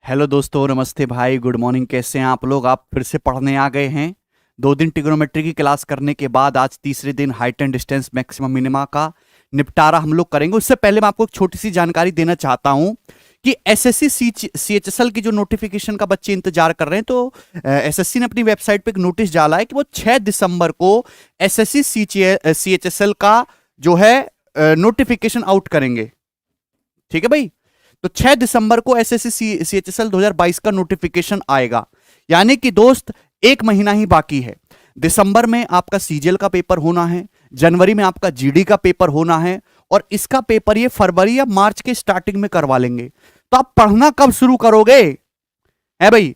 Hello दोस्तों, नमस्ते भाई, गुड मॉर्निंग। कैसे हैं आप लोग? आप फिर से पढ़ने आ गए हैं। 2 दिन ट्रिग्नोमेट्री की क्लास करने के बाद आज तीसरे दिन height and distance maximum minima का निपटारा हम लोग करेंगे। उससे पहले मैं आपको एक छोटी सी जानकारी देना चाहता हूं कि एसएससी सीएचएसएल की जो नोटिफिकेशन का बच्चे इंतजार कर रहे हैं, तो एसएससी ने अपनी वेबसाइट पे एक नोटिस डाला है कि वो 6 दिसंबर को एसएससी सीएचएसएल का जो है नोटिफिकेशन आउट करेंगे। ठीक है भाई। तो 6 दिसंबर को एसएससी सीएचएसएल 2022 का नोटिफिकेशन आएगा। यानी कि दोस्त, 1 महीना ही बाकी है। दिसंबर में आपका सीजीएल का पेपर होना है, जनवरी में आपका जीडी का पेपर होना है, और इसका पेपर ये फरवरी या मार्च के स्टार्टिंग में करवा लेंगे। तो आप पढ़ना कब शुरू करोगे? है भाई,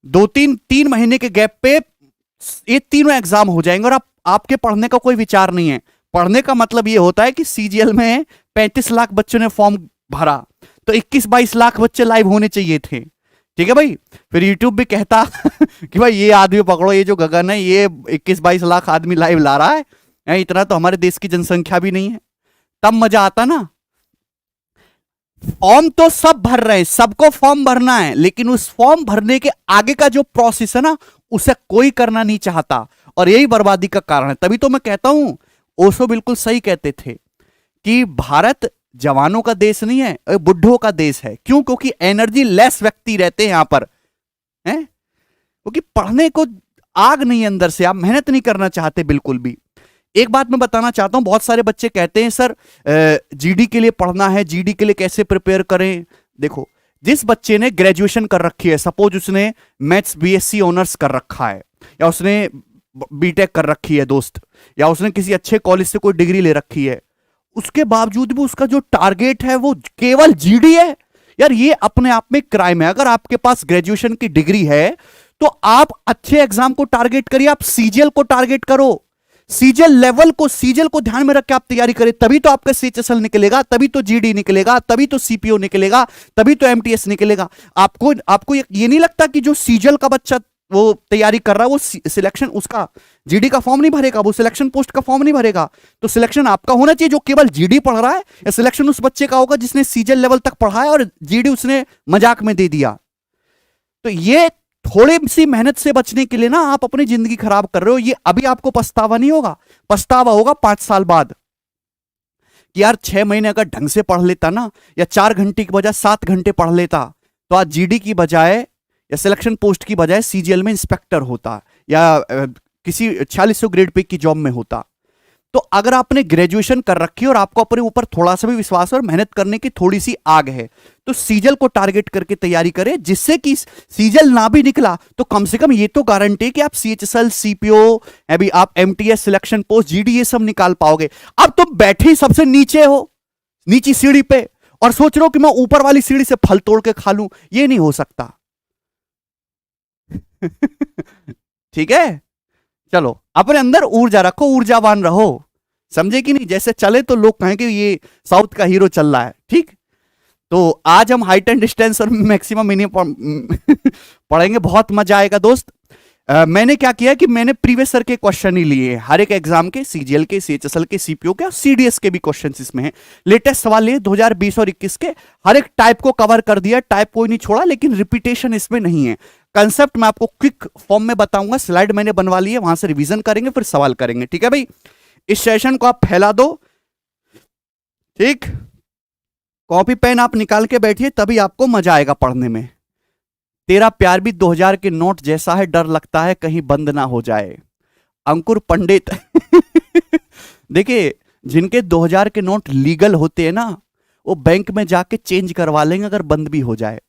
2-3 महीने के गैप पे ये तीनों एग्जाम हो जाएंगे और आपके पढ़ने का कोई विचार नहीं है। पढ़ने का मतलब ये होता है कि सीजीएल में 35 लाख बच्चों ने फॉर्म भरा, तो 21-22 लाख बच्चे लाइव होने चाहिए थे। ठीक है भाई। फिर यूट्यूब भी कहता कि भाई ये आदमी पकड़ो, ये जो गगन है ये 21-22 लाख आदमी लाइव ला रहा है, इतना तो हमारे देश की जनसंख्या भी नहीं है। तब मजा आता ना। फॉर्म तो सब भर रहे हैं, सबको फॉर्म भरना है, लेकिन उस फॉर्म भरने के आगे का जो प्रोसेस है ना, उसे कोई करना नहीं चाहता, और यही बर्बादी का कारण है। तभी तो मैं कहता हूं, ओशो बिल्कुल सही कहते थे कि भारत जवानों का देश नहीं है, बुढ़ों का देश है। क्यों? क्योंकि एनर्जी लेस व्यक्ति रहते हैं यहां पर, हैं? क्योंकि पढ़ने को आग नहीं अंदर से, आप मेहनत नहीं करना चाहते बिल्कुल भी। एक बात मैं बताना चाहता हूं, बहुत सारे बच्चे कहते हैं सर जीडी के लिए पढ़ना है, जीडी के लिए कैसे प्रिपेयर करें। देखो, जिस बच्चे ने ग्रेजुएशन कर रखी है, सपोज उसने मैथ्स बीएससी ऑनर्स कर रखा है, या उसने बीटेक कर रखी है दोस्त, या उसने किसी अच्छे कॉलेज से कोई डिग्री ले रखी है, उसके बावजूद भी उसका जो टारगेट है वो केवल जीडी है, यार ये अपने आप में क्राइम है। अगर आपके पास ग्रेजुएशन की डिग्री है तो आप अच्छे एग्जाम को टारगेट करिए, आप सीजीएल को टारगेट करो। सीजीएल लेवल को, सीजीएल को ध्यान में रख के आप तैयारी करें, तभी तो आपका सीएचएसएल निकलेगा, तभी तो जीडी निकलेगा, तभी तो सीपीओ निकलेगा, तभी तो एमटीएस निकलेगा। आपको आपको ये नहीं लगता कि जो सीजीएल का बच्चा वो तैयारी कर रहा है, वो सिलेक्शन, उसका जीडी का फॉर्म नहीं भरेगा, वो सिलेक्शन पोस्ट का फॉर्म नहीं भरेगा। तो सिलेक्शन आपका होना चाहिए जो केवल जीडी पढ़ रहा है, या सिलेक्शन उस बच्चे का होगा जिसने सीजीएल लेवल तक पढ़ा है और जीडी उसने मजाक में दे दिया। तो ये थोड़ी सी मेहनत से बचने के लिए ना आप अपनी जिंदगी खराब कर रहे हो। ये अभी आपको पछतावा नहीं होगा, पछतावा होगा 5 साल बाद कि यार 6 महीने अगर ढंग से पढ़ लेता ना, या 4 घंटे की बजाय 7 घंटे पढ़ लेता, तो आज जीडी की बजाय या सिलेक्शन पोस्ट की बजाय सीजीएल में इंस्पेक्टर होता, या किसी 4600 ग्रेड पे की जॉब में होता। तो अगर आपने ग्रेजुएशन कर रखी है और आपको अपने ऊपर थोड़ा सा भी विश्वास और मेहनत करने की थोड़ी सी आग है, तो सीजीएल को टारगेट करके तैयारी करें, जिससे कि सीजीएल ना भी निकला तो कम से कम ये तो गारंटी है कि आप सीएचएसएल, सीपीओ, अभी आप एमटीएस, सिलेक्शन पोस्ट, जीडी, ये सब निकाल पाओगे। अब तुम बैठे सबसे नीचे हो, नीची सीढ़ी पे, और सोच रहे हो कि मैं ऊपर वाली सीढ़ी से फल तोड़ के खा लूं। ये नहीं हो सकता। ठीक है, चलो अपने अंदर ऊर्जा रखो, ऊर्जावान रहो, समझे कि नहीं? जैसे चले तो लोग कहें कि ये साउथ का हीरो चल रहा है। ठीक, तो आज हम हाइट एंड डिस्टेंस और मैक्सिमम मिनिमम पढ़ेंगे, बहुत मजा आएगा दोस्त। मैंने क्या किया कि मैंने प्रीवियस ईयर के क्वेश्चन ही लिए, हर एक एग्जाम के, सीजीएल के, सीएचएसएल के, सीपीओ के और सीडीएस के भी क्वेश्चन इसमें हैं। लेटेस्ट सवाल लिए 2020 और 21 के, हर एक टाइप को कवर कर दिया, टाइप कोई नहीं छोड़ा, लेकिन रिपीटेशन इसमें नहीं है। कंसेप्ट मैं आपको क्विक फॉर्म में बताऊंगा, स्लाइड मैंने बनवा ली है, वहां से रिवीजन करेंगे, फिर सवाल करेंगे। ठीक है भाई, इस सेशन को आप फैला दो। ठीक, कॉपी पेन आप निकाल के बैठिए, तभी आपको मजा आएगा पढ़ने में। तेरा प्यार भी 2000 के नोट जैसा है, डर लगता है कहीं बंद ना हो जाए। अंकुर पंडित देखिए, जिनके 2000 के नोट लीगल होते हैं ना, वो बैंक में जाके चेंज करवा लेंगे अगर बंद भी हो जाए।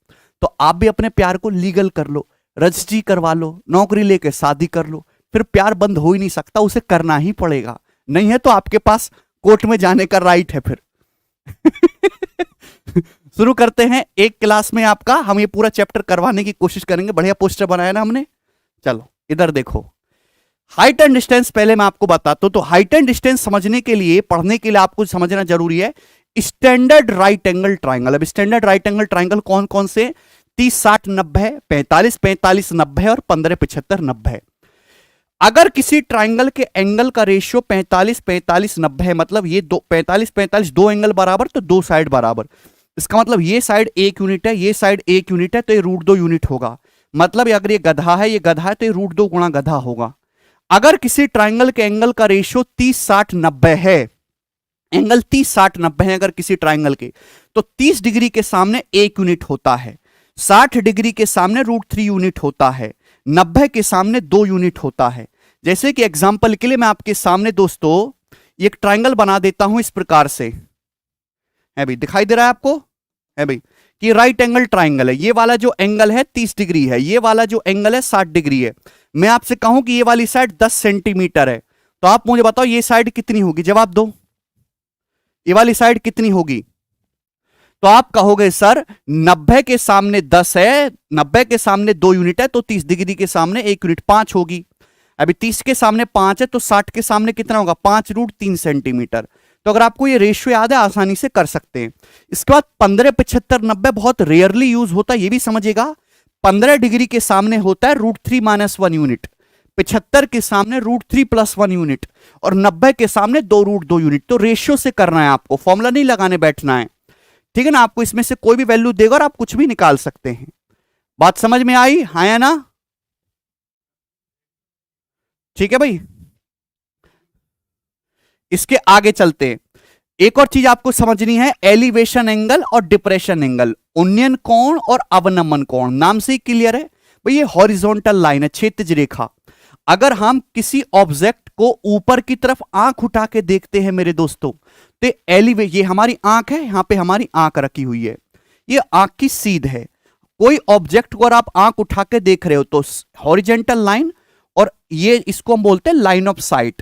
तो आप भी अपने प्यार को लीगल कर लो, रजिस्ट्री करवा लो, नौकरी लेके शादी कर लो, फिर प्यार बंद हो ही नहीं सकता, उसे करना ही पड़ेगा। नहीं है तो आपके पास कोर्ट में जाने का राइट है फिर। शुरू करते हैं। एक क्लास में आपका हम ये पूरा चैप्टर करवाने की कोशिश करेंगे। बढ़िया पोस्टर बनाया ना हमने। चलो इधर देखो, हाइट एंड डिस्टेंस पहले मैं आपको बताता हूं। तो हाइट एंड डिस्टेंस समझने के लिए, पढ़ने के लिए आपको समझना जरूरी है स्टैंडर्ड राइट एंगल ट्राइंगल। अब स्टैंडर्ड राइट एंगल ट्राइंगल कौन कौन से? 30-60-90, 45-45-90 और 15-75-90। अगर किसी ट्राइंगल के एंगल का रेशियो 45-45-90 है, मतलब ये दो 45-45 दो एंगल बराबर, तो दो साइड बराबर, इसका मतलब ये साइड 1 यूनिट है, ये साइड 1 यूनिट है, तो ये √2 यूनिट होगा। मतलब अगर ये गधा है, ये गधा है, तो ये √2 गुणा गधा होगा। अगर किसी ट्राइंगल के एंगल का रेशियो 30-60-90 है, एंगल 30-60-90 है अगर किसी ट्राइंगल के, तो 30 डिग्री के सामने 1 यूनिट होता है, 60 डिग्री के सामने √3 यूनिट होता है, 90 के सामने 2 यूनिट होता है। जैसे कि एग्जांपल के लिए मैं आपके सामने दोस्तों एक ट्राइंगल बना देता हूं इस प्रकार से, है भाई, दिखाई दे रहा है आपको, है भाई, कि राइट एंगल ट्राइंगल है। ये वाला जो एंगल है 30 डिग्री है, ये वाला जो एंगल है 60 डिग्री है। मैं आपसे कहूं कि ये वाली साइड 10 सेंटीमीटर है, तो आप मुझे बताओ ये साइड कितनी होगी, जवाब दो, ये वाली साइड कितनी होगी? तो आप कहोगे सर 90 के सामने 10 है, 90 के सामने 2 यूनिट है, तो 30 डिग्री के सामने 1 यूनिट 5 होगी। अभी 30 के सामने 5 है, तो 60 के सामने कितना होगा? 5√3 सेंटीमीटर। तो अगर आपको ये रेशियो याद है आसानी से कर सकते हैं। इसके बाद 15, 75, 90 बहुत रेयरली यूज होता है, ये भी समझिएगा। 15 डिग्री के सामने होता है √3 - 1 यूनिट, 75 के सामने √3 + 1 यूनिट, और 90 के सामने 2√2 यूनिट। तो रेशियो से करना है आपको, फॉर्मूला नहीं लगाने बैठना है, ठीक है ना। आपको इसमें से कोई भी वैल्यू देगा और आप कुछ भी निकाल सकते हैं। बात समझ में आई, हाँ या ना? ठीक है भाई, इसके आगे चलते हैं। एक और चीज आपको समझनी है, एलिवेशन एंगल और डिप्रेशन एंगल, उन्नयन कोण और अवनमन कोण। नाम से ही क्लियर है भाई, ये हॉरिजॉन्टल लाइन है, क्षैतिज रेखा। अगर हम किसी ऑब्जेक्ट को ऊपर की तरफ आंख उठा के देखते हैं मेरे दोस्तों, तो ये हमारी आंख है, यहां पे हमारी आंख रखी हुई है, ये आंख की सीध है। कोई ऑब्जेक्ट को अगर आप आंख उठा के देख रहे हो तो हॉरिजॉन्टल लाइन, और ये इसको हम बोलते हैं लाइन ऑफ साइट,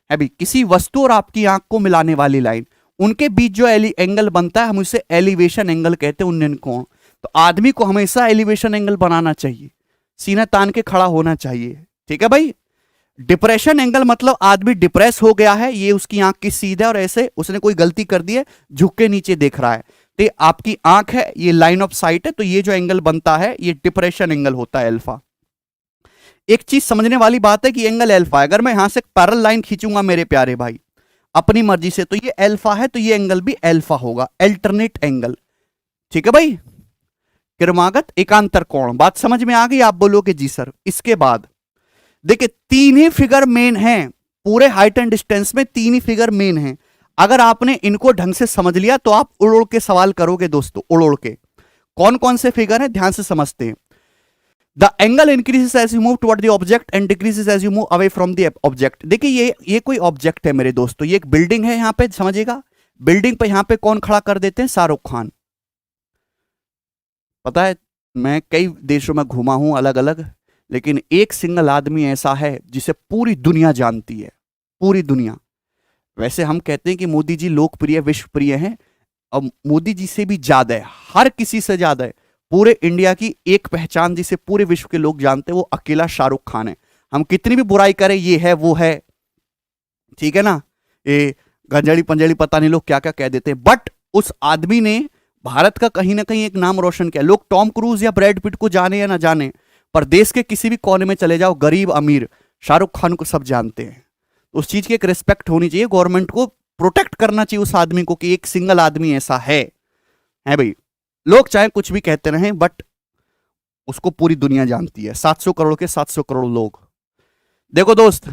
है भी, किसी वस्तु और आपकी आंख को मिलाने वाली लाइन, उनके बीच जो एंगल बनता है हम उसे एलिवेशन एंगल कहते हैं, उन्नयन कोण। तो आदमी को हमेशा एलिवेशन एंगल बनाना चाहिए, सीना तान के खड़ा होना चाहिए, ठीक है भाई। डिप्रेशन एंगल मतलब आदमी डिप्रेस हो गया है, ये उसकी आंख की सीध है और ऐसे उसने कोई गलती कर दी है, झुक के नीचे देख रहा है, तो ये आपकी आंख है, ये लाइन ऑफ साइट है, तो ये जो एंगल बनता है ये डिप्रेशन एंगल होता है, अल्फा। एक चीज समझने वाली बात है कि एंगल अल्फा, अगर मैं यहां से पैरेलल लाइन खींचूंगा मेरे प्यारे भाई अपनी मर्जी से, तो ये अल्फा है, तो ये एंगल भी अल्फा होगा, अल्टरनेट एंगल, ठीक है भाई। क्रमागत एकांतर कोण, बात समझ में आ गई? आप बोलोगे जी सर। इसके बाद देखिए 3 ही फिगर मेन हैं, पूरे हाइट एंड डिस्टेंस में 3 ही फिगर मेन हैं। अगर आपने इनको ढंग से समझ लिया तो आप उड़ उड़ के सवाल करोगे दोस्तों, उड़ उड़ के। कौन कौन से फिगर हैं, ध्यान से समझते हैं। The angle increases as you move toward the object and decreases as you move away from the object। देखिए ये कोई ऑब्जेक्ट है मेरे दोस्तों, ये एक बिल्डिंग है, यहां पे समझिएगा, बिल्डिंग पे यहां पे कौन खड़ा कर देते हैं? शाहरुख खान। पता है मैं कई देशों में घूमा हूं अलग अलग, लेकिन एक सिंगल आदमी ऐसा है जिसे पूरी दुनिया जानती है, पूरी दुनिया। वैसे हम कहते हैं कि मोदी जी लोकप्रिय विश्वप्रिय हैं, और मोदी जी से भी ज्यादा है, हर किसी से ज्यादा है, पूरे इंडिया की एक पहचान जिसे पूरे विश्व के लोग जानते हैं, वो अकेला शाहरुख खान है। हम कितनी भी बुराई करें, ये है वो है, ठीक है ना, ये गंजड़ी पंजड़ी पता नहीं लोग क्या क्या कह देते हैं, बट उस आदमी ने भारत का कहीं ना कहीं एक नाम रोशन किया। लोग टॉम क्रूज या ब्रैड पिट को जाने या ना जाने, पर देश के किसी भी कोने में चले जाओ, गरीब अमीर, शाहरुख खान को सब जानते हैं। उस चीज की एक रिस्पेक्ट होनी चाहिए, गवर्नमेंट को प्रोटेक्ट करना चाहिए उस आदमी को कि एक सिंगल आदमी ऐसा है भाई। लोग चाहे कुछ भी कहते रहें, बट उसको पूरी दुनिया जानती है, 700 करोड़ के 700 करोड़ लोग। देखो दोस्त,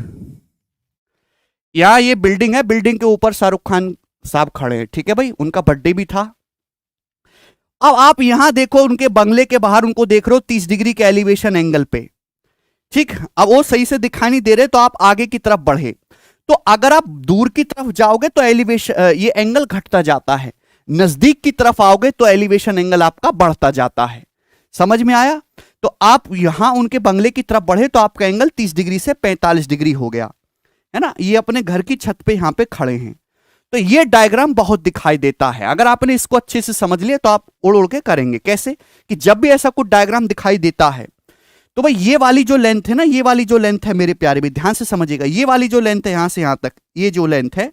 यहां ये बिल्डिंग है, बिल्डिंग के ऊपर शाहरुख खान साहब खड़े हैं, ठीक है भाई, उनका बर्थडे भी था। अब आप यहां देखो, उनके बंगले के बाहर उनको देख रहे हो 30 डिग्री के एलिवेशन एंगल पे, ठीक। अब वो सही से दिखाई नहीं दे रहे, तो आप आगे की तरफ बढ़े, तो अगर आप दूर की तरफ जाओगे तो एलिवेशन ये एंगल घटता जाता है, नजदीक की तरफ आओगे तो एलिवेशन एंगल आपका बढ़ता जाता है। समझ में आया? तो आप यहां उनके बंगले की तरफ बढ़े तो आपका एंगल 30 डिग्री से 45 डिग्री हो गया, है ना। ये अपने घर की छत पे यहां पे खड़े हैं, तो ये डायग्राम बहुत दिखाई देता है। अगर आपने इसको अच्छे से समझ लिया तो आप उड़ उड़ के करेंगे। कैसे कि जब भी ऐसा कुछ डायग्राम दिखाई देता है, तो भाई ये वाली जो लेंथ है ना, ये वाली जो लेंथ है मेरे प्यारे भी ध्यान से समझिएगा, ये वाली जो लेंथ है यहां से यहां तक, ये जो लेंथ है,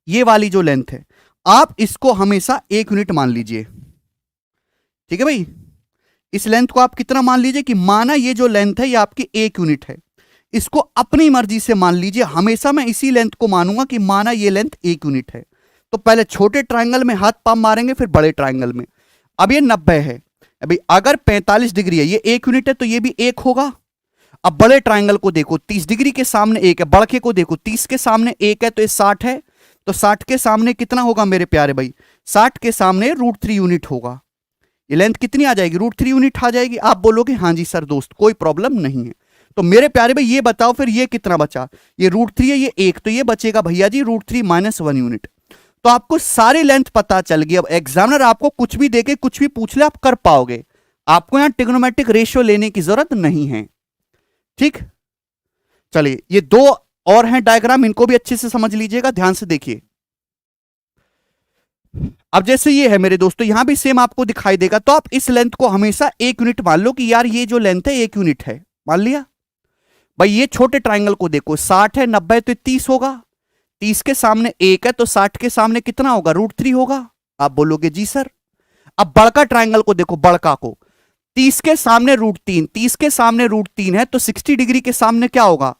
ये वाली जो लेंथ है, आप इसको हमेशा 1 यूनिट मान लीजिए, ठीक है भाई। इस लेंथ को आप कितना मान लीजिए कि माना ये जो लेंथ है ये आपकी 1 यूनिट है, इसको अपनी मर्जी से मान लीजिए। हमेशा मैं इसी लेंथ को मानूंगा कि माना ये लेंथ 1 यूनिट है, तो पहले छोटे ट्रायंगल में हाथ पांव मारेंगे, फिर बड़े ट्रायंगल में। अब ये 90 है, अभी अगर 45 डिग्री है, ये 1 यूनिट है तो ये भी 1 होगा। अब बड़े ट्रायंगल को देखो, 30 डिग्री के सामने 1 है, बड़के को देखो 30 के सामने 1 है तो ये 60 है, तो 60 के सामने कितना होगा मेरे प्यारे भाई? 60 के सामने √3 यूनिट होगा। ये लेंथ कितनी आ जाएगी? √3 यूनिट आ जाएगी। आप बोलोगे हाँ जी सर दोस्त, कोई प्रॉब्लम नहीं है। तो मेरे प्यारे भाई ये बताओ फिर ये कितना बचा? ये √3 है, ये 1, तो ये बचेगा भैया जी √3 - 1 यूनिट। तो आपको सारी लेंथ पता चल गई। अब एग्जामिनर आपको कुछ भी देके कुछ भी पूछ ले, आप कर पाओगे। आपको यहां ट्रिग्नोमेट्रिक रेशियो लेने की जरूरत नहीं है। ठीक, चलिए ये 2 और हैं डायग्राम, इनको भी अच्छे से समझ लीजिएगा, ध्यान से देखिए। अब जैसे ये है मेरे दोस्तों, यहां भी सेम आपको दिखाई देगा, तो आप इस लेंथ को हमेशा 1 यूनिट मान लो कि यार ये जो लेंथ है 1 यूनिट है, मान लिया भाई। ये छोटे ट्रायंगल को देखो, 60 है, 90 है तो 30 होगा। 30 के सामने 1 है तो 60 के सामने कितना होगा? √3 होगा। आप बोलोगे जी सर। अब बड़का ट्रायंगल को देखो, बड़का को 30 के सामने √3, 30 के सामने √3 है तो 60 डिग्री के सामने क्या होगा?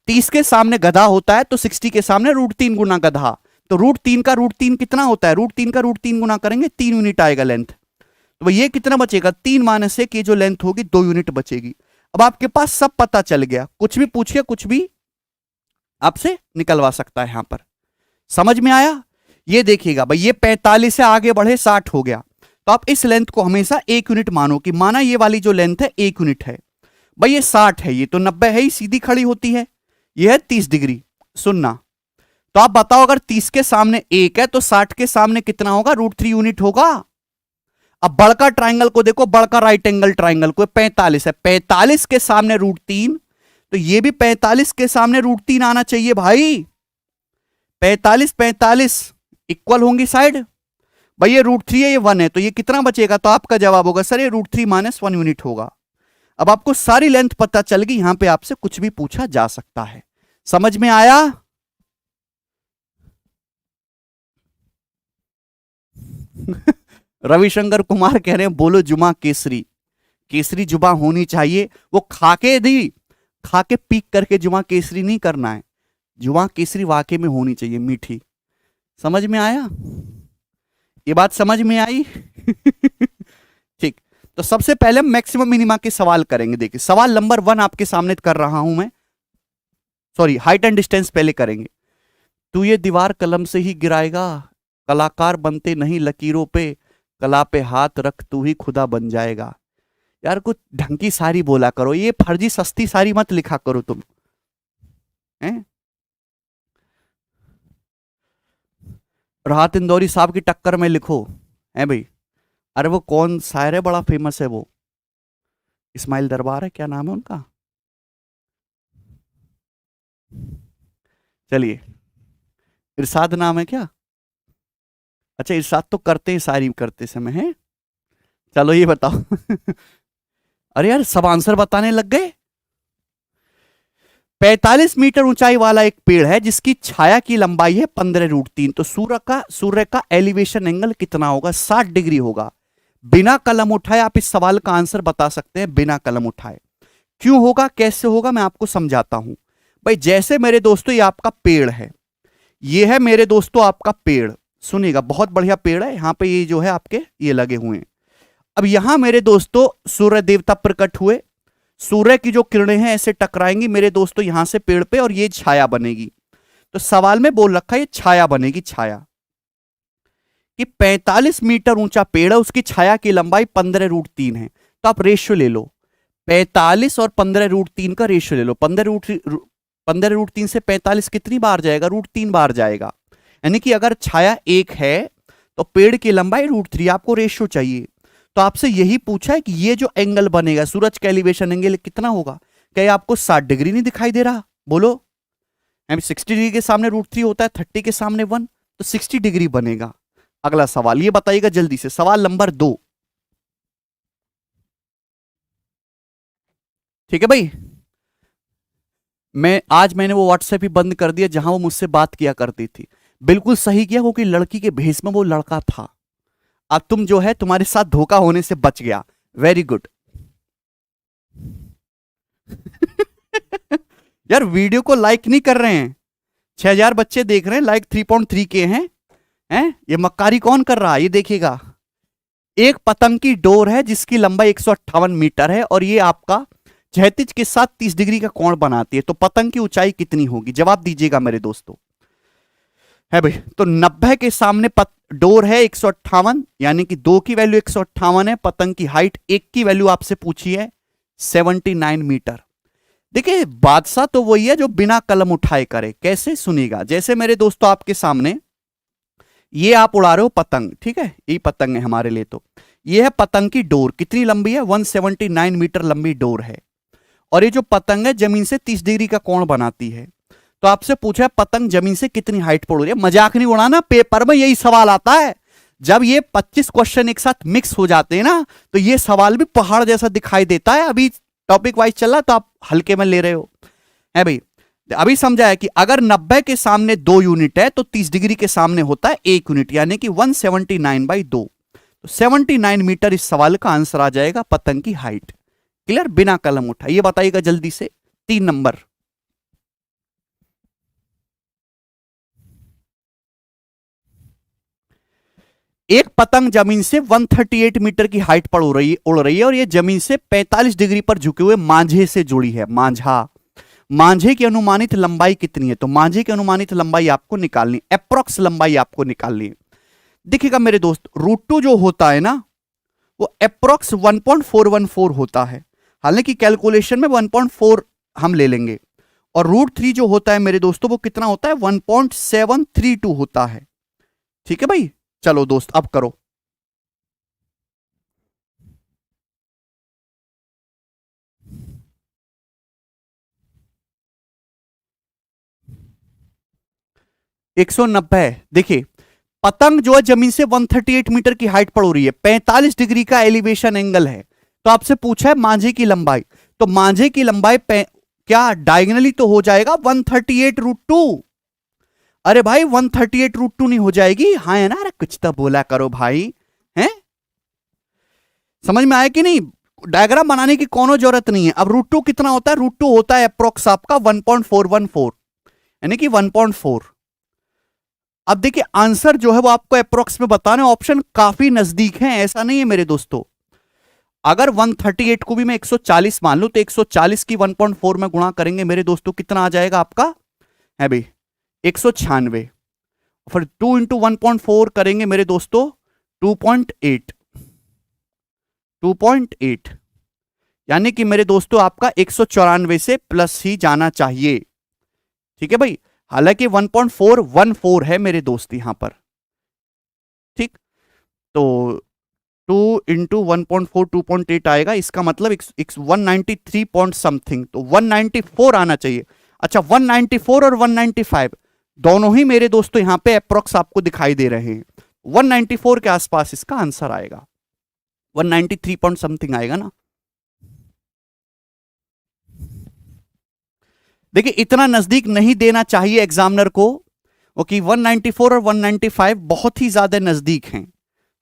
30 के सामने गधा होता है तो 60 के सामने √3 गुना गधा, तो √3 का √3 कितना होता है? √3 का √3 गुना करेंगे 3 यूनिट आएगा लेंथ। तो ये कितना बचेगा? 3 - 1 ये जो लेंथ होगी 2 यूनिट बचेगी। अब आपके पास सब पता चल गया, कुछ भी पूछिए, कुछ भी आपसे निकलवा सकता है यहां पर। समझ में आया? ये देखिएगा भाई, ये 45 से आगे बढ़े 60 हो गया, तो आप इस लेंथ को हमेशा 1 यूनिट मानो कि माना ये वाली जो लेंथ है 1 यूनिट है। भाई ये 60 है, ये तो 90 है ही, सीधी खड़ी होती है। ये है 30 डिग्री। सुनना, तो आप बताओ अगर 30 के सामने 1 है तो 60 के सामने कितना होगा? √3 यूनिट होगा। अब बड़का ट्रायंगल को देखो, बड़का राइट एंगल ट्रायंगल को 45 है, 45 के सामने √3, तो ये भी 45 के सामने √3 आना चाहिए भाई। 45 45 इक्वल होंगी साइड। भाई ये √3 है, ये 1 है, तो ये कितना बचेगा? तो आपका जवाब होगा सर ये √3 - 1 यूनिट होगा। अब आपको सारी लेंथ पता चल गई, यहां पे आपसे कुछ भी पूछा जा सकता है। समझ में आया? रविशंकर कुमार कह रहे हैं बोलो जुमा केसरी। केसरी जुमा होनी चाहिए, वो खाके दी, खाके पीक करके जुमा केसरी नहीं करना है। जुमा केसरी वाकई में होनी चाहिए मीठी। समझ में आया? ये बात समझ में आई? ठीक, तो सबसे पहले हम मैक्सिमम मिनिमा के सवाल करेंगे। देखिए सवाल नंबर 1 आपके सामने कर रहा हूं मैं, सॉरी हाइट एंड डिस्टेंस पहले करेंगे। तू ये दीवार कलम से ही गिराएगा, कलाकार बनते नहीं लकीरों पे, कला पे हाथ रख तू ही खुदा बन जाएगा। यार कुछ ढंग की सारी बोला करो, ये फर्जी सस्ती सारी मत लिखा करो तुम, हैं? राहत इंदौरी साहब की टक्कर में लिखो, है भाई। अरे वो कौन शायर है बड़ा फेमस है, वो इस्माइल दरबार है, क्या नाम है उनका? चलिए, इरशाद नाम है क्या? अच्छा इरशाद तो करते हैं शायरी करते समय, है? चलो ये बताओ। अरे यार सब आंसर बताने लग गए। 45 मीटर ऊंचाई वाला एक पेड़ है जिसकी छाया की लंबाई है 15√3, तो सूर्य का एलिवेशन एंगल कितना होगा? 60 डिग्री होगा। बिना कलम उठाए आप इस सवाल का आंसर बता सकते हैं, बिना कलम उठाए। क्यों होगा, कैसे होगा, मैं आपको समझाता हूं। भाई जैसे मेरे दोस्तों ये आपका पेड़ है, ये है मेरे दोस्तों आपका पेड़, सुनिएगा बहुत बढ़िया पेड़ है, यहां पे ये जो है आपके ये लगे हुए हैं। अब यहां मेरे दोस्तों सूर्य देवता प्रकट हुए, सूर्य की जो किरणें हैं ऐसे टकराएंगी मेरे दोस्तों यहां से पेड़ पे, और ये छाया बनेगी। तो सवाल में बोल रखा है ये छाया बनेगी, छाया कि 45 मीटर ऊंचा पेड़ है, उसकी छाया की लंबाई 15√3 है। तो आप रेशियो ले लो, 45 और 15√3 का रेशियो ले लो। 15√3 से 45 कितनी बार जाएगा? √3 बार जाएगा। यानी कि अगर छाया 1 है तो पेड़ की लंबाई √3, आपको रेशियो चाहिए। तो आपसे यही पूछा है कि ये जो एंगल बनेगा सूरज का एलिवेशन एंगल कितना होगा? क्या आपको 60 डिग्री नहीं दिखाई दे रहा? बोलो, 60 डिग्री के सामने √3 होता है, 30 के सामने 1, तो 60 डिग्री बनेगा। अगला सवाल ये बताइएगा जल्दी से, सवाल नंबर 2। ठीक है भाई, मैंने वो व्हाट्सएप ही बंद कर दिया जहां वो मुझसे बात किया करती थी। बिल्कुल सही किया, क्योंकि लड़की के भेष में वो लड़का था। अब तुम जो है तुम्हारे साथ धोखा होने से बच गया, वेरी गुड। यार वीडियो को लाइक नहीं कर रहे हैं, 6000 बच्चे देख रहे हैं, लाइक 3.3 के हैं, हैं? ये मक्कारी कौन कर रहा है? ये देखिएगा, एक पतंग की डोर है जिसकी लंबाई 158 मीटर है और ये आपका क्षैतिज के साथ 30 डिग्री का कोण बनाती है। तो पतंग की ऊंचाई कितनी होगी? जवाब दीजिएगा मेरे दोस्तों। है भाई, तो 90 के सामने डोर है 158, यानी कि 2 की वैल्यू 158 है। पतंग की हाइट 1 की वैल्यू आपसे पूछी है 79 मीटर। देखिए बादशाह तो वही है जो बिना कलम उठाए करे। कैसे? सुनिएगा। जैसे मेरे दोस्तों आपके सामने ये आप उड़ा रहे हो पतंग, ठीक है, यही पतंग है हमारे लिए। तो ये है पतंग की डोर, कितनी लंबी है? 179 मीटर लंबी डोर है। और ये जो पतंग है जमीन से 30 डिग्री का कोण बनाती है। तो आपसे पूछा है पतंग जमीन से कितनी हाइट पर उड़ रही है। मजाक नहीं उड़ाना, पेपर में यही सवाल आता है। जब ये 25 क्वेश्चन एक साथ मिक्स हो जाते हैं ना, तो ये सवाल भी पहाड़ जैसा दिखाई देता है। अभी टॉपिक वाइज चल रहा तो आप हल्के में ले रहे हो, है भाई। अभी समझा है कि अगर 90 के सामने 2 यूनिट है तो 30 डिग्री के सामने होता है 1 यूनिट, यानी कि 179/2। तो 79 मीटर इस सवाल का आंसर आ जाएगा, पतंग की हाइट। क्लियर? बिना कलम उठाए। ये बताइएगा जल्दी से। 3 नंबर। एक पतंग जमीन से 138 मीटर की हाइट पर उड़ रही है और ये जमीन से 45 डिग्री पर झुके हुए मांझे से जुड़ी है। मांझे की अनुमानित लंबाई कितनी है? तो मांझे की अनुमानित लंबाई आपको निकालनी, अप्रोक्स लंबाई आपको निकालनी है। देखिएगा मेरे दोस्त, √2 जो होता है ना, वो अप्रोक्स 1.414 होता है। हालांकि कैलकुलेशन में 1.4 हम ले लेंगे। और √3 जो होता है मेरे दोस्तों वो कितना होता है? 1.732 होता है। ठीक है भाई, चलो दोस्त अब करो। एक 190। देखिए पतंग जो है जमीन से 138 मीटर की हाइट पर हो रही है, 45 डिग्री का एलिवेशन एंगल है। तो आपसे पूछा है मांझे की लंबाई। तो मांझे की लंबाई क्या डायगनली तो हो जाएगा 138√2। अरे भाई 138√2 नहीं हो जाएगी? हाँ है ना? अरे कुछ तो बोला करो भाई, हैं? समझ में आया कि नहीं? डायग्राम बनाने की कोनो जरूरत नहीं है। अब √2 कितना होता है? √2 होता है अप्रोक्स आपका 1.414, यानी कि 1.4। अब देखिए आंसर जो है वो आपको अप्रोक्स में बताना। ऑप्शन काफी नजदीक है, ऐसा नहीं है मेरे दोस्तों। अगर 138 को भी मैं 140 मान लूं तो 140 की 1.4 में गुणा करेंगे मेरे दोस्तों, कितना आ जाएगा आपका? है भाई 196। फिर 2 इंटू 1.4 करेंगे मेरे दोस्तों 2.8, 2.8, यानी कि मेरे दोस्तों आपका 194 से प्लस ही जाना चाहिए। ठीक है भाई, हालांकि 1.414 है मेरे दोस्त यहां पर। ठीक, तो 2 इंटू 1.4 2.8 आएगा, इसका मतलब 193 पॉइंट समथिंग, तो 194 आना चाहिए। अच्छा 194 और 195 दोनों ही मेरे दोस्तों यहां पे अप्रोक्स आपको दिखाई दे रहे हैं। 194 के आसपास इसका आंसर आएगा, 193 पॉइंट समथिंग आएगा ना। देखिए इतना नजदीक नहीं देना चाहिए एग्जामिनर को, क्योंकि 194 और 195 बहुत ही ज्यादा नजदीक हैं।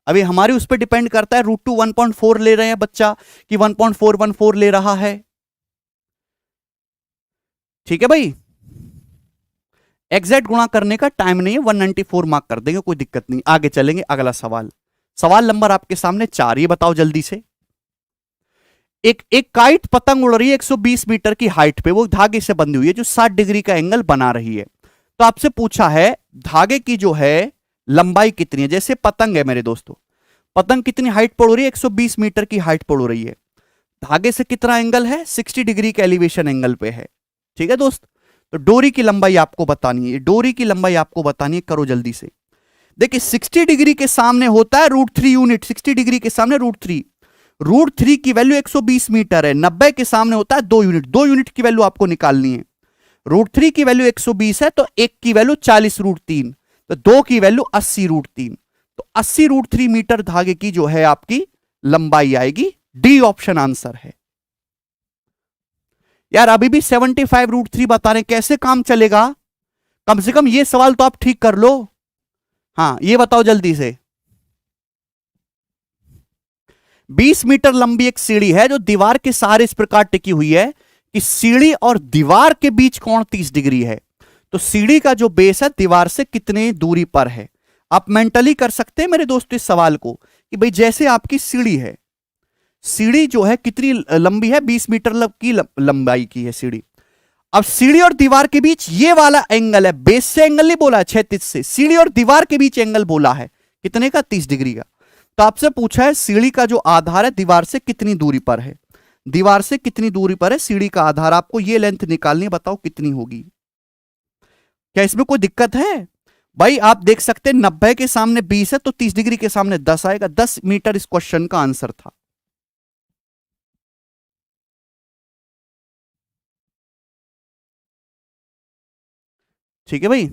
अभी हमारे उस पर डिपेंड करता है √2 1.4 ले रहे हैं बच्चा कि 1.414 ले रहा है। ठीक है भाई, एग्जैक्ट गुणा करने का टाइम नहीं है, 194 मार्क कर देंगे, कोई दिक्कत नहीं। आगे चलेंगे, अगला सवाल, सवाल नंबर आपके सामने 4। ये बताओ जल्दी से। एक काइट पतंग उड़ रही है 120 मीटर की हाइट पे, वो धागे से बंधी हुई है जो 60 डिग्री का एंगल बना रही है। तो आपसे पूछा है धागे की जो है लंबाई कितनी है। जैसे पतंग है मेरे दोस्तों, पतंग कितनी हाइट पर उड़ रही है? 120 मीटर की हाइट पर उड़ रही है। धागे से कितना एंगल है? 60 डिग्री के एलिवेशन एंगल पे है। ठीक है दोस्त, तो डोरी की लंबाई आपको बतानी है, डोरी की लंबाई आपको बतानी है, करो जल्दी से। देखिए 60 डिग्री के सामने होता है √3 यूनिट, 60 डिग्री के सामने √3, √3 की वैल्यू 120 मीटर है। 90 के सामने होता है 2 यूनिट, 2 यूनिट की वैल्यू आपको निकालनी है। √3 की वैल्यू 120 है तो 1 की वैल्यू 40 √3, तो 2 की वैल्यू 80 √3, तो 80 √3 मीटर धागे की जो है आपकी लंबाई आएगी। डी ऑप्शन आंसर है। यार अभी भी 75 √3 बता रहे, कैसे काम चलेगा? कम से कम ये सवाल तो आप ठीक कर लो। हाँ ये बताओ जल्दी से। 20 मीटर लंबी एक सीढ़ी है जो दीवार के सहारे इस प्रकार टिकी हुई है कि सीढ़ी और दीवार के बीच कोण 30 डिग्री है। तो सीढ़ी का जो बेस है दीवार से कितने दूरी पर है? आप मेंटली कर सकते हैं मेरे दोस्तों इस सवाल को कि भाई जैसे आपकी सीढ़ी है, सीढ़ी जो है कितनी लंबी है, 20 मीटर की लंबाई की है सीढ़ी। अब सीढ़ी और दीवार के बीच ये वाला एंगल है, बेस से एंगल नहीं बोला 36 से, सीढ़ी और दीवार के बीच एंगल बोला है कितने का, 30 डिग्री का। तो आपसे पूछा है सीढ़ी का जो आधार है दीवार से कितनी दूरी पर है, दीवार से कितनी दूरी पर है सीढ़ी का आधार, आपको ये लेंथ निकालनी है, बताओ कितनी होगी। क्या इसमें कोई दिक्कत है भाई? आप देख सकते हैं 90 के सामने 20 है तो 30 डिग्री के सामने 10 आएगा, 10 मीटर इस क्वेश्चन का आंसर था। ठीक है भाई,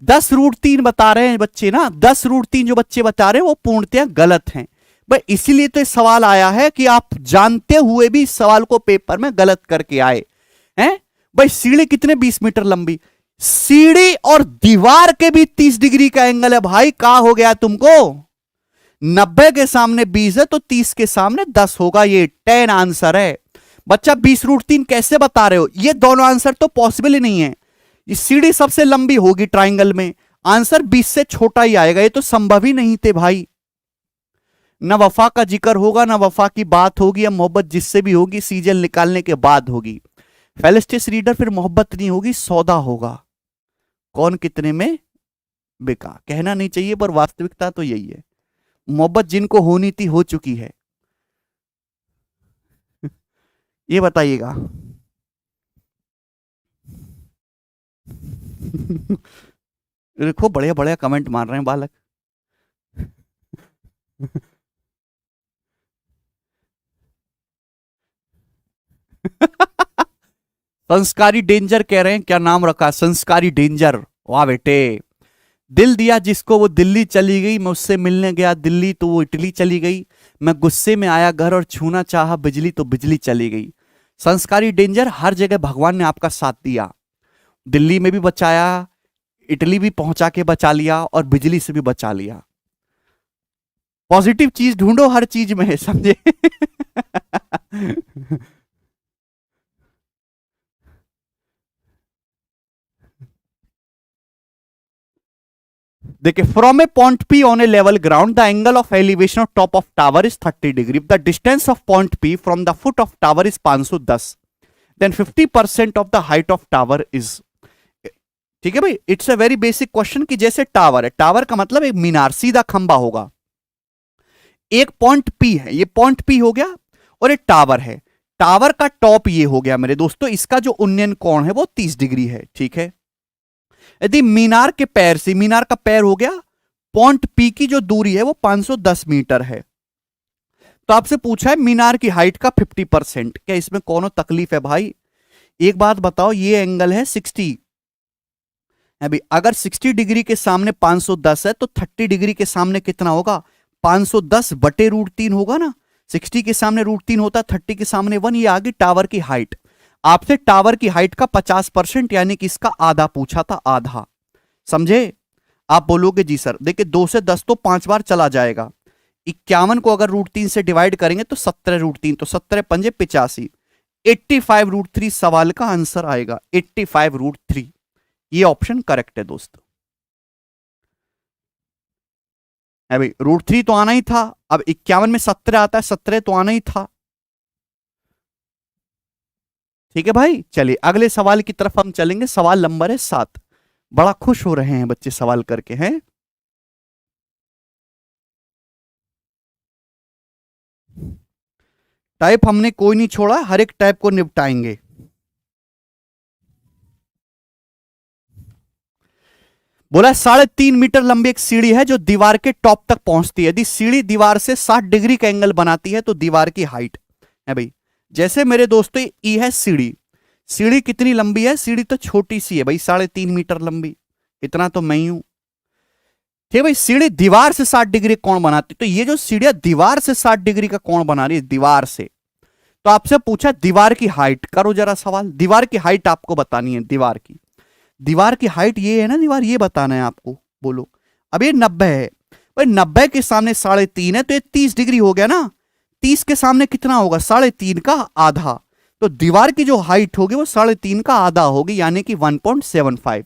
10√3 बता रहे हैं बच्चे ना, 10√3 जो बच्चे बता रहे हैं वो पूर्णतः गलत हैं भाई। इसीलिए तो सवाल आया है कि आप जानते हुए भी इस सवाल को पेपर में गलत करके आए हैं भाई। सीढ़ी कितने 20 मीटर लंबी, सीढ़ी और दीवार के भी 30 डिग्री का एंगल है भाई। क्या हो गया तुमको, 90 के सामने 20 है तो 30 के सामने 10 होगा, ये 10 आंसर है बच्चा। 20√3 कैसे बता रहे हो, ये दोनों आंसर तो पॉसिबल ही नहीं है। ये सीढ़ी सबसे लंबी होगी ट्राइंगल में, आंसर 20 से छोटा ही आएगा, ये तो संभव ही नहीं थे भाई। ना वफा का जिक्र होगा, ना वफा की बात होगी, या मोहब्बत जिससे भी होगी सीजन निकालने के बाद होगी। फेलिस्टिस रीडर फिर मोहब्बत नहीं होगी, सौदा होगा, कौन कितने में बिका। कहना नहीं चाहिए पर वास्तविकता तो यही है, मोहब्बत जिनको होनी थी हो चुकी है। ये बताइएगा। देखो बढ़िया बढ़िया कमेंट मार रहे हैं बालक। संस्कारी डेंजर कह रहे हैं, क्या नाम रखा, संस्कारी डेंजर। वाह बेटे, दिल दिया जिसको वो दिल्ली चली गई, मैं उससे मिलने गया दिल्ली तो वो इटली चली गई, मैं गुस्से में आया घर और छूना चाहा बिजली तो बिजली चली गई। संस्कारी डेंजर, हर जगह भगवान ने आपका साथ दिया, दिल्ली में भी बचाया, इटली भी पहुंचा के बचा लिया और बिजली से भी बचा लिया। पॉजिटिव चीज ढूंढो हर चीज में है, समझे। देखिए, from a point P on a level ground the angle of elevation of top of tower is 30 degree, the distance of point P from the foot of tower is 510, then 50% of the height of tower is. ठीक है भाई, it's a very basic question कि जैसे tower है, tower का मतलब एक मीनार, सीधा खंबा होगा, एक पॉइंट पी है, ये पॉइंट पी हो गया, और एक टावर है, टावर का टॉप ये हो गया मेरे दोस्तों, इसका जो उन्नयन कोण है वो 30 डिग्री है। ठीक है, यदि मीनार के पैर से, मीनार का पैर हो गया, पॉइंट पी की जो दूरी है वो 510 मीटर है, तो आपसे पूछा है मीनार की हाइट का 50%, क्या इसमें कौन तकलीफ है भाई? एक बात बताओ, ये एंगल है 60 अभी, अगर 60 डिग्री के सामने 510 है तो 30 डिग्री के सामने कितना होगा, 510/√3 होगा ना। 60 के सामने √3 होता, 30 के सामने 1, ये आ गई टावर की हाइट। आपसे टावर की हाइट का 50% यानी कि इसका आधा पूछा था, आधा, समझे। आप बोलोगे जी सर, देखिए 2 से 10 तो 5 बार चला जाएगा, 51 को अगर √3 से डिवाइड करेंगे तो 17√3, तो 17 पंजे 85, 85√3 सवाल का आंसर आएगा, 85√3, ये ऑप्शन करेक्ट है दोस्तों। है भाई, √3 तो आना ही था, अब 51 में 17 आता है, 17 तो आना ही था। ठीक है भाई, चलिए अगले सवाल की तरफ हम चलेंगे, सवाल नंबर है 7। बड़ा खुश हो रहे हैं बच्चे सवाल करके, हैं। टाइप हमने कोई नहीं छोड़ा, हर एक टाइप को निपटाएंगे। बोला 3.5 मीटर लंबी एक सीढ़ी है जो दीवार के टॉप तक पहुंचती है, यदि सीढ़ी दीवार से 60 डिग्री का एंगल बनाती है तो दीवार की हाइट है भाई। जैसे मेरे दोस्तों ई है सीढ़ी, सीढ़ी कितनी लंबी है, सीढ़ी तो छोटी सी है भाई, 3.5 मीटर लंबी, इतना तो मैं ही हूं। ठीक है भाई, सीढ़ी दीवार से 60 डिग्री कोण बनाती, तो ये जो सीढ़ियां दीवार से 60 डिग्री का कोण बना रही है दीवार से, तो आपसे पूछा दीवार की हाइट, करो जरा सवाल, दीवार की हाइट आपको बतानी है, दीवार की हाइट ये है ना, दीवार ये बताना है आपको, बोलो। अब ये 90 है भाई, 90 के सामने 3.5 है तो ये 30 डिग्री हो गया ना, 30 के सामने कितना होगा, 3.5 का आधा, तो दीवार की जो हाइट होगी वो 3.5 का आधा होगी, यानी कि 1.75,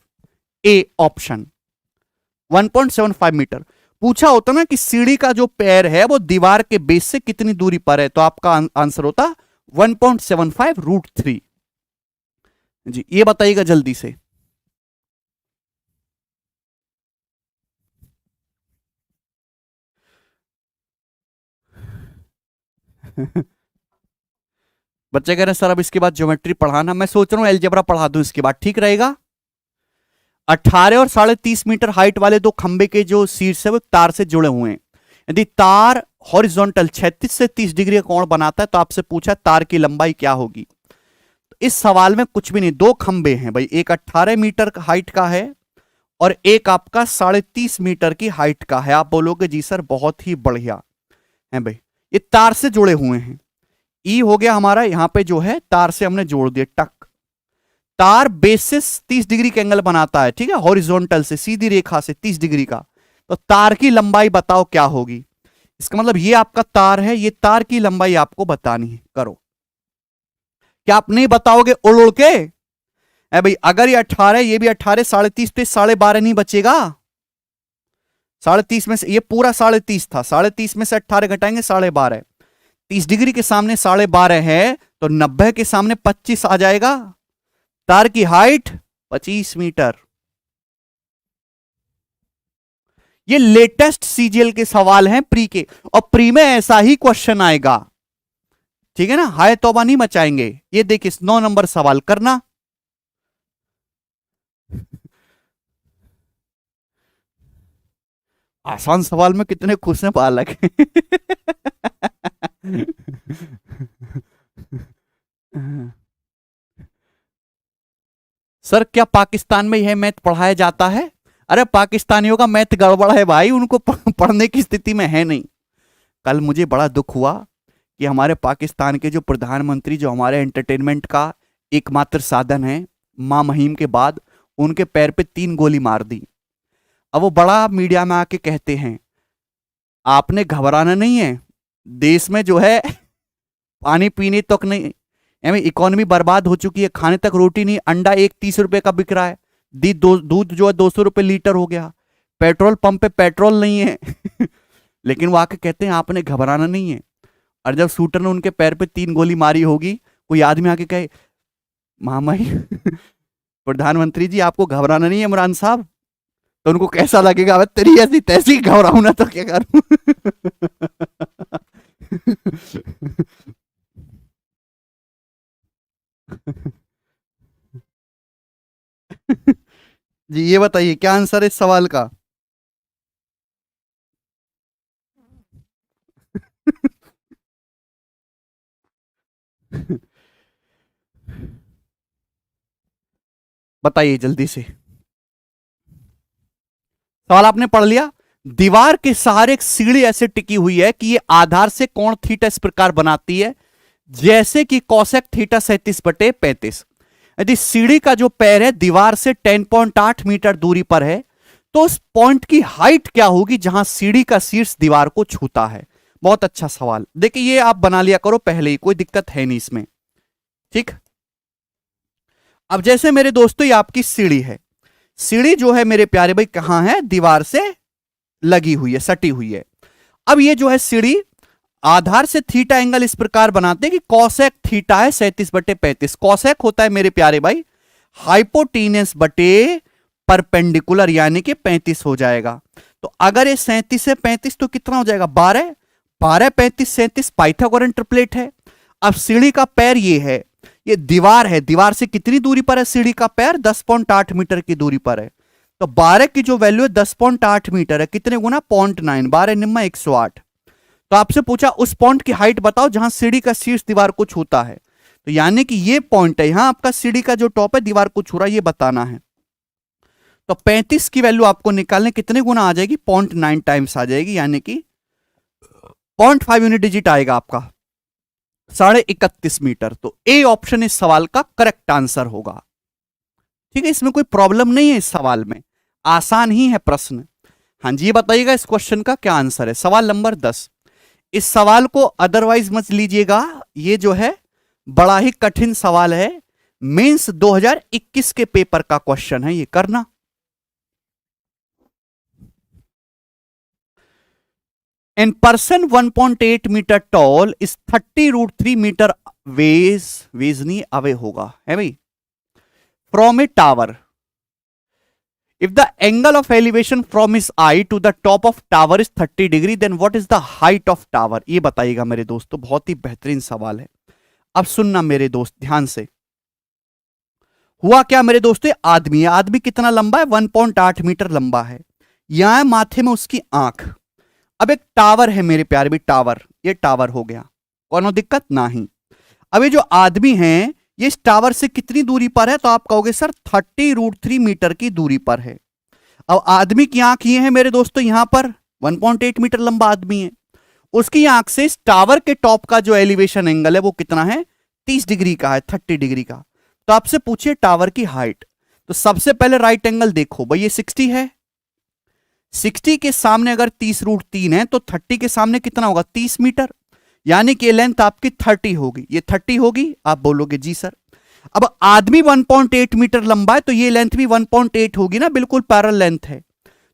ए ऑप्शन 1.75 मीटर। पूछा होता ना कि सीढ़ी का जो पैर है वो दीवार के बेस से कितनी दूरी पर है, तो आपका आंसर होता 1.75 √3 जी। ये बताइएगा जल्दी से। बच्चे कह रहे हैं सर अब इसके बाद ज्योमेट्री पढ़ाना, मैं सोच रहा हूं एलजेब्रा पढ़ा दूं इसके बाद, ठीक रहेगा। 18 और 30.5 मीटर हाइट वाले दो खंबे के जो शीर्ष है वो तार से जुड़े हुए हैं। यदि तार हॉरिजॉन्टल 36 से 30 डिग्री का कोण बनाता है तो आपसे पूछा तार की लंबाई क्या होगी। तो इस सवाल में कुछ भी नहीं, दो खंबे हैं भाई, एक 18 मीटर हाइट का है और एक आपका 30.5 मीटर की हाइट का है। आप बोलोगे जी सर बहुत ही बढ़िया है भाई, ये तार से जुड़े हुए हैं। ई हो गया हमारा, यहां पे जो है तार से हमने जोड़ दिया टक। तार बेस से 30 डिग्री का एंगल बनाता है, ठीक है, हॉरिजॉन्टल से सीधी रेखा से 30 डिग्री का। तो तार की लंबाई बताओ क्या होगी। इसका मतलब ये आपका तार है, ये तार की लंबाई आपको बतानी है। करो, क्या आप नहीं बताओगे उड़ उड़ के? है भाई, अगर ये 18 ये भी 18, 30.5 तो 12.5 नहीं बचेगा। 30.5 में से ये पूरा 30.5 था, 30.5 में से 18 घटाएंगे 12.5। 30 डिग्री के सामने 12.5 है तो 90 के सामने 25 आ जाएगा। तार की हाइट 25 मीटर। ये लेटेस्ट सीजीएल के सवाल हैं प्री के, और प्री में ऐसा ही क्वेश्चन आएगा, ठीक है ना, हाय तौबा नहीं मचाएंगे। ये देखिए 9 नंबर सवाल करना। आसान सवाल में कितने खुश हैं बालक। सर क्या पाकिस्तान में यह मैथ पढ़ाया जाता है? अरे पाकिस्तानियों का मैथ गड़बड़ है भाई, उनको पढ़ने की स्थिति में है नहीं। कल मुझे बड़ा दुख हुआ कि हमारे पाकिस्तान के जो प्रधानमंत्री, जो हमारे एंटरटेनमेंट का एकमात्र साधन है मां महीम के बाद, उनके पैर पे 3 गोली मार दी। अब वो बड़ा मीडिया में आके कहते हैं आपने घबराना नहीं है, देश में जो है पानी पीने तक नहीं, इकोनॉमी बर्बाद हो चुकी है, खाने तक रोटी नहीं, अंडा एक 30 रुपए का बिक रहा है, दूध जो है 200 रुपए लीटर हो गया, पेट्रोल पंप पे पेट्रोल नहीं है। लेकिन वो आके कहते हैं आपने घबराना नहीं है। और जब शूटर ने उनके पैर पे 3 गोली मारी होगी, कोई आदमी आके कहे मामा प्रधानमंत्री जी आपको घबराना नहीं है इमरान साहब, तो उनको कैसा लगेगा, अब तेरी ऐसी तैसी घबराऊ ना तो क्या करूं। जी ये बताइए क्या आंसर है इस सवाल का? बताइए जल्दी से। सवाल आपने पढ़ लिया। दीवार के सहारे एक सीढ़ी ऐसे टिकी हुई है कि ये आधार से कोण थीटा इस प्रकार बनाती है जैसे कि कोसेक थीटा 37/35। यदि सीढ़ी का जो पैर है दीवार से 10.8 मीटर दूरी पर है तो उस पॉइंट की हाइट क्या होगी जहां सीढ़ी का शीर्ष दीवार को छूता है। बहुत अच्छा सवाल, देखिए ये आप बना लिया करो पहले ही, कोई दिक्कत है नहीं इसमें, ठीक। अब जैसे मेरे दोस्तों ये आपकी सीढ़ी है, सीढ़ी जो है मेरे प्यारे भाई कहां है, दीवार से लगी हुई है, सटी हुई है। अब ये जो है सीढ़ी आधार से थीटा एंगल इस प्रकार बनाते हैं कि कॉसेक थीटा है 37/35। कॉसेक होता है मेरे प्यारे भाई हाइपोटीनस बटे परपेंडिकुलर, यानी कि 35 हो जाएगा। तो अगर ये 37 से 35 तो कितना हो जाएगा 12, 12 35 37, पाइथागोरन ट्रिपलेट है। अब सीढ़ी का पैर ये है, ये दीवार है, दीवार से कितनी दूरी पर है सीढ़ी का पैर, 10.8 मीटर की दूरी पर है। तो 12 की जो वैल्यू है 10.8 मीटर है, कितने गुना 0.9, 12 निम्मा 108। तो आपसे पूछा उस पॉइंट की हाइट बताओ जहां सीढ़ी का शीर्ष दीवार को छूता है, तो यानी कि ये पॉइंट है, यहां आपका सीढ़ी का जो टॉप है दीवार को छू रहा है, ये बताना है। तो 35 की वैल्यू आपको निकालने कितने गुना आ जाएगी, 0.9 टाइम्स आ जाएगी, यानी कि 0.5 यूनिट डिजिट आएगा आपका 31.5 मीटर। तो ए ऑप्शन इस सवाल का करेक्ट आंसर होगा, ठीक है, इसमें कोई प्रॉब्लम नहीं है, इस सवाल में आसान ही है प्रश्न। हाँ जी, ये बताइएगा इस क्वेश्चन का क्या आंसर है। सवाल नंबर 10, इस सवाल को अदरवाइज मत लीजिएगा, ये जो है बड़ा ही कठिन सवाल है, मेंस 2021 के पेपर का क्वेश्चन है, ये करना। An person 1.8 metre tall is 30√3 metre वेज नहीं अवे होगा है भाई from a tower. If the angle of elevation from his eye to the top of tower is 30 degree, then what is the height of tower? ये बताइएगा मेरे दोस्तों, बहुत ही बेहतरीन सवाल है. अब सुनना मेरे दोस्त ध्यान से. हुआ क्या मेरे दोस्तों, आदमी है. आदमी कितना लंबा है? 1.8 मीटर लंबा है. यहां है माथे में उसकी आंख. अब एक टावर है मेरे प्यारे भी, टावर. ये टावर हो गया, कोनो दिक्कत नहीं. अब ये जो आदमी है ये इस टावर से कितनी दूरी पर है? तो आप कहोगे सर 30√3 मीटर की दूरी पर है. अब आदमी की आंख ये है मेरे दोस्तों, यहां पर 1.8 मीटर लंबा आदमी है. उसकी आंख से इस टावर के टॉप का जो एलिवेशन एंगल है वो कितना है? 30 डिग्री का है, 30 डिग्री का. तो आपसे पूछिए टावर की हाइट. तो सबसे पहले राइट एंगल देखो भाई, ये 60 है. 60 के सामने अगर 30√3 है तो 30 के सामने कितना होगा? 30 मीटर. यानी कि लेंथ आपकी 30 होगी. ये 30 होगी. आप बोलोगे जी सर. अब आदमी 1.8 मीटर लंबा है तो ये लेंथ भी 1.8 होगी ना, बिल्कुल पैरेलल लेंथ है.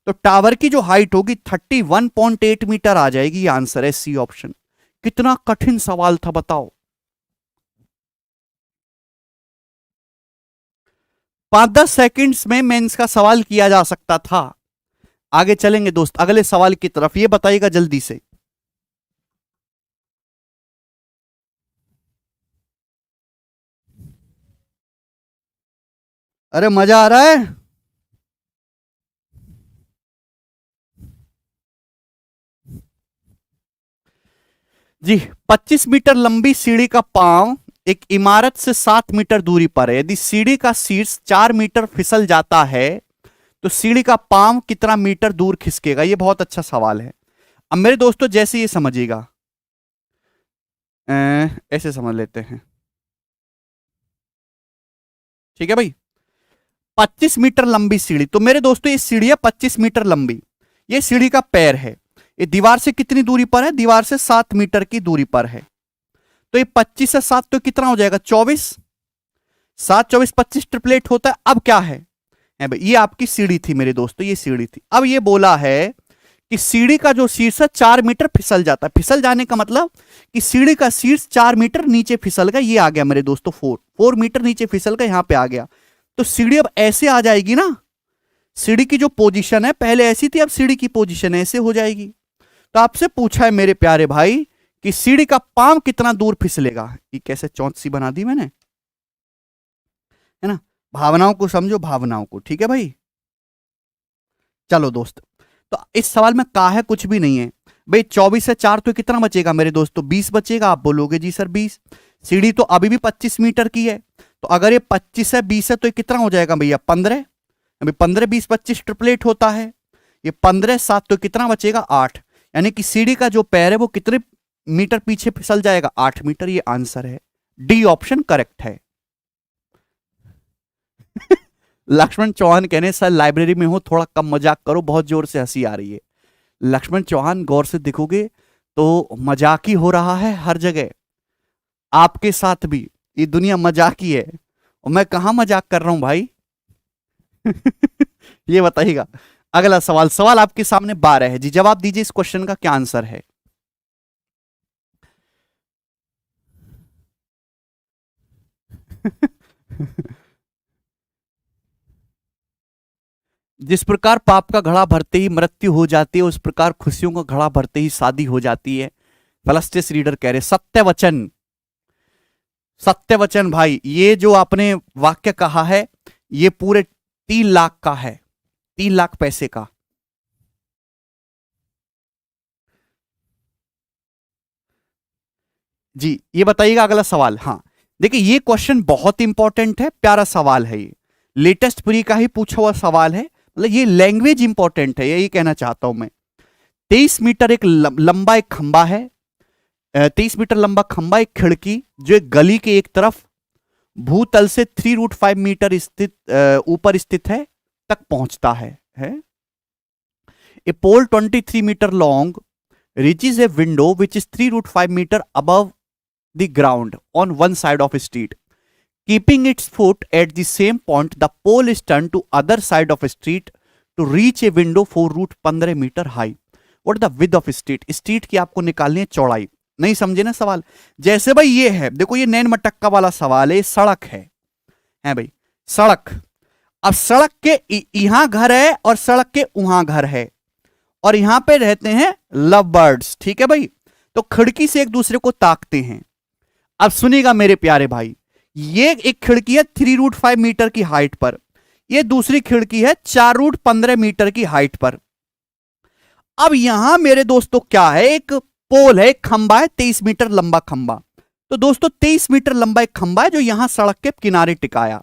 तो टावर की जो हाइट होगी 31.8 मीटर आ जाएगी. ये आंसर है सी ऑप्शन. कितना कठिन सवाल था बताओ. 5-10 सेकंड्स में मेंस का सवाल किया जा सकता था. आगे चलेंगे दोस्त अगले सवाल की तरफ. ये बताइएगा जल्दी से. अरे मजा आ रहा है. जी 25 मीटर लंबी सीढ़ी का पांव एक इमारत से 7 मीटर दूरी पर है. यदि सीढ़ी का शीर्ष 4 मीटर फिसल जाता है तो सीढ़ी का पांव कितना मीटर दूर खिसकेगा? ये बहुत अच्छा सवाल है. अब मेरे दोस्तों जैसे ये समझिएगा, ऐसे समझ लेते हैं. ठीक है भाई. 25 मीटर लंबी सीढ़ी. तो मेरे दोस्तों ये सीढ़ी है 25 मीटर लंबी. ये सीढ़ी का पैर है. ये दीवार से कितनी दूरी पर है? दीवार से 7 मीटर की दूरी पर है. तो ये 25 से 7 तो कितना हो जाएगा? 24. 7 24 25 ट्रिपलेट होता है. अब क्या है भाई, ये आपकी सीढ़ी थी मेरे दोस्तों, ये सीढ़ी थी. अब ये बोला है कि सीढ़ी का जो शीर्ष है 4 मीटर फिसल जाता है. फिसल जाने का मतलब कि सीढ़ी का शीर्ष 4 मीटर नीचे फिसल गया. ये आ गया मेरे दोस्तों 4 मीटर नीचे फिसल गया, यहां पे आ गया. तो सीढ़ी अब ऐसे आ जाएगी ना. सीढ़ी की जो पोजीशन है पहले ऐसी थी, अब सीढ़ी की पोजीशन ऐसे हो जाएगी. तो आपसे पूछा है मेरे प्यारे भाई कि सीढ़ी का पांव कितना दूर फिसलेगा. ये कैसे चौंतसी बना दी मैंने, है ना. भावनाओं को समझो, भावनाओं को. ठीक है भाई. चलो दोस्त, तो इस सवाल में का है कुछ भी नहीं है भाई. 24 से 4 तो कितना बचेगा मेरे दोस्तों? 20 बचेगा. आप बोलोगे जी सर 20. सीढ़ी तो अभी भी 25 मीटर की है. तो अगर ये 25 है 20 है तो ये कितना हो जाएगा भैया? 15. अभी 15 20 25 ट्रिपलेट होता है. ये 15 7 तो कितना बचेगा? 8. यानी कि सीढ़ी का जो पैर है वो कितने मीटर पीछे फिसल जाएगा? 8 मीटर. ये आंसर है. डी ऑप्शन करेक्ट है. लक्ष्मण चौहान कहने सर लाइब्रेरी में हो, थोड़ा कम मजाक करो, बहुत जोर से हंसी आ रही है. लक्ष्मण चौहान गौर से देखोगे तो मजाक ही हो रहा है हर जगह. आपके साथ भी ये दुनिया मजाक ही है. और मैं कहां मजाक कर रहा हूं भाई. ये बताइएगा. अगला सवाल. सवाल आपके सामने 12 है जी. जवाब दीजिए इस क्वेश्चन का क्या आंसर है. जिस प्रकार पाप का घड़ा भरते ही मृत्यु हो जाती है, उस प्रकार खुशियों का घड़ा भरते ही शादी हो जाती है. फलस्टिस रीडर कह रहे सत्य वचन. सत्य वचन भाई. ये जो आपने वाक्य कहा है ये पूरे 3 लाख का है. 3 लाख पैसे का. जी ये बताइएगा अगला सवाल. हाँ देखिए ये क्वेश्चन बहुत इंपॉर्टेंट है, प्यारा सवाल है. ये लेटेस्ट प्री का ही पूछा हुआ सवाल है. मतलब ये लैंग्वेज इंपॉर्टेंट है, यही कहना चाहता हूं मैं. 23 मीटर एक लंबा एक खंबा है. 23 मीटर लंबा खंबा, एक खिड़की जो एक गली के एक तरफ भूतल से 3√5 मीटर स्थित ऊपर स्थित है तक पहुंचता है. A pole 23 metre long reaches a window which is 3√5 meter above the ground on one side of a street. Keeping its foot at the same point, the pole is turned to other side of a street to reach a window 4√15 meter high. What the width of street, street की आपको निकालनी है चौड़ाई। नहीं समझे ना सवाल? जैसे भाई ये है, देखो ये नैन मटक्का वाला सवाल है, सड़क है भाई, सड़क। अब सड़क के यहां घर है और सड़क के वहां घर है और यहां पे रहते हैं लव बर्ड्स, ठीक है भाई। तो खिड़की से एक दूसरे को ताकते हैं। अब सुनिएगा मेरे प्यारे भाई, ये एक खिड़की है 3√5 मीटर की हाइट पर, ये दूसरी खिड़की है 4√15 मीटर की हाइट पर। अब यहां मेरे दोस्तों क्या है, एक पोल है, एक खंबा है 23 मीटर लंबा खंबा। तो दोस्तों 23 मीटर लंबा एक खंबा है जो यहां सड़क के किनारे टिकाया।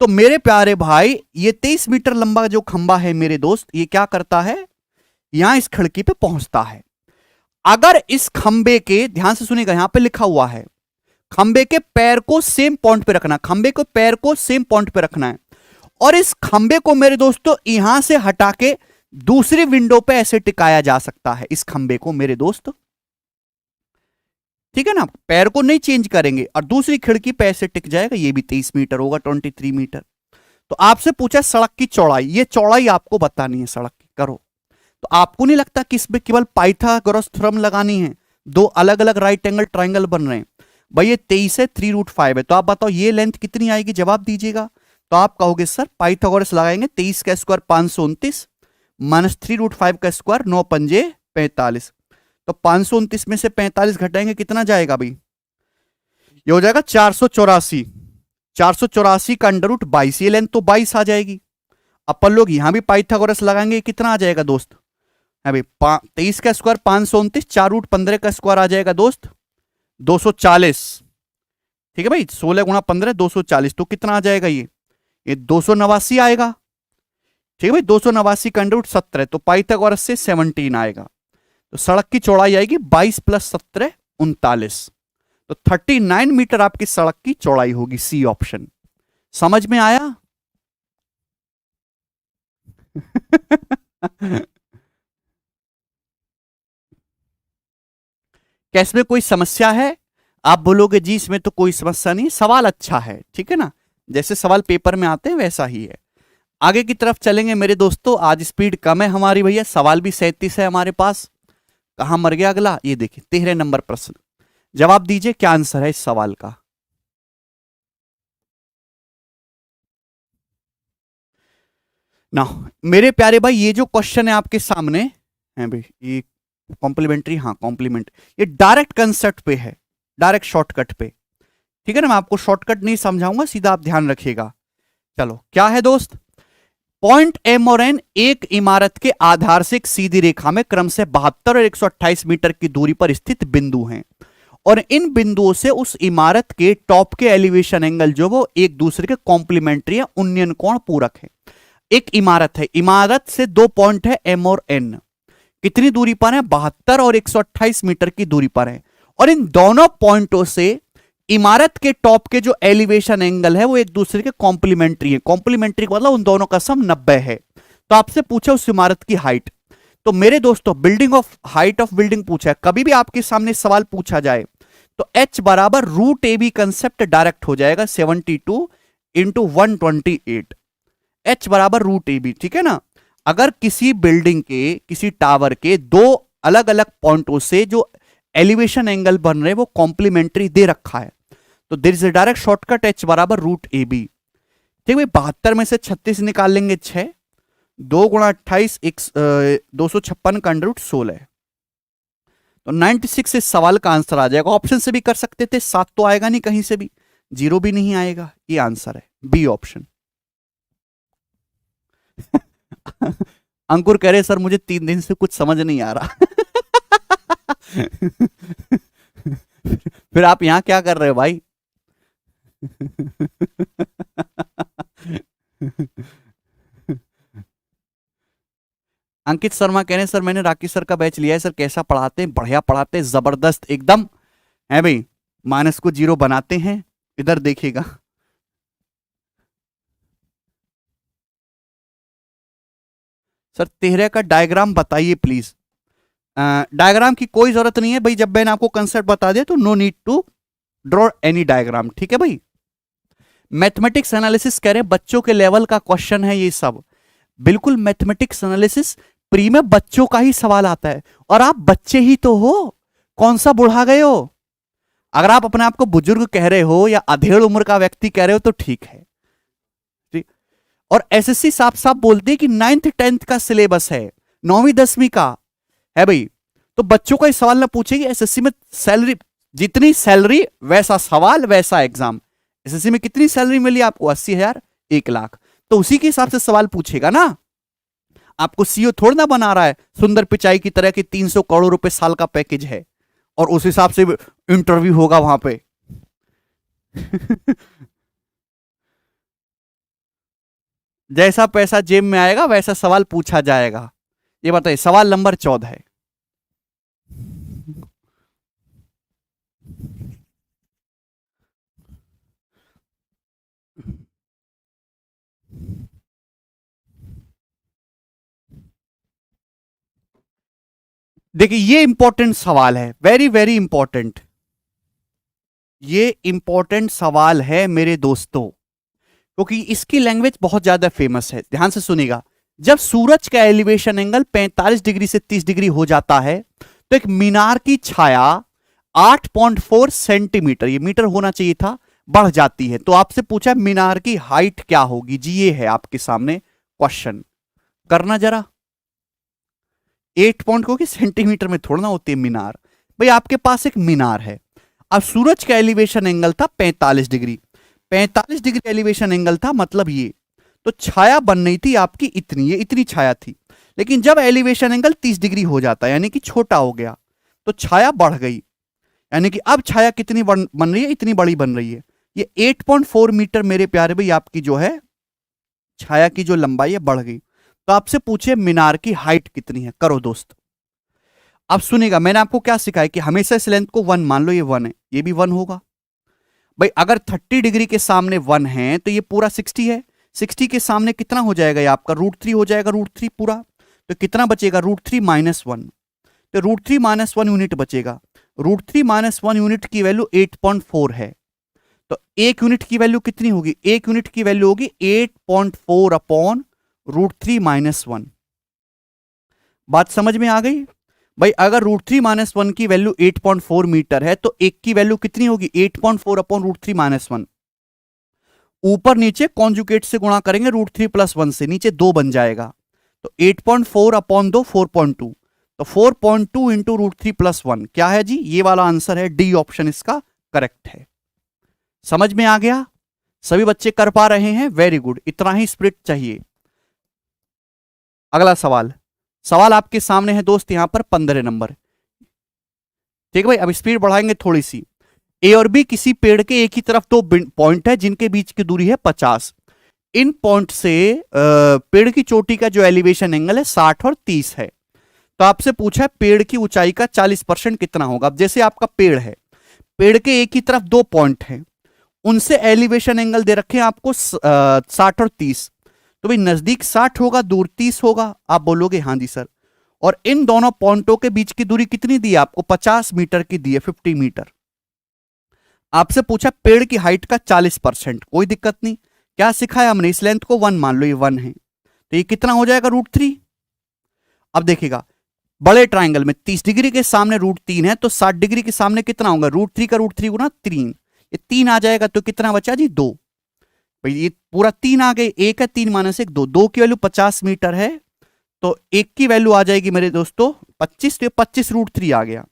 तो मेरे प्यारे भाई ये 23 मीटर लंबा जो खंबा है मेरे दोस्त, ये क्या करता है, यहां इस खिड़की पे पहुंचता है। अगर इस खंबे के, ध्यान से सुनिएगा, यहां पे लिखा हुआ है खंबे के पैर को सेम पॉइंट पे रखना, खंबे के पैर को सेम पॉइंट पे रखना है और इस खंबे को मेरे दोस्तों यहां से हटा के दूसरी विंडो पे ऐसे टिकाया जा सकता है, इस खंबे को मेरे दोस्त, ठीक है ना। पैर को नहीं चेंज करेंगे और दूसरी खिड़की पे ऐसे टिक जाएगा, ये भी 23 मीटर होगा, 23 मीटर। तो आपसे पूछा सड़क की चौड़ाई, ये चौड़ाई आपको बतानी है सड़क की, करो। तो आपको नहीं लगता कि इसमें केवल पाइथागोरस थ्योरम लगानी है, दो अलग अलग राइट एंगल ट्राइंगल बन रहे हैं भाई, ये 23 है 3√5 है, तो आप बताओ ये लेंथ कितनी आएगी, जवाब दीजिएगा। तो आप कहोगे सर पाइथागोरस लगाएंगे, 23 का स्क्वायर 529 माइनस 3√5 का स्क्वायर 9 पंजे 45। तो 529 में से 45 घटाएंगे कितना जाएगा भाई, ये हो जाएगा 484, 484 का √22, ये लेंथ तो 22 आ जाएगी। अपन लोग यहां भी पाइथागोरस लगाएंगे, कितना आ जाएगा दोस्त, है भाई 23 का स्क्वायर 529, 4√15 का स्क्वायर आ जाएगा दोस्त 240, ठीक है भाई, 16 गुणा 15 240, तो कितना आ जाएगा ये 289 आएगा, ठीक है भाई। 289 का √17, तो पाइथागोरस से 17 आएगा। तो सड़क की चौड़ाई आएगी 22 + 17 39, तो 39 मीटर आपकी सड़क की चौड़ाई होगी, सी ऑप्शन। समझ में आया? क्या इसमें कोई समस्या है? आप बोलोगे जी इसमें तो कोई समस्या नहीं, सवाल अच्छा है, ठीक है ना, जैसे सवाल पेपर में आते हैं वैसा ही है। आगे की तरफ चलेंगे मेरे दोस्तों, आज स्पीड कम है हमारी भैया, सवाल भी 37 है हमारे पास। कहां मर गया अगला, ये देखिए 13 नंबर प्रश्न, जवाब दीजिए क्या आंसर है इस सवाल का। ना मेरे प्यारे भाई, ये जो क्वेश्चन है आपके सामने है भाई, ये कॉम्प्लीमेंट्री, हाँ कॉम्प्लीमेंट, ये डायरेक्ट कंसेप्ट पे है, डायरेक्ट शॉर्टकट पे, ठीक है ना। मैं आपको शॉर्टकट नहीं समझाऊंगा, सीधा आप ध्यान रखिएगा। चलो क्या है दोस्त, पॉइंट एम और एन एक इमारत के आधार से एक सीधी रेखा में क्रम से 72 और 128 मीटर की दूरी पर स्थित बिंदु हैं और इन बिंदुओं से उस इमारत के टॉप के एलिवेशन एंगल जो वो एक दूसरे के कॉम्प्लीमेंट्री या उन्नयन कोण पूरक है। एक इमारत है, इमारत से दो पॉइंट है एम और एन, कितनी दूरी पर है, 72 और 128 मीटर की दूरी पर है और इन दोनों पॉइंटों से इमारत के टॉप के जो एलिवेशन एंगल है वो एक दूसरे के कॉम्प्लीमेंट्री है। कॉम्प्लीमेंट्री का मतलब उन दोनों का सम 90 है। तो आपसे पूछा उस इमारत की हाइट, तो मेरे दोस्तों building of height of building पूछा है, कभी भी आपके सामने सवाल पूछा जाए तो h बराबर √ab कंसेप्ट डायरेक्ट हो जाएगा 72 × 128, h बराबर √ab, ठीक है ना। अगर किसी बिल्डिंग के, किसी टावर के दो अलग अलग पॉइंटों से जो एलिवेशन एंगल बन रहे वो कॉम्प्लीमेंट्री दे रखा है, तो there is a direct shortcut h बराबर √ab, ठीक है। 72 में से 36 निकाल लेंगे 6, 2 × 28 256 का √16, तो 96 इस सवाल का आंसर आ जाएगा। ऑप्शन से भी कर सकते थे, 7 तो आएगा नहीं कहीं से भी, 0 भी नहीं आएगा, ये आंसर है बी ऑप्शन। अंकुर कह रहे सर मुझे 3 दिन से कुछ समझ नहीं आ रहा। फिर आप यहां क्या कर रहे हो भाई? अंकित शर्मा कह रहे हैं सर मैंने राकेश सर का बैच लिया है सर, कैसा पढ़ाते हैं? बढ़िया पढ़ाते हैं, जबरदस्त एकदम है भाई, माइनस को 0 बनाते हैं, इधर देखिएगा। सर 13 का डायग्राम बताइए प्लीज। डायग्राम की कोई जरूरत नहीं है भाई, जब मैंने आपको कंसेप्ट बता दिया तो no need to draw any diagram, ठीक है भाई। मैथमेटिक्स एनालिसिस कह रहे हैं, बच्चों के लेवल का क्वेश्चन है ये सब, बिल्कुल मैथमेटिक्स एनालिसिस प्री में बच्चों का ही सवाल आता है, और आप बच्चे ही तो हो, कौन सा बुढ़ा गए हो। अगर आप अपने आप को बुजुर्ग कह रहे हो या अधेड़ उम्र का व्यक्ति कह रहे हो तो ठीक है। ठीक। और एसएससी साफ साफ बोलती है कि 9th 10th का सिलेबस है, 9वीं 10वीं का है भाई। तो बच्चों का सवाल ना पूछेगी एसएससी में। सैलरी, जितनी सैलरी वैसा सवाल वैसा एग्जाम। एसएससी में कितनी सैलरी मिली आपको? 80,000, 1 लाख, तो उसी के हिसाब से सवाल पूछेगा ना। आपको सीईओ थोड़ा ना बना रहा है सुंदर पिचाई की तरह कि 300 करोड़ रुपए साल का पैकेज है और उस हिसाब से इंटरव्यू होगा वहां पे। जैसा पैसा जेब में आएगा वैसा सवाल पूछा जाएगा। ये बताइए, सवाल नंबर 14 है। देखिए ये इंपॉर्टेंट सवाल है, वेरी वेरी इंपॉर्टेंट। ये इंपॉर्टेंट सवाल है मेरे दोस्तों, क्योंकि इसकी लैंग्वेज बहुत ज्यादा फेमस है। ध्यान से सुनिएगा। जब सूरज का एलिवेशन एंगल 45 डिग्री से 30 डिग्री हो जाता है तो एक मीनार की छाया 8.4 सेंटीमीटर, ये मीटर होना चाहिए था, बढ़ जाती है। तो आपसे पूछा मीनार की हाइट क्या होगी जी। ये है आपके सामने क्वेश्चन, करना जरा। 8 पॉइंट क्योंकि सेंटीमीटर में थोड़ा ना होती है मीनार। भाई आपके पास एक मीनार है, अब सूरज का एलिवेशन एंगल था 45 डिग्री, 45 डिग्री एलिवेशन एंगल था, मतलब ये। तो छाया बन रही थी आपकी इतनी, ये इतनी छाया थी। लेकिन जब एलिवेशन एंगल 30 डिग्री हो जाता है, यानी कि छोटा हो गया, तो छाया बढ़ गई। यानी कि अब छाया कितनी बन रही है? इतनी बड़ी बन रही है। ये 8.4 मीटर मेरे प्यारे भाई आपकी जो है छाया की जो लंबाई है बढ़ गई। तो आपसे पूछे मीनार की हाइट कितनी है, करो दोस्त। अब सुनिएगा, मैंने आपको क्या सिखाया कि हमेशा इस लेंथ को 1 मान लो, ये 1 है, ये भी 1 होगा। भाई अगर 30 डिग्री के सामने 1 है तो ये पूरा 60 है। 60 के सामने कितना हो जाएगा? ये आपका √3 हो जाएगा, √3 पूरा। तो कितना बचेगा? √3 - 1। तो √3 - 1 यूनिट बचेगा। √3 - 1 यूनिट की वैल्यू 8.4 है। तो 1 यूनिट की वैल्यू कितनी होगी? 1 यूनिट की वैल्यू होगी 8.4 अपॉन √3 - 1। बात समझ में आ गई? भाई अगर √3 - 1 की वैल्यू 8.4 मीटर है तो 1 की वैल्यू कितनी होगी? 8.4 अपॉन √3 - 1। ऊपर नीचे कॉन्जुगेट से गुणा करेंगे √3 + 1 से, नीचे 2 बन जाएगा। तो 8.4 अपॉन 2 4.2, तो 4.2 इंटू √3 + 1 क्या है जी? ये वाला आंसर है, डी ऑप्शन इसका करेक्ट है। समझ में आ गया? सभी बच्चे कर पा रहे हैं? वेरी गुड, इतना ही स्पिरिट चाहिए। अगला सवाल, सवाल आपके सामने है दोस्त, यहां पर 15 नंबर। ठीक है भाई, अब स्पीड बढ़ाएंगे थोड़ी सी। ए और बी किसी पेड़ के एक ही तरफ 2 पॉइंट है जिनके बीच की दूरी है 50। इन पॉइंट से पेड़ की चोटी का जो एलिवेशन एंगल है 60 और 30 है। तो आपसे पूछा है पेड़ की ऊंचाई का 40% कितना होगा। अब जैसे आपका पेड़ है, पेड़ के एक ही तरफ 2 पॉइंट हैं, उनसे एलिवेशन एंगल दे रखे हैं आपको 60 और 30। तो भाई नजदीक 60 होगा, दूर 30 होगा। आप बोलोगे हाँ जी सर। और इन दोनों पॉइंटों के बीच की दूरी कितनी दी है आपको? 50 मीटर की दी है, 50 मीटर। आपसे पूछा पेड़ की हाइट का 40%, कोई दिक्कत नहीं। क्या सिखाया हमने? इस लेंथ को 1 मान लो, ये 1 है, तो ये कितना हो जाएगा? √3। अब देखिएगा, बड़े ट्राइंगल में 30 डिग्री के सामने √3 है, तो 60 डिग्री के सामने कितना होगा? √3 का √3 गुना 3, ये 3 आ जाएगा। तो कितना बचा जी? 2। भाई ये पूरा 3 आ गए, 1 है, 3 - 1 2, 2 की वैल्यू 50 मीटर है, तो 1 की वैल्यू आ जाएगी मेरे दोस्तों 25, तो 25 √3 आ गया।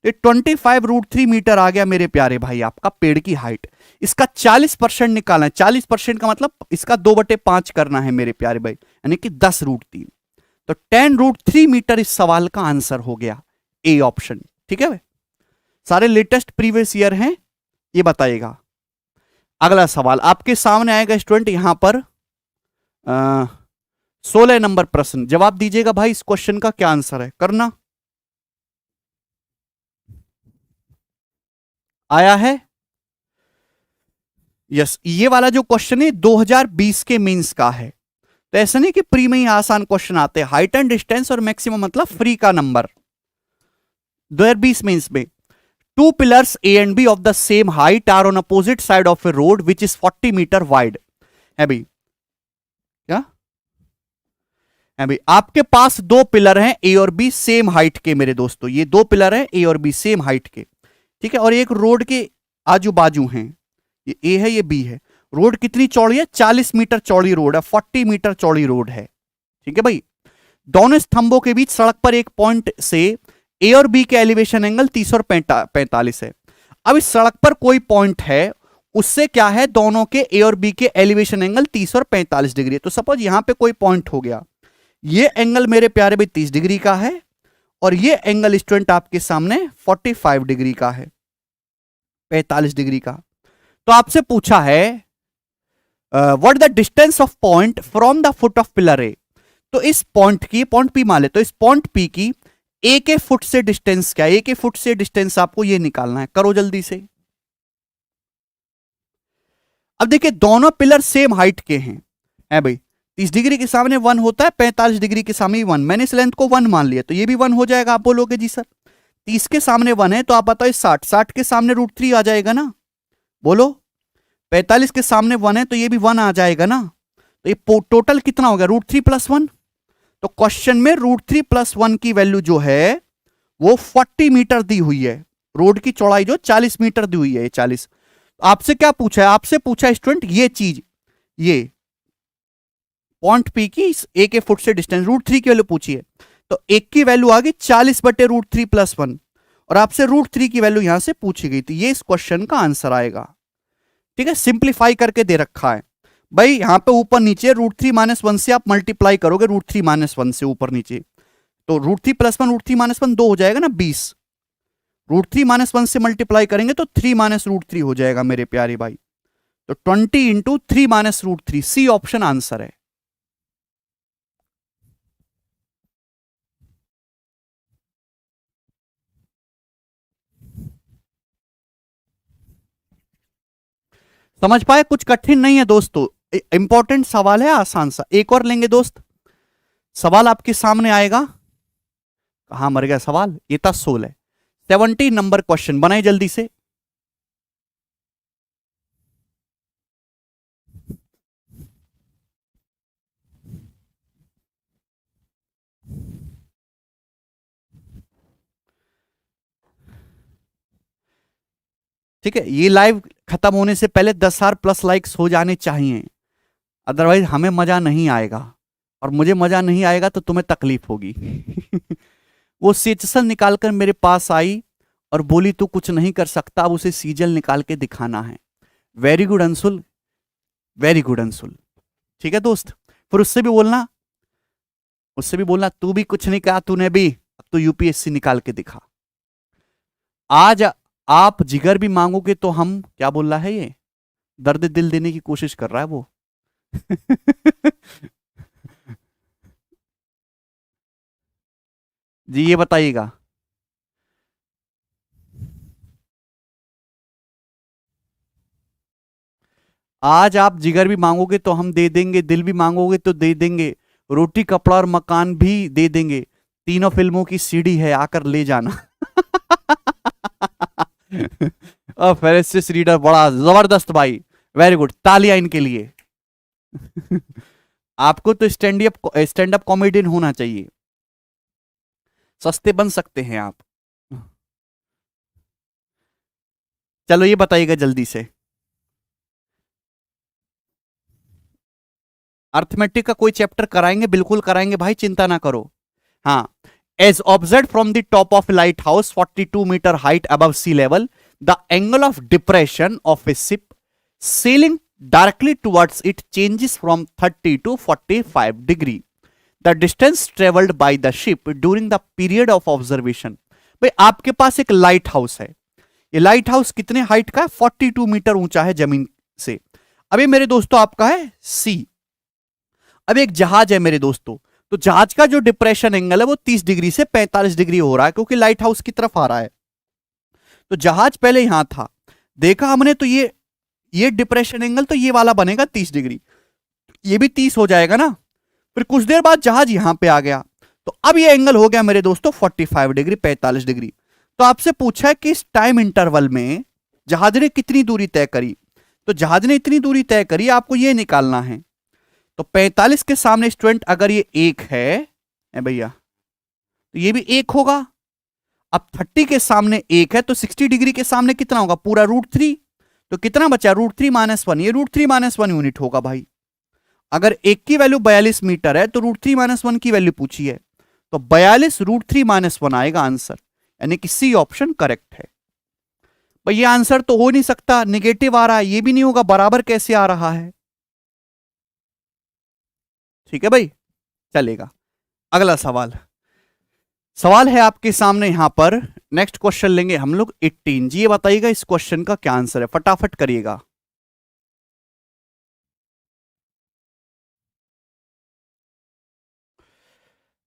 तो 25 √3 मीटर आ गया मेरे प्यारे भाई आपका पेड़ की हाइट। इसका 40% निकालना है। 40% का मतलब इसका 2/5 करना है मेरे प्यारे भाई, यानी कि 10 √3। तो 10 √3 मीटर इस सवाल का आंसर हो गया, ए ऑप्शन। ठीक है भाई, सारे लेटेस्ट प्रीवियस ईयर हैं, ये बताइएगा। अगला सवाल आपके सामने आएगा स्टूडेंट, यहां पर 16 नंबर प्रश्न। जवाब दीजिएगा भाई, इस क्वेश्चन का क्या आंसर है, करना। आया है? यस, ये वाला जो क्वेश्चन है 2020 के मींस का है। तो ऐसा नहीं कि प्री में ही आसान क्वेश्चन आते हैं। हाइट एंड डिस्टेंस और मैक्सिमम मतलब फ्री का नंबर। 2020 मींस में two pillars A and B of the same height are on opposite side of a road which is 40 metre wide है भाई। क्या भाई आपके पास दो पिलर हैं ए और बी सेम हाइट के मेरे दोस्तों, ये दो पिलर हैं ए और बी सेम हाइट के, ठीक है। और एक रोड के आजू बाजू हैं, ये ए है ये बी है। रोड कितनी चौड़ी है? 40 मीटर चौड़ी रोड है, 40 मीटर चौड़ी रोड है, ठीक है भाई। दोनों स्तंभों के बीच सड़क पर एक पॉइंट से ए और बी के एलिवेशन एंगल 30 और 45 है। अब इस सड़क पर कोई पॉइंट है, उससे क्या है, दोनों के ए और बी के एलिवेशन एंगल 30 और 45 डिग्री है। तो सपोज यहां पे कोई पॉइंट हो गया, ये एंगल मेरे प्यारे भाई 30 डिग्री का है और ये एंगल स्टूडेंट आपके सामने 45 डिग्री का है, 45 डिग्री का। तो आपसे पूछा है what the distance of point from the foot of pillar A. तो इस पॉइंट की, पॉइंट पी मान ले, तो इस पॉइंट पी की ए के फुट से डिस्टेंस क्या है? ए के फुट से डिस्टेंस आपको ये निकालना है, करो जल्दी से। अब देखिए दोनों पिलर सेम हाइट के हैं, है भाई। 30 डिग्री के सामने 1 होता है, 45 डिग्री के सामने 1। मैंने इस लेंथ को 1 मान लिया, तो ये भी 1 हो जाएगा। आप बोलोगे जी सर 30 के सामने 1 है, तो आप बताओ 60 के सामने √3 आ जाएगा ना, बोलो। 45 के सामने 1 है, तो ये भी 1 आ जाएगा ना। तो ये टोटल कितना हो गया? √3 + 1। तो क्वेश्चन में √3 + 1 की वैल्यू जो है वो 40 मीटर दी हुई है। रोड की चौड़ाई जो 40 मीटर दी हुई है, ये 40। आपसे क्या पूछा है? आपसे पूछा स्टूडेंट ये चीज, ये पॉइंट पी की ए के फुट से डिस्टेंस √3 की वैल्यू पूछी है। तो एक की वैल्यू आ गई 40/√3 + 1 और आपसे √3 की वैल्यू यहां से पूछी गई थी। ये इस क्वेश्चन का आंसर आएगा, ठीक है। सिंप्लीफाई करके दे रखा है भाई, यहां पे ऊपर नीचे √3 - 1 से आप मल्टीप्लाई करोगे, √3 - 1 से ऊपर नीचे, तो √3 + 1 √3 - 1 2 हो जाएगा ना, 20। √3 - 1 से मल्टीप्लाई करेंगे तो 3 - √3 हो जाएगा मेरे प्यारे भाई। तो 20 × 3 - √3, सी ऑप्शन आंसर है। समझ पाए? कुछ कठिन नहीं है दोस्तों, इंपॉर्टेंट सवाल है, आसान सा। एक और लेंगे दोस्त, सवाल आपके सामने आएगा। कहां मर गया सवाल? ये था 16, 70 नंबर क्वेश्चन, बनाए जल्दी से। ठीक है, ये लाइव खत्म होने से पहले 10,000+ लाइक्स हो जाने चाहिए, अदरवाइज हमें मजा नहीं आएगा, और मुझे मजा नहीं आएगा तो तुम्हें तकलीफ होगी। वो सीचसन निकालकर मेरे पास आई और बोली तू कुछ नहीं कर सकता, अब उसे सीजल निकाल के दिखाना है। Very good Anshul, very good Anshul. ठीक है दोस्त, फिर उससे भी बोलना, तू भी कुछ नहीं कहा तूने भी, अब तो यूपीएससी निकाल के दिखा। आज आप जिगर भी मांगोगे तो हम, क्या बोल रहा है ये, दर्द दिल देने की कोशिश कर रहा है वो। जी ये बताइएगा। आज आप जिगर भी मांगोगे तो हम दे देंगे, दिल भी मांगोगे तो दे देंगे, रोटी कपड़ा और मकान भी दे देंगे, तीनों फिल्मों की सीडी है, आकर ले जाना। और फेरेसिस रीडर बड़ा जबरदस्त भाई, वेरी गुड, तालियां इनके लिए। आपको तो स्टैंड अप कॉमेडियन होना चाहिए, सस्ते बन सकते हैं आप। चलो ये बताइएगा जल्दी से, अर्थमेटिक का कोई चैप्टर कराएंगे? बिल्कुल कराएंगे भाई, चिंता ना करो। हाँ, as observe from the top of lighthouse 42 metre height above sea level, the angle of depression of a ship sailing directly towards it changes from 30 to 45 degree. The distance travelled by the ship during the period of observation. भाई आपके पास एक light house है, ये light house कितने height का है? 42 metre ऊंचा है जमीन से। अब ये मेरे दोस्तों आपका है सी। अब एक जहाज है मेरे दोस्तों, तो जहाज का जो डिप्रेशन एंगल है वो 30 डिग्री से 45 डिग्री हो रहा है, क्योंकि लाइट हाउस की तरफ आ रहा है। तो जहाज पहले यहां था, देखा हमने, तो ये डिप्रेशन एंगल तो ये वाला बनेगा 30 डिग्री, ये भी 30 हो जाएगा ना। फिर कुछ देर बाद जहाज यहां पे आ गया, तो अब ये एंगल हो गया मेरे दोस्तों 45 डिग्री, 45 डिग्री। तो आपसे पूछा है कि इस टाइम इंटरवल में जहाज ने कितनी दूरी तय करी, तो जहाज ने इतनी दूरी तय करी, आपको ये निकालना है। तो 45 के सामने स्टूडेंट अगर ये 1 है भैया, तो ये भी 1 होगा। अब 30 के सामने 1 है, तो 60 डिग्री के सामने कितना होगा? पूरा √3। तो कितना बचा? √3 - 1। ये √3 - 1 यूनिट होगा भाई। अगर 1 की वैल्यू 42 मीटर है तो √3 - 1 की वैल्यू पूछी है, तो 42 √3 - 1 आएगा आंसर, यानी कि सी ऑप्शन करेक्ट है। भाई ये आंसर तो हो नहीं सकता, निगेटिव आ रहा है, ये भी नहीं होगा, बराबर कैसे आ रहा है? ठीक है भाई, चलेगा। अगला सवाल सवाल है आपके सामने यहां पर। नेक्स्ट क्वेश्चन लेंगे हम लोग 18 जी। ये बताइएगा इस क्वेश्चन का क्या आंसर है, फटाफट करिएगा।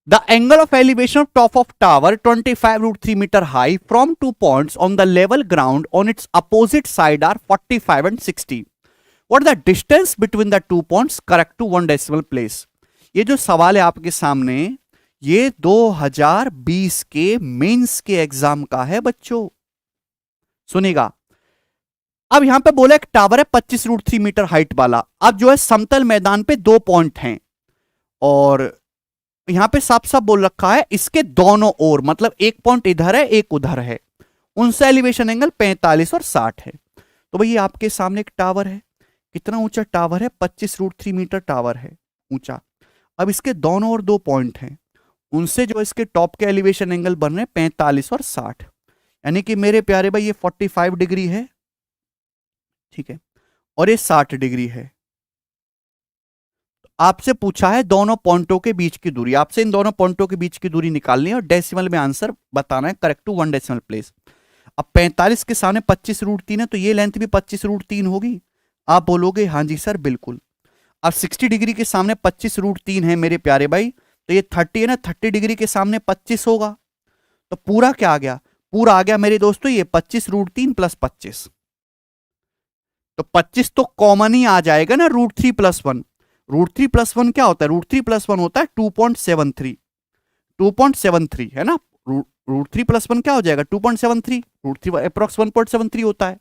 The angle of elevation of top of tower 25 √3 meter high from 2 points on the level ground on its opposite side are 45 and 60. What is the distance between the 2 points? Correct to 1 decimal place. ये जो सवाल है आपके सामने, ये 2020 के mains के exam का है बच्चों, सुनिएगा। अब यहां पे बोला एक टावर है 25 √3 मीटर हाइट वाला। अब जो है समतल मैदान पे 2 पॉइंट हैं, और यहां पे साफ साफ बोल रखा है इसके दोनों ओर, मतलब एक पॉइंट इधर है एक उधर है, उनसे एलिवेशन एंगल 45 और 60 है। तो भाई आपके सामने एक टावर है, कितना ऊंचा टावर है? 25 √3 मीटर टावर है ऊंचा। अब इसके दोनों ओर 2 पॉइंट हैं, उनसे जो इसके टॉप के एलिवेशन एंगल बन रहे हैं 45 और 60, यानी कि मेरे प्यारे भाई ये 45 डिग्री है, ठीक है, और ये 60 डिग्री है। आपसे पूछा है दोनों पॉइंटों के बीच की दूरी, आपसे इन दोनों पॉइंटों के बीच की दूरी निकालनी है और डेसिमल में आंसर बताना है, करेक्ट टू 1 डेसिमल प्लेस। अब 45 के सामने 25 √3 है, तो ये लेंथ भी 25 √3 होगी। आप बोलोगे हाँ जी सर बिल्कुल। अब 60 डिग्री के सामने 25 √3 है मेरे प्यारे भाई, तो ये 30 है ना, 30 डिग्री के सामने 25 होगा, तो पूरा क्या आ गया? पूरा आ गया मेरे दोस्तों ये 25 √3 + 25। तो 25 तो कॉमन ही आ जाएगा ना, √3 + 1। √3 + 1 क्या होता है? √3 + 1 होता है 2.73, 2.73 है ना। √3 + 1 क्या हो जाएगा? 2.73, √3 अप्रॉक्स 1.73 होता है।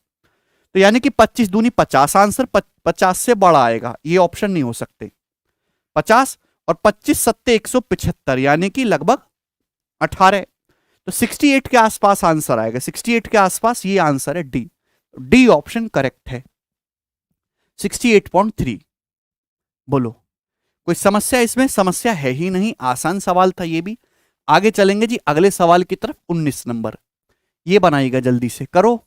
तो यानी कि 25 दूनी 50, आंसर 50 से बड़ा आएगा, ये ऑप्शन नहीं हो सकते। 50 और 25 सत्ते 175, यानी कि लगभग 18, तो 68 के आसपास आंसर आएगा, 68 के आसपास ये आंसर है, डी। डी ऑप्शन करेक्ट है, 68.3। बोलो कोई समस्या? इसमें समस्या है ही नहीं, आसान सवाल था ये भी। आगे चलेंगे जी अगले सवाल की तरफ, 19 नंबर। ये बनाइएगा जल्दी से, करो।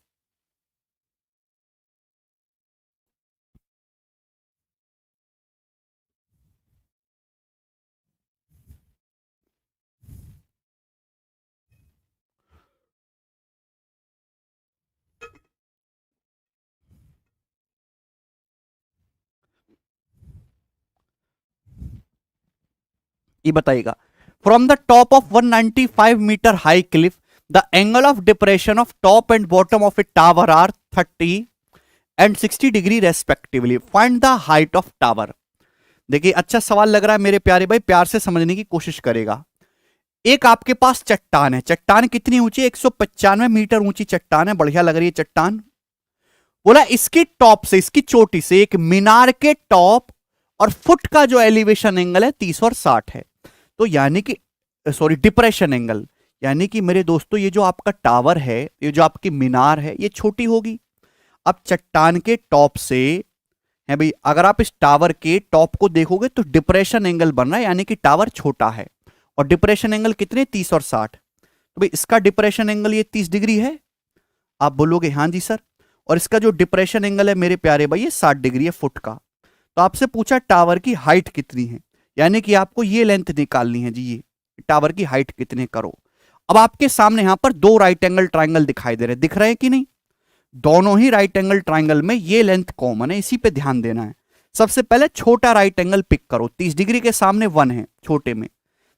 ये बताइएगा, from the top of 195 metre high cliff the angle of depression of top and bottom of a tower are 30 and 60 degree respectively, find the height of tower. देखिए अच्छा सवाल लग रहा है मेरे प्यारे भाई, प्यार से समझने की कोशिश करेगा। एक आपके पास चट्टान है, चट्टान कितनी ऊंची है? 195 मीटर ऊंची चट्टान है, बढ़िया लग रही है चट्टान। बोला इसकी टॉप से, इसकी चोटी से एक मीनार के टॉप और फुट का जो एलिवेशन एंगल है 30 और 60 है। तो यानी कि सॉरी डिप्रेशन एंगल, यानी कि मेरे दोस्तों ये जो आपका टावर है, ये जो आपकी मीनार है, ये छोटी होगी। अब चट्टान के टॉप से है भाई, अगर आप इस टावर के टॉप को देखोगे तो डिप्रेशन एंगल बन रहा है, यानी कि टावर छोटा है, और डिप्रेशन एंगल कितने? 30 और 60। तो भाई इसका डिप्रेशन एंगल ये 30 डिग्री है, आप बोलोगे हाँ जी सर। और इसका जो डिप्रेशन एंगल है मेरे प्यारे भाई ये 60 डिग्री है फुट का। तो आपसे पूछा टावर की हाइट कितनी है, यानी कि आपको ये लेंथ निकालनी है जी, ये टावर की हाइट कितने करो। अब आपके सामने यहां पर 2 राइट एंगल ट्राइंगल दिखाई दे रहे हैं, दिख रहे हैं कि नहीं? दोनों ही राइट एंगल ट्राइंगल में ये लेंथ कॉमन है, इसी पे ध्यान देना है। सबसे पहले छोटा राइट एंगल पिक करो, 30 डिग्री के सामने 1 है छोटे में,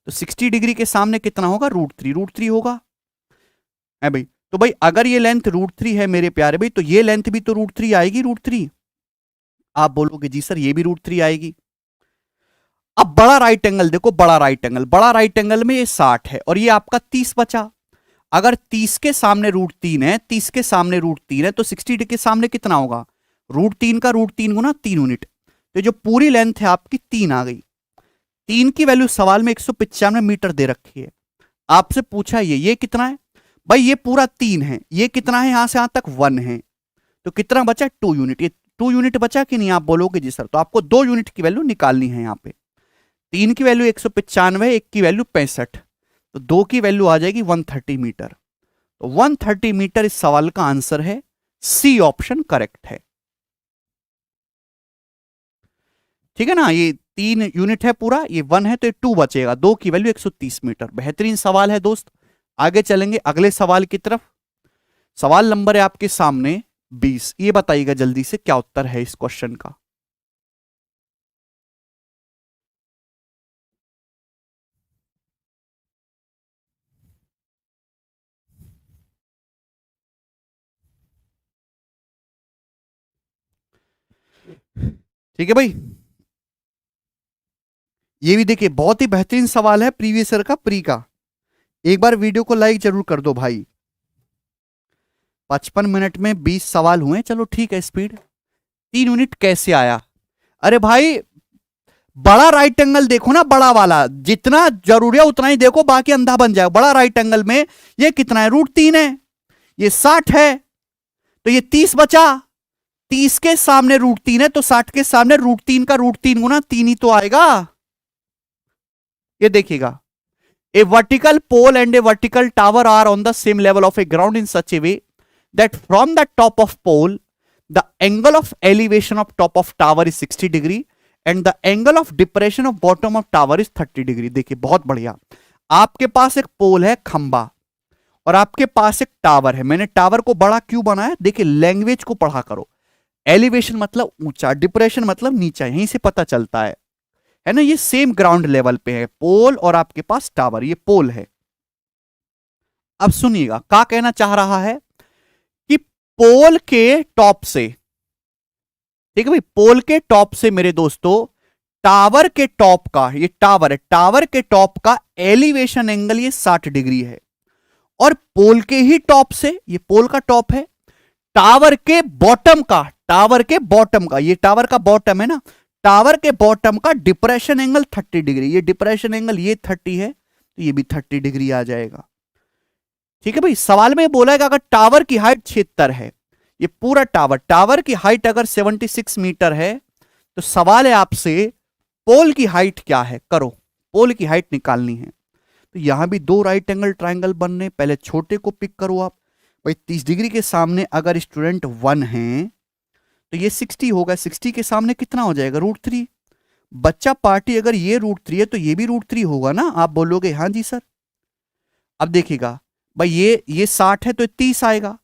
तो 60 डिग्री के सामने कितना होगा? √3 होगा है भाई। तो भाई अगर ये लेंथ √3 है मेरे प्यारे भाई, तो ये लेंथ भी तो √3 आएगी, √3। आप बोलोगे जी सर ये भी √3 आएगी। अब बड़ा राइट एंगल देखो, बड़ा राइट एंगल में ये 60 है और ये आपका 30 बचा। अगर 30 के सामने √3 है, 30 के सामने √3 है, तो 60 के सामने कितना होगा? √3 का √3 गुना 3 यूनिट, तो जो पूरी लेंथ है आपकी 3 आ गई। 3 की वैल्यू सवाल में 195 मीटर दे रखी है। आपसे पूछा ये कितना है भाई, ये पूरा 3 है, ये कितना है यहां से यहां तक 1 है, तो कितना बचा 2 यूनिट। ये 2 यूनिट बचा कि नहीं, आप बोलोगे जी सर, तो आपको 2 यूनिट की वैल्यू निकालनी है। यहां पे 3 की वैल्यू 195, 1 की वैल्यू 65, तो 2 की वैल्यू आ जाएगी 130 मीटर। तो 130 मीटर इस सवाल का आंसर है, सी ऑप्शन करेक्ट है। ठीक है ना, ये 3 यूनिट है पूरा, ये 1 है तो ये 2 बचेगा, 2 की वैल्यू 130 मीटर। बेहतरीन सवाल है दोस्त। आगे चलेंगे अगले सवाल की तरफ। सवाल नंबर है आपके सामने 20। ये बताइएगा जल्दी से क्या उत्तर है इस क्वेश्चन का। ठीक है भाई, ये भी देखिए बहुत ही बेहतरीन सवाल है, प्रीवियस ईयर का प्री का। एक बार वीडियो को लाइक जरूर कर दो भाई। 55 मिनट में 20 सवाल हुए, चलो ठीक है स्पीड। 3 यूनिट कैसे आया? अरे भाई बड़ा राइट एंगल देखो ना, बड़ा वाला, जितना जरूरी है उतना ही देखो, बाकी अंधा बन जाए। बड़ा राइट एंगल में ये कितना है, √3 है, ये 60 है, तो ये 30 बचा। 30 के सामने √3 है, तो 60 के सामने √3 का √3 गुना 3 ही तो आएगा। ये देखिएगा, a vertical pole and a vertical tower are on the same level of a ground in such a way that from the top of pole the angle of elevation of top of tower is 60 degree and the angle of depression of bottom of tower is 30 degree. देखिए बहुत बढ़िया, आपके पास एक पोल है, खंबा, और आपके पास एक टावर है। मैंने टावर को बड़ा क्यों बनाया, देखिए लैंग्वेज को पढ़ा करो। एलिवेशन मतलब ऊंचा, डिप्रेशन मतलब नीचा, यहीं से पता चलता है ना। ये सेम ग्राउंड लेवल पे है पोल और आपके पास टावर, ये पोल है। अब सुनिएगा क्या कहना चाह रहा है कि पोल के टॉप से, ठीक है भाई, पोल के टॉप से मेरे दोस्तों टावर के टॉप का, ये टावर है, टावर के टॉप का एलिवेशन एंगल ये 60 डिग्री है। और पोल के ही टॉप से, ये पोल का टॉप है, टावर के बॉटम का, टावर के बॉटम का, ये टावर का बॉटम है ना, टावर के बॉटम का डिप्रेशन एंगल 30 डिग्री। ये डिप्रेशन एंगल ये 30 है, तो ये भी 30 डिग्री आ जाएगा। ठीक है भाई, सवाल में बोला है कि अगर टावर की हाइट 76 है, ये पूरा टावर, टावर की हाइट अगर 76 मीटर है, तो सवाल है आपसे पोल की हाइट क्या है, करो, पोल की हाइट निकालनी है। तो यहां भी 2 राइट एंगल ट्राइंगल बनने, पहले छोटे को पिक करो आप भाई। 30 डिग्री के सामने अगर स्टूडेंट 1 है तो ये 60 होगा, 60 के सामने कितना हो जाएगा, √3। बच्चा पार्टी अगर ये √3 है तो ये भी √3 होगा ना, आप बोलोगे हाँ जी सर। अब देखिएगा भाई, ये 60 है तो 30 आएगा,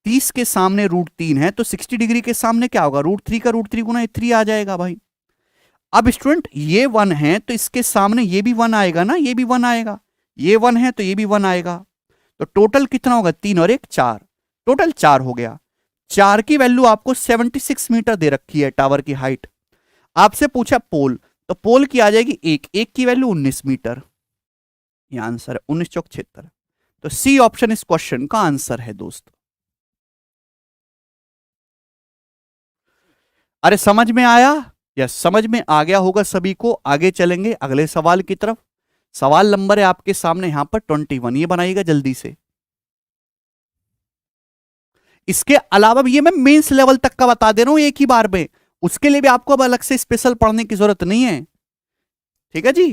30 के सामने √3 है, तो 60 डिग्री के सामने क्या होगा, √3 का √3 गुना 3 आ जाएगा भाई। अब स्टूडेंट ये 1 है तो इसके सामने ये भी 1 आएगा ना, ये भी 1 आएगा, ये 1 है तो ये भी 1 आएगा, तो टोटल कितना होगा, 3 और 1 4, टोटल 4 हो गया। 4 की वैल्यू आपको 76 मीटर दे रखी है टावर की हाइट। आपसे पूछा पोल, तो पोल की आ जाएगी 1 की वैल्यू 19 मीटर। ये आंसर है 19 चौक 76। तो सी ऑप्शन इस क्वेश्चन का आंसर है दोस्त। अरे समझ में आया या समझ में आ गया होगा सभी को। आगे चलेंगे अगले सवाल की तरफ। सवाल नंबर है आपके सामने यहां पर 21। ये बनाइएगा जल्दी से। इसके अलावा भी ये मैं मेंस लेवल तक का बता दे रहा हूं एक ही बार में, उसके लिए भी आपको अब अलग से स्पेशल पढ़ने की जरूरत नहीं है। ठीक है जी।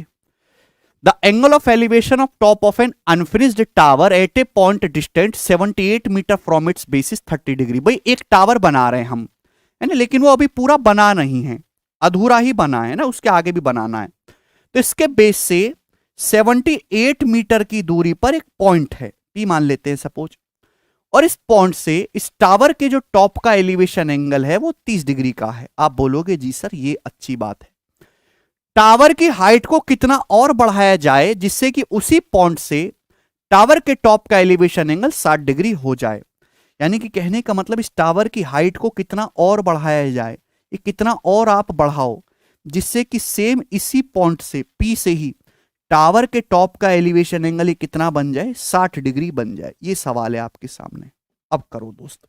The angle of elevation of top of an unfinished tower at a point distant 78 metre from its basis 30 degree. भाई एक टावर बना रहे हैं हम, है ना, लेकिन वो अभी पूरा बना नहीं है, अधूरा ही बना है ना, उसके आगे भी बनाना है। तो इसके बेस से 78 मीटर की दूरी पर एक पॉइंट है, पी मान लेते हैं सपोज, और इस पॉइंट से इस टावर के जो टॉप का एलिवेशन एंगल है वो 30 डिग्री का है। आप बोलोगे जी सर ये अच्छी बात है, टावर की हाइट को कितना और बढ़ाया जाए जिससे कि उसी पॉइंट से टावर के टॉप का एलिवेशन एंगल 60 डिग्री हो जाए। यानी कि कहने का मतलब इस टावर की हाइट को कितना और बढ़ाया जाए, ये कितना और आप बढ़ाओ जिससे कि सेम इसी पॉइंट से पी से ही टावर के टॉप का एलिवेशन एंगल ये कितना बन जाए, 60 डिग्री बन जाए। ये सवाल है आपके सामने। अब करो दोस्त।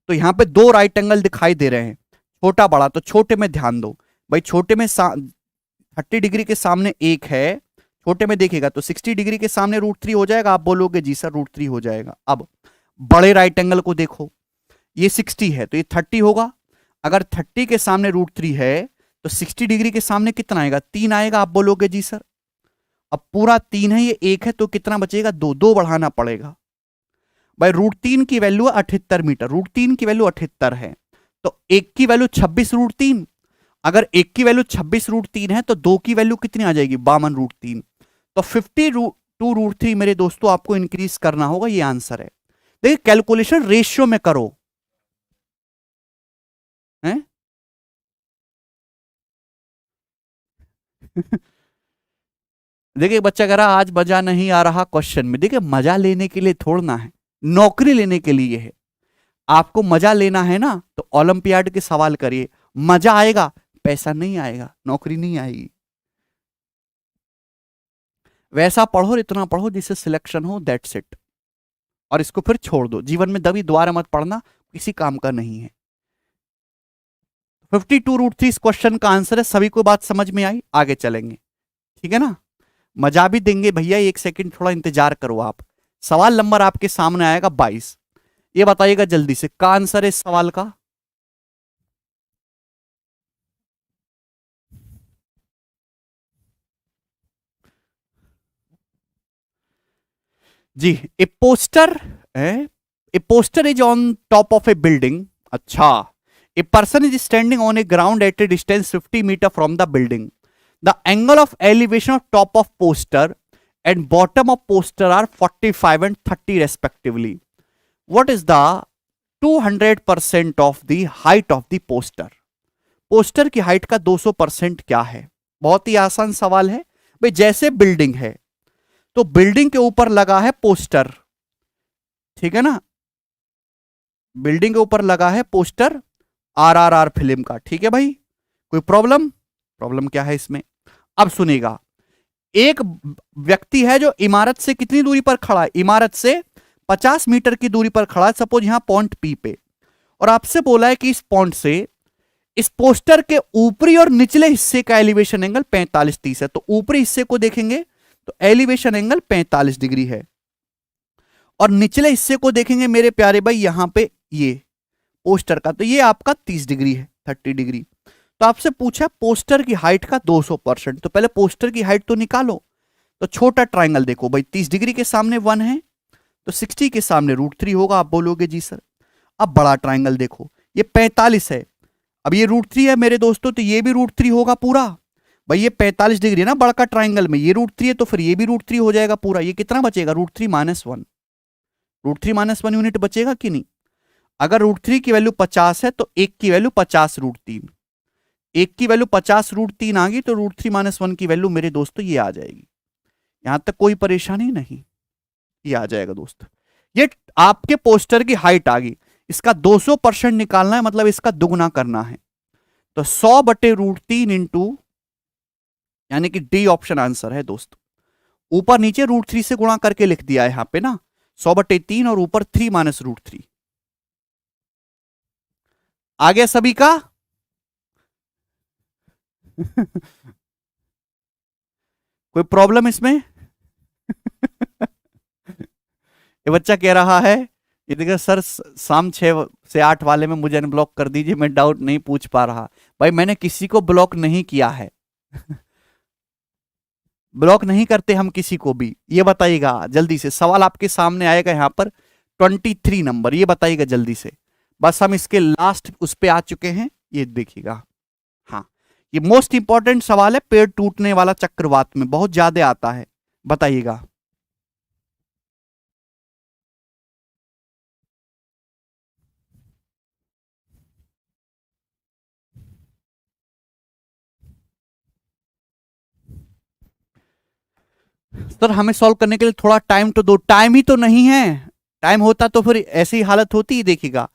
तो यहां पे 2 राइट एंगल दिखाई दे रहे हैं, छोटा बड़ा, तो छोटे में ध्यान दो भाई, छोटे में 30 डिग्री के सामने एक है, छोटे में देखिएगा तो 60 डिग्री के सामने √3 हो जाएगा, आप बोलोगे जी सर √3 हो जाएगा। अब बड़े राइट एंगल को देखो, ये 60 है तो ये 30 होगा, अगर 30 के सामने √3 है तो 60 डिग्री के सामने कितना आएगा, 3 आएगा, आप बोलोगे जी सर। अब पूरा 3 है, ये 1 है, तो कितना बचेगा, 2, 2 बढ़ाना पड़ेगा भाई। √3 की वैल्यू 78 मीटर, √3 की वैल्यू 78 है, तो 1 की वैल्यू 26 √3, अगर 1 की वैल्यू 26 √3 है तो 2 की वैल्यू कितनी आ जाएगी, 52 √3, तो 52 √3 मेरे दोस्तों आपको इंक्रीज करना होगा, ये आंसर है। देखिए कैलकुलेशन रेशियो में करो हैं? देखिए बच्चा कह रहा आज मजा नहीं आ रहा क्वेश्चन में, देखिए मजा लेने के लिए थोड़ना है, नौकरी लेने के लिए है। आपको मजा लेना है ना तो ओलंपियाड के सवाल करिए, मजा आएगा, पैसा नहीं आएगा, नौकरी नहीं आएगी। वैसा पढ़ो, इतना पढ़ो जिससे सिलेक्शन हो, दैट्स इट, और इसको फिर छोड़ दो। जीवन में दबी दोबारा मत पढ़ना, किसी काम का नहीं है। 52 √3 इस क्वेश्चन का आंसर है। सभी को बात समझ में आई? आगे चलेंगे, ठीक है ना। मजा भी देंगे भैया, 1 सेकंड थोड़ा इंतजार करो आप। सवाल नंबर आपके सामने आएगा 22, ये बताइएगा जल्दी से का आंसर है इस सवाल का। जी, a poster a poster is on top of a building. अच्छा, a person is standing on a ground at a distance 50 metre from the building. The angle of elevation of top of poster and bottom of poster are 45 and 30 respectively. What is the 200% of the height of the poster? Poster की height का 200% क्या है? बहुत ही आसान सवाल है भाई। जैसे बिल्डिंग है तो बिल्डिंग के ऊपर लगा है पोस्टर, ठीक है ना, बिल्डिंग के ऊपर लगा है पोस्टर RRR फिल्म का, ठीक है भाई। कोई प्रॉब्लम? प्रॉब्लम क्या है इसमें? अब सुनिएगा, एक व्यक्ति है जो इमारत से कितनी दूरी पर खड़ा है, इमारत से 50 मीटर की दूरी पर खड़ा है, सपोज यहां पॉइंट P पे, और आपसे बोला है कि इस पॉइंट से इस पोस्टर के ऊपरी और निचले हिस्से का एलिवेशन एंगल 45-30 है। तो ऊपरी हिस्से को देखेंगे तो एलिवेशन एंगल 45 डिग्री है, और निचले हिस्से को देखेंगे मेरे प्यारे भाई यहां पे ये पोस्टर का, तो ये आपका 30 डिग्री है, 30 डिग्री। तो आपसे पूछा पोस्टर की हाइट का 200%, तो पहले पोस्टर की हाइट तो निकालो। तो छोटा ट्राइंगल देखो भाई, 30 डिग्री के सामने 1 है तो 60 के सामने √3 होगा, आप बोलोगे जी सर। अब बड़ा ट्राइंगल देखो, ये 45 है, अब ये √3 है मेरे दोस्तों, तो ये भी √3 होगा पूरा भाई। ये 45 डिग्री है ना बड़का ट्राइंगल में, ये √3 है तो फिर ये भी √3 हो जाएगा पूरा। ये कितना बचेगा, √3 - 1, √3 - 1 यूनिट बचेगा कि नहीं। अगर √3 की वैल्यू 50 है तो 1 की वैल्यू 50 √3, 1 की वैल्यू 50 √3 आ गई, तो √3 - 1 की वैल्यू मेरे दोस्तों ये आ जाएगी। यहां तक कोई परेशानी नहीं, ये आ जाएगा दोस्त। ये आपके पोस्टर की हाइट आ गई, इसका 200% निकालना है, मतलब इसका दुगुना करना है। तो 100/√3 इंटू, यानी कि डी ऑप्शन आंसर है दोस्त। ऊपर नीचे √3 से गुणा करके लिख दिया है यहां पे ना, 100/3 और ऊपर 3 - √3। आ गया सभी का? कोई प्रॉब्लम इसमें? ये बच्चा कह रहा है, ये देखिए सर शाम 6 से 8 वाले में मुझे अनब्लॉक कर दीजिए, मैं डाउट नहीं पूछ पा रहा। भाई मैंने किसी को ब्लॉक नहीं किया है। ब्लॉक नहीं करते हम किसी को भी। ये बताइएगा जल्दी से, सवाल आपके सामने आएगा यहां पर 23 नंबर, ये बताइएगा जल्दी से। बस हम इसके लास्ट उस पे आ चुके हैं, ये देखिएगा। हाँ, ये मोस्ट इंपॉर्टेंट सवाल है, पेड़ टूटने वाला चक्रवात में बहुत ज्यादा आता है, बताइएगा। सर हमें सॉल्व करने के लिए थोड़ा टाइम तो दो। टाइम ही तो नहीं है, टाइम होता तो फिर ऐसी हालत होती ही। देखिएगा,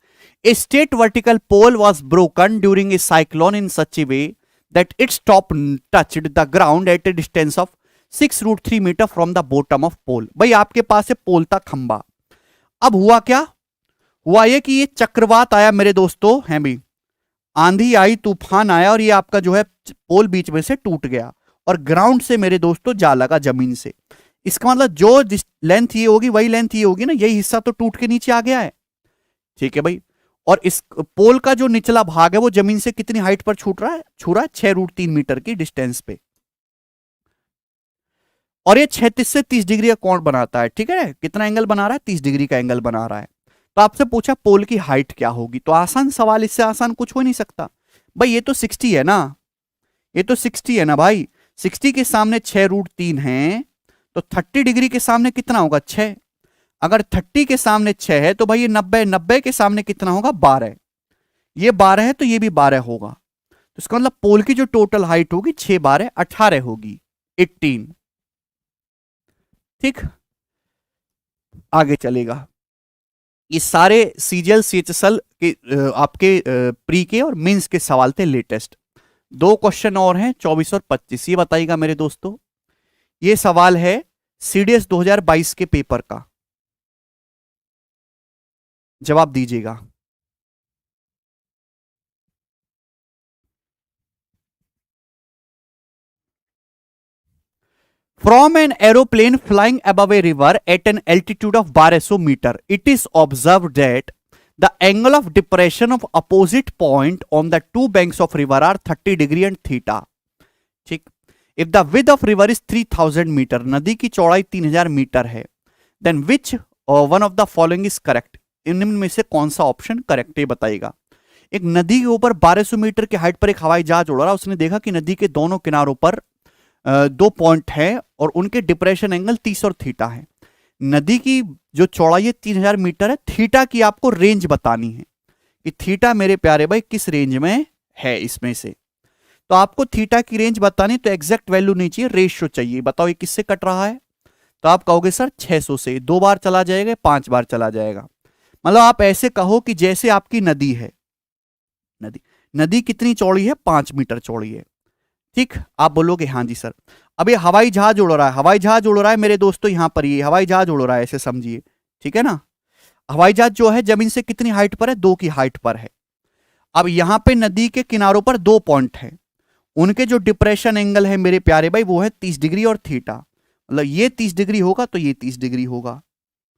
a state vertical pole was broken during a cyclone in such a way that its top touched the ground at a distance of 6 √3 metre from the bottom of pole. भाई आपके पास है पोल था खंबा, अब हुआ क्या, हुआ ये कि ये चक्रवात आया मेरे दोस्तों, है भी आंधी आई, तूफान आया और ये आपका जो है पोल बीच में से टूट गया और ग्राउंड से मेरे दोस्तों जा लगा जमीन से। इसका मतलब जो लेंथ ये होगी वही लेंथ ये होगी ना, यही हिस्सा तो टूट के नीचे आ गया है। ठीक है भाई। और इस पोल का जो निचला भाग है वो जमीन से कितनी हाइट पर छू रहा है 6√3 मीटर की डिस्टेंस पे। और ये 36 से 30 डिग्री का कोण बनाता है। ठीक है, कितना एंगल बना रहा है? 30 डिग्री का एंगल बना रहा है। तो आपसे पूछा पोल की हाइट क्या होगी, तो आसान सवाल, इससे आसान कुछ हो नहीं सकता भाई। ये तो 60 है ना, ये तो 60 है ना भाई। 60 के सामने 6√3 है तो 30 डिग्री के सामने कितना होगा? 6। अगर 30 के सामने 6 है तो भाई ये 90, 90 के सामने कितना होगा? 12। ये 12 है तो ये भी 12 होगा। तो इसका मतलब पोल की जो टोटल हाइट होगी 6 12 18 होगी, 18। ठीक, आगे चलेगा। ये सारे सीजीएल सीएचएसएल के आपके प्री के और मेंस के सवाल थे लेटेस्ट। 2 क्वेश्चन और हैं 24 और 25। ये बताइएगा मेरे दोस्तों, ये सवाल है सीडीएस 2022 के पेपर का, जवाब दीजिएगा। From an aeroplane flying above a river at an altitude of 1200 meter, it is observed that the angle of depression of opposite point on the two banks of river are 30 degree and theta. ठीक, if the width of river is 3000 meter, नदी की चौड़ाई 3000 metre है, then which one of the following is correct? इनमें में से कौन सा ऑप्शन करेक्ट है बताइएगा। एक नदी के ऊपर 1200 मीटर की हाइट पर एक हवाई जहाज उड़ रहा, उसने देखा कि नदी के दोनों किनारों पर 2 पॉइंट है और उनके डिप्रेशन एंगल 30 और थीटा है। नदी की जो चौड़ाई है 3000 मीटर है, थीटा की आपको रेंज बतानी है कि थीटा मेरे प्यारे भाई किस रेंज में है इसमें से। तो आपको थीटा की रेंज बतानी, तो एग्जैक्ट वैल्यू नहीं चाहिए, रेशियो चाहिए। बताओ ये किससे कट रहा है? तो आप कहोगे सर 600 से। 2 बार चला जाएगा, 5 बार चला जाएगा। मतलब आप ऐसे कहो कि जैसे आपकी नदी है, नदी कितनी चौड़ी है? 5 मीटर चौड़ी है। ठीक, आप बोलोगे हाँ जी सर। अब ये हवाई जहाज उड़ रहा है, हवाई जहाज उड़ रहा है मेरे दोस्तों, यहां पर ये हवाई जहाज उड़ रहा है, ऐसे समझिए। ठीक है ना, हवाई जहाज जो है जमीन से कितनी हाइट पर है? 2 की हाइट पर है। अब यहां पे नदी के किनारों पर 2 पॉइंट है, उनके जो डिप्रेशन एंगल है मेरे प्यारे भाई वो है 30 डिग्री और थीटा। मतलब ये 30 डिग्री होगा तो ये 30 डिग्री होगा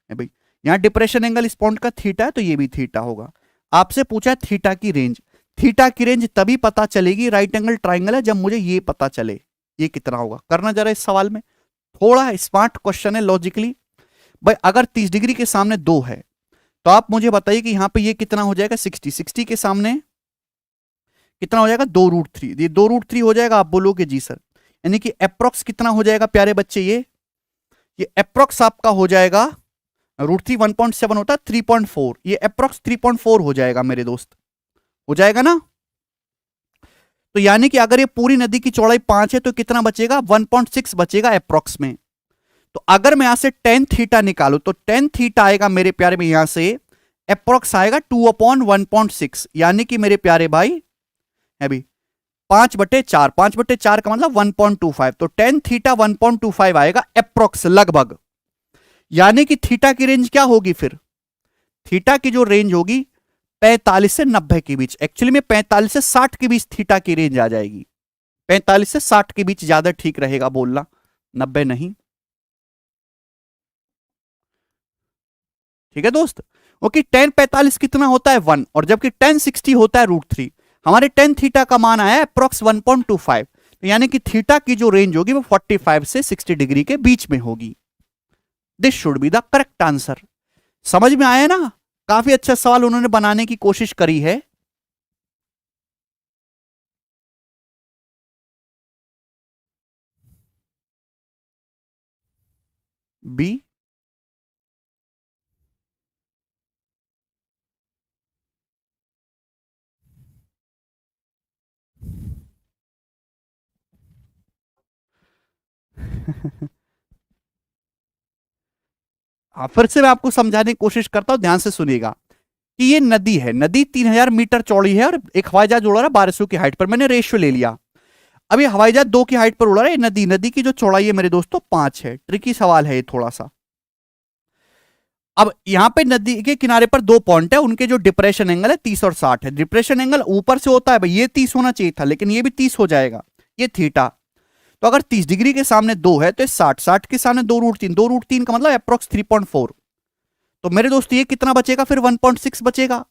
भाई। यहां डिप्रेशन एंगल इस पॉइंट का थीटा है तो ये भी थीटा होगा। आपसे पूछा थीटा की रेंज। थीटा की रेंज तभी पता चलेगी, राइट एंगल ट्राइंगल है, जब मुझे ये पता चले ये कितना होगा। करना जरा इस सवाल में, थोड़ा स्मार्ट क्वेश्चन है लॉजिकली भाई। अगर 30 डिग्री के सामने 2 है तो आप मुझे बताइए कि यहां पे ये कितना हो जाएगा? 60। 60 के सामने कितना हो जाएगा? 2√3। ये 2√3 हो जाएगा। आप बोलोगे जी सर, यानी कि अप्रोक्स कितना हो जाएगा प्यारे बच्चे? ये अप्रोक्स आपका हो जाएगा √3 1.7 होता है, 3.4। ये अप्रोक्स 3.4 हो जाएगा मेरे दोस्त, हो जाएगा ना। तो यानी कि अगर ये पूरी नदी की चौड़ाई 5 है तो कितना बचेगा? 1.6 बचेगा अप्रोक्स में। तो अगर मैं यहां से tan थीटा निकालू तो tan थीटा आएगा मेरे प्यारे में, यहां से अप्रोक्स आएगा 2/1.6, यानी कि मेरे प्यारे भाई है भी 5/4। 5/4 का मतलब 1.25। तो tan थीटा 1.25 आएगा अप्रोक्स, लगभग। यानी कि थीटा की रेंज क्या होगी फिर? थीटा की जो रेंज होगी 45 से 90 के बीच। एक्चुअली में 45 से 60 के बीच थीटा की रेंज आ जाएगी। 45 से 60 के बीच ज्यादा ठीक रहेगा बोलना, 90 नहीं। ठीक है दोस्त, ओके। tan 45 कितना होता है? 1, और जबकि tan 60 होता है √3। हमारे tan थीटा का मान आया है अप्रोक्स 1.25। तो यानी कि थीटा की जो रेंज होगी वो 45 से 60 डिग्री के बीच में होगी। This should be the correct answer. समझ में आया ना? काफी अच्छा सवाल उन्होंने बनाने की कोशिश करी है। बी हाँ, फिर से मैं आपको समझाने की कोशिश करता हूं, ध्यान से सुनिएगा कि ये नदी है, नदी 3000 मीटर चौड़ी है और एक हवाई जहाज उड़ रहा है 1200 की हाइट पर। मैंने रेशियो ले लिया। अब ये हवाई जहाज 2 की हाइट पर उड़ रहा है। नदी की जो चौड़ाई है मेरे दोस्तों 5 है। ट्रिकी सवाल है ये थोड़ा सा। अब यहां पे नदी के किनारे पर दो पॉइंट है, उनके जो डिप्रेशन एंगल है 30 और 60 है। डिप्रेशन एंगल ऊपर से होता है भाई, ये 30 होना चाहिए था, लेकिन ये भी 30 हो जाएगा, ये थीटा। तो अगर 30 डिग्री के सामने 2 है तो 60, 60 के सामने 2√3, 2√3 का मतलब अप्रोक्स 3.4। तो मेरे दोस्त ये कितना बचेगा फिर? 1.6 बचेगा।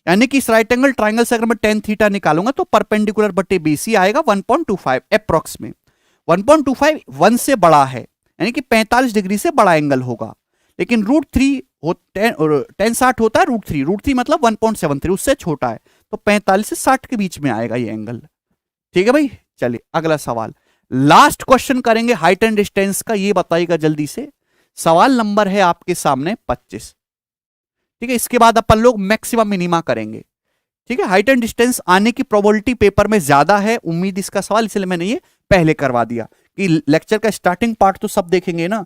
यानी कि इस राइट एंगल ट्राइंगल से अगर मैं tan थीटा निकालूंगा तो परपेंडिकुलर बटे BC आएगा 1.25 अप्रोक्स में। 1.25 1 से बड़ा है, यानी कि 45 डिग्री से बड़ा एंगल होगा। लेकिन √3 tan 60 होता है √3 मतलब 1.73, उससे छोटा है, तो 45 से 60 के बीच में आएगा ये एंगल। ठीक है भाई, चलिए अगला सवाल, लास्ट क्वेश्चन करेंगे हाइट एंड डिस्टेंस का, ये बताइएगा जल्दी से। सवाल नंबर है आपके सामने 25। ठीक है, इसके बाद अपन लोग मैक्सिमम मिनिमा करेंगे। ठीक है, हाइट एंड डिस्टेंस आने की प्रोबेबिलिटी पेपर में ज्यादा है, उम्मीद इसका सवाल, इसलिए मैंने ये पहले करवा दिया कि लेक्चर का स्टार्टिंग पार्ट तो सब देखेंगे ना।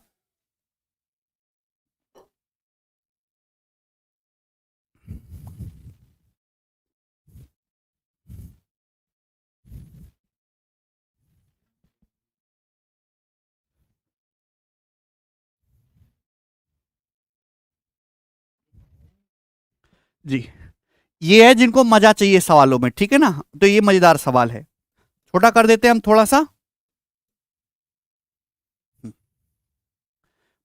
जी, ये है जिनको मजा चाहिए सवालों में, ठीक है ना, तो ये मजेदार सवाल है। छोटा कर देते हैं हम थोड़ा सा,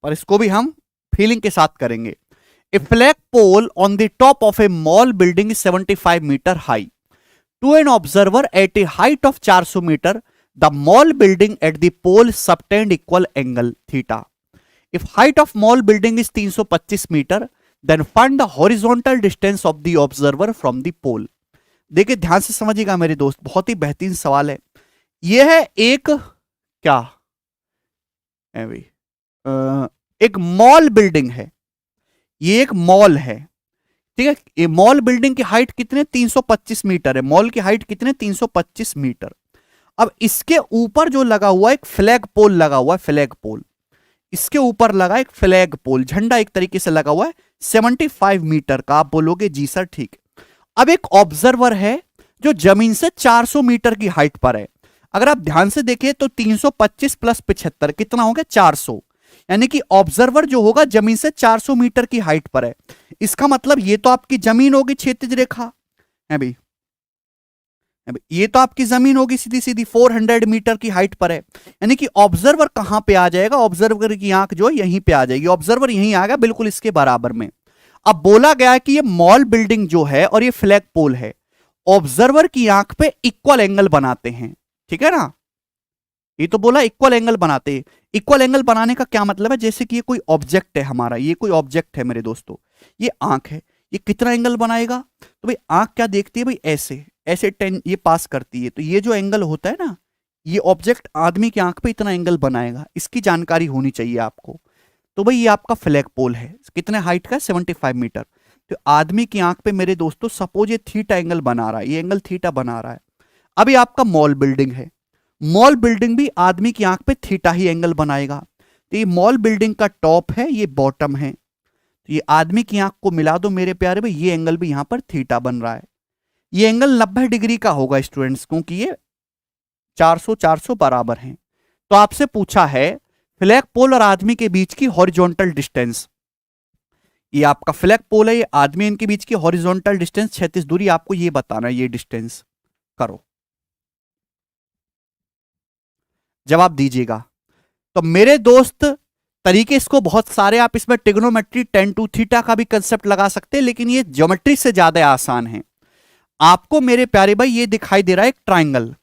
और इसको भी हम फीलिंग के साथ करेंगे। A flag pole on the top of a mall building is 75 metre high to an observer at a height of 400 metre the mall building at the pole subtend equal angle theta. If height of mall building is 325 metre then find the horizontal distance of the observer from the pole. देखिए ध्यान से समझिएगा मेरे दोस्त, बहुत ही बेहतरीन सवाल है। यह है एक क्या है भाई, एक मॉल बिल्डिंग है, ये एक मॉल है। ठीक है, ये मॉल बिल्डिंग की हाइट कितने? 325 मीटर है। मॉल की हाइट कितने? 325 मीटर। अब इसके ऊपर जो लगा हुआ एक फ्लैग पोल लगा हुआ है, फ्लैग पोल, इसके ऊपर लगा एक फ्लैग पोल, झंडा एक तरीके से लगा हुआ है 75 मीटर का। आप बोलोगे जी सर ठीक। अब एक ऑब्जर्वर है जो जमीन से 400 मीटर की हाइट पर है। अगर आप ध्यान से देखिए तो 325 प्लस 75 कितना हो गया? 400। यानी कि ऑब्जर्वर जो होगा जमीन से 400 मीटर की हाइट पर है। इसका मतलब ये तो आपकी जमीन होगी क्षैतिज रेखा है भाई, ये तो आपकी जमीन होगी सीधी सीधी 400 मीटर की हाइट पर है। यानी कि ऑब्जर्वर कहां पे आ जाएगा? ऑब्जर्वर की आंख जो है यहीं पे आ जाएगी, ऑब्जर्वर यहीं आ गया बिल्कुल इसके बराबर में। अब बोला गया है कि ये मॉल बिल्डिंग जो है और ये फ्लैग पोल है, ऑब्जर्वर की आंख पे इक्वल एंगल बनाते हैं। ठीक है ना, ये तो बोला इक्वल एंगल बनाते हैं। इक्वल एंगल बनाने का क्या मतलब है? जैसे कि ये कोई ऑब्जेक्ट है हमारा, ये कोई ऑब्जेक्ट है मेरे दोस्तों, ये आंख है, ये कितना एंगल बनाएगा? तो भाई आंख क्या देखती है भाई? ऐसे ऐसे 10 ये पास करती है, तो ये जो एंगल होता है ना, ये ऑब्जेक्ट आदमी की आंख पे इतना एंगल बनाएगा, इसकी जानकारी होनी चाहिए आपको। तो भाई ये आपका फ्लैग पोल है, कितने हाइट का? 75 मीटर। तो आदमी की आंख पे मेरे दोस्तों सपोज ये थीटा एंगल बना रहा है, ये एंगल थीटा बना रहा है। अभी आपका मॉल बिल्डिंग है, मॉल बिल्डिंग भी आदमी की आंख पे थीटा ही एंगल बनाएगा। तो ये मॉल बिल्डिंग का टॉप है, ये बॉटम है, तो ये आदमी की आंख को मिला दो मेरे प्यारे भाई, ये एंगल भी यहां पर थीटा बन रहा है। ये एंगल 90 डिग्री का होगा स्टूडेंट्स, क्योंकि ये 400 400 बराबर हैं। तो आपसे पूछा है फ्लैग पोल और आदमी के बीच की हॉरिजॉन्टल डिस्टेंस। ये आपका फ्लैग पोल है, ये आदमी, इनके बीच की हॉरिजॉन्टल डिस्टेंस 36 दूरी, आपको ये बताना है, ये डिस्टेंस करो, जवाब दीजिएगा। तो मेरे दोस्त तरीके इसको बहुत सारे, आप इसमें ट्रिग्नोमेट्री tan 2 थीटा का भी कंसेप्ट लगा सकते हैं, लेकिन ये ज्योमेट्री से ज्यादा आसान है। आपको मेरे प्यारे भाई ये दिखाई दे रहा है एक ट्राइंगल,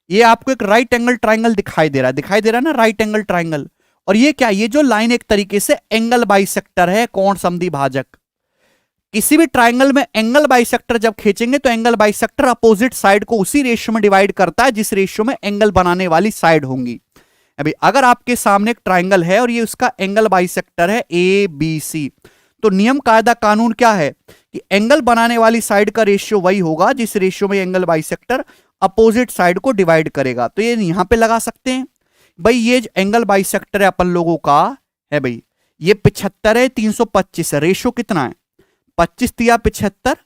ये आपको एक राइट एंगल ट्राइंगल दिखाई दे रहा है, दिखाई दे रहा है ना राइट एंगल ट्राइंगल। और ये क्या? ये जो लाइन एक तरीके से एंगल बाइसेक्टर है, कोण समद्वि भाजक। किसी भी ट्राइंगल में एंगल बाइसेक्टर जब खींचेंगे तो एंगल बाइसेक्टर अपोजिट साइड को उसी रेशियो में डिवाइड करता है जिस रेशियो में एंगल बनाने वाली साइड होंगी। अभी अगर आपके सामने एक ट्राइंगल है और ये उसका एंगल बाइसेक्टर है ए बी सी, तो नियम कायदा कानून क्या है कि एंगल बनाने वाली साइड का रेशियो वही होगा जिस रेशियो में एंगल बाइसेक्टर अपोजिट साइड को डिवाइड करेगा। तो ये यहां पे लगा सकते हैं भाई, ये एंगल बाइसेक्टर है अपन लोगों का है भाई, ये 75 है, 325 है, रेशियो कितना है? 25 तिया 75,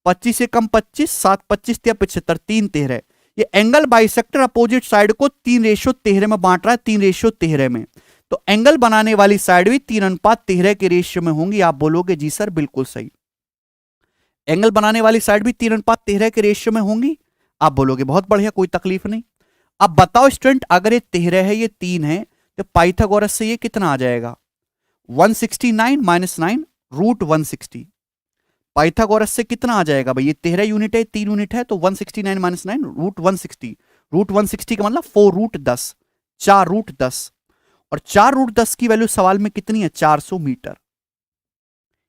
25 से कम 25, 7 25 तिया 75, 3 13। ये एंगल बाइसेक्टर अपोजिट साइड को 3:13 में बांट रहा है, 3:13 में। तो एंगल बनाने वाली साइड भी 3:13 के रेशियो में होंगी। आप बोलोगे जी सर बिल्कुल सही, एंगल बनाने वाली साइड भी 3:13 के रेशियो में होंगी। आप बोलोगे बहुत बढ़िया, कोई तकलीफ नहीं। अब बताओ स्टूडेंट, अगर ये 13 है ये 3 है, तो पाइथागोरस से ये कितना आ जाएगा? 169 माइनस 9 रूट 160। पाइथागोरस से कितना आ जाएगा भाई? ये 13 यूनिट है, 3 यूनिट है, तो 169 माइनस 9 रूट 160। रूट 160 का मतलब 4 रूट 10, 4 रूट 10, और 4 रूट 10 की वैल्यू सवाल में कितनी है? 400 मीटर।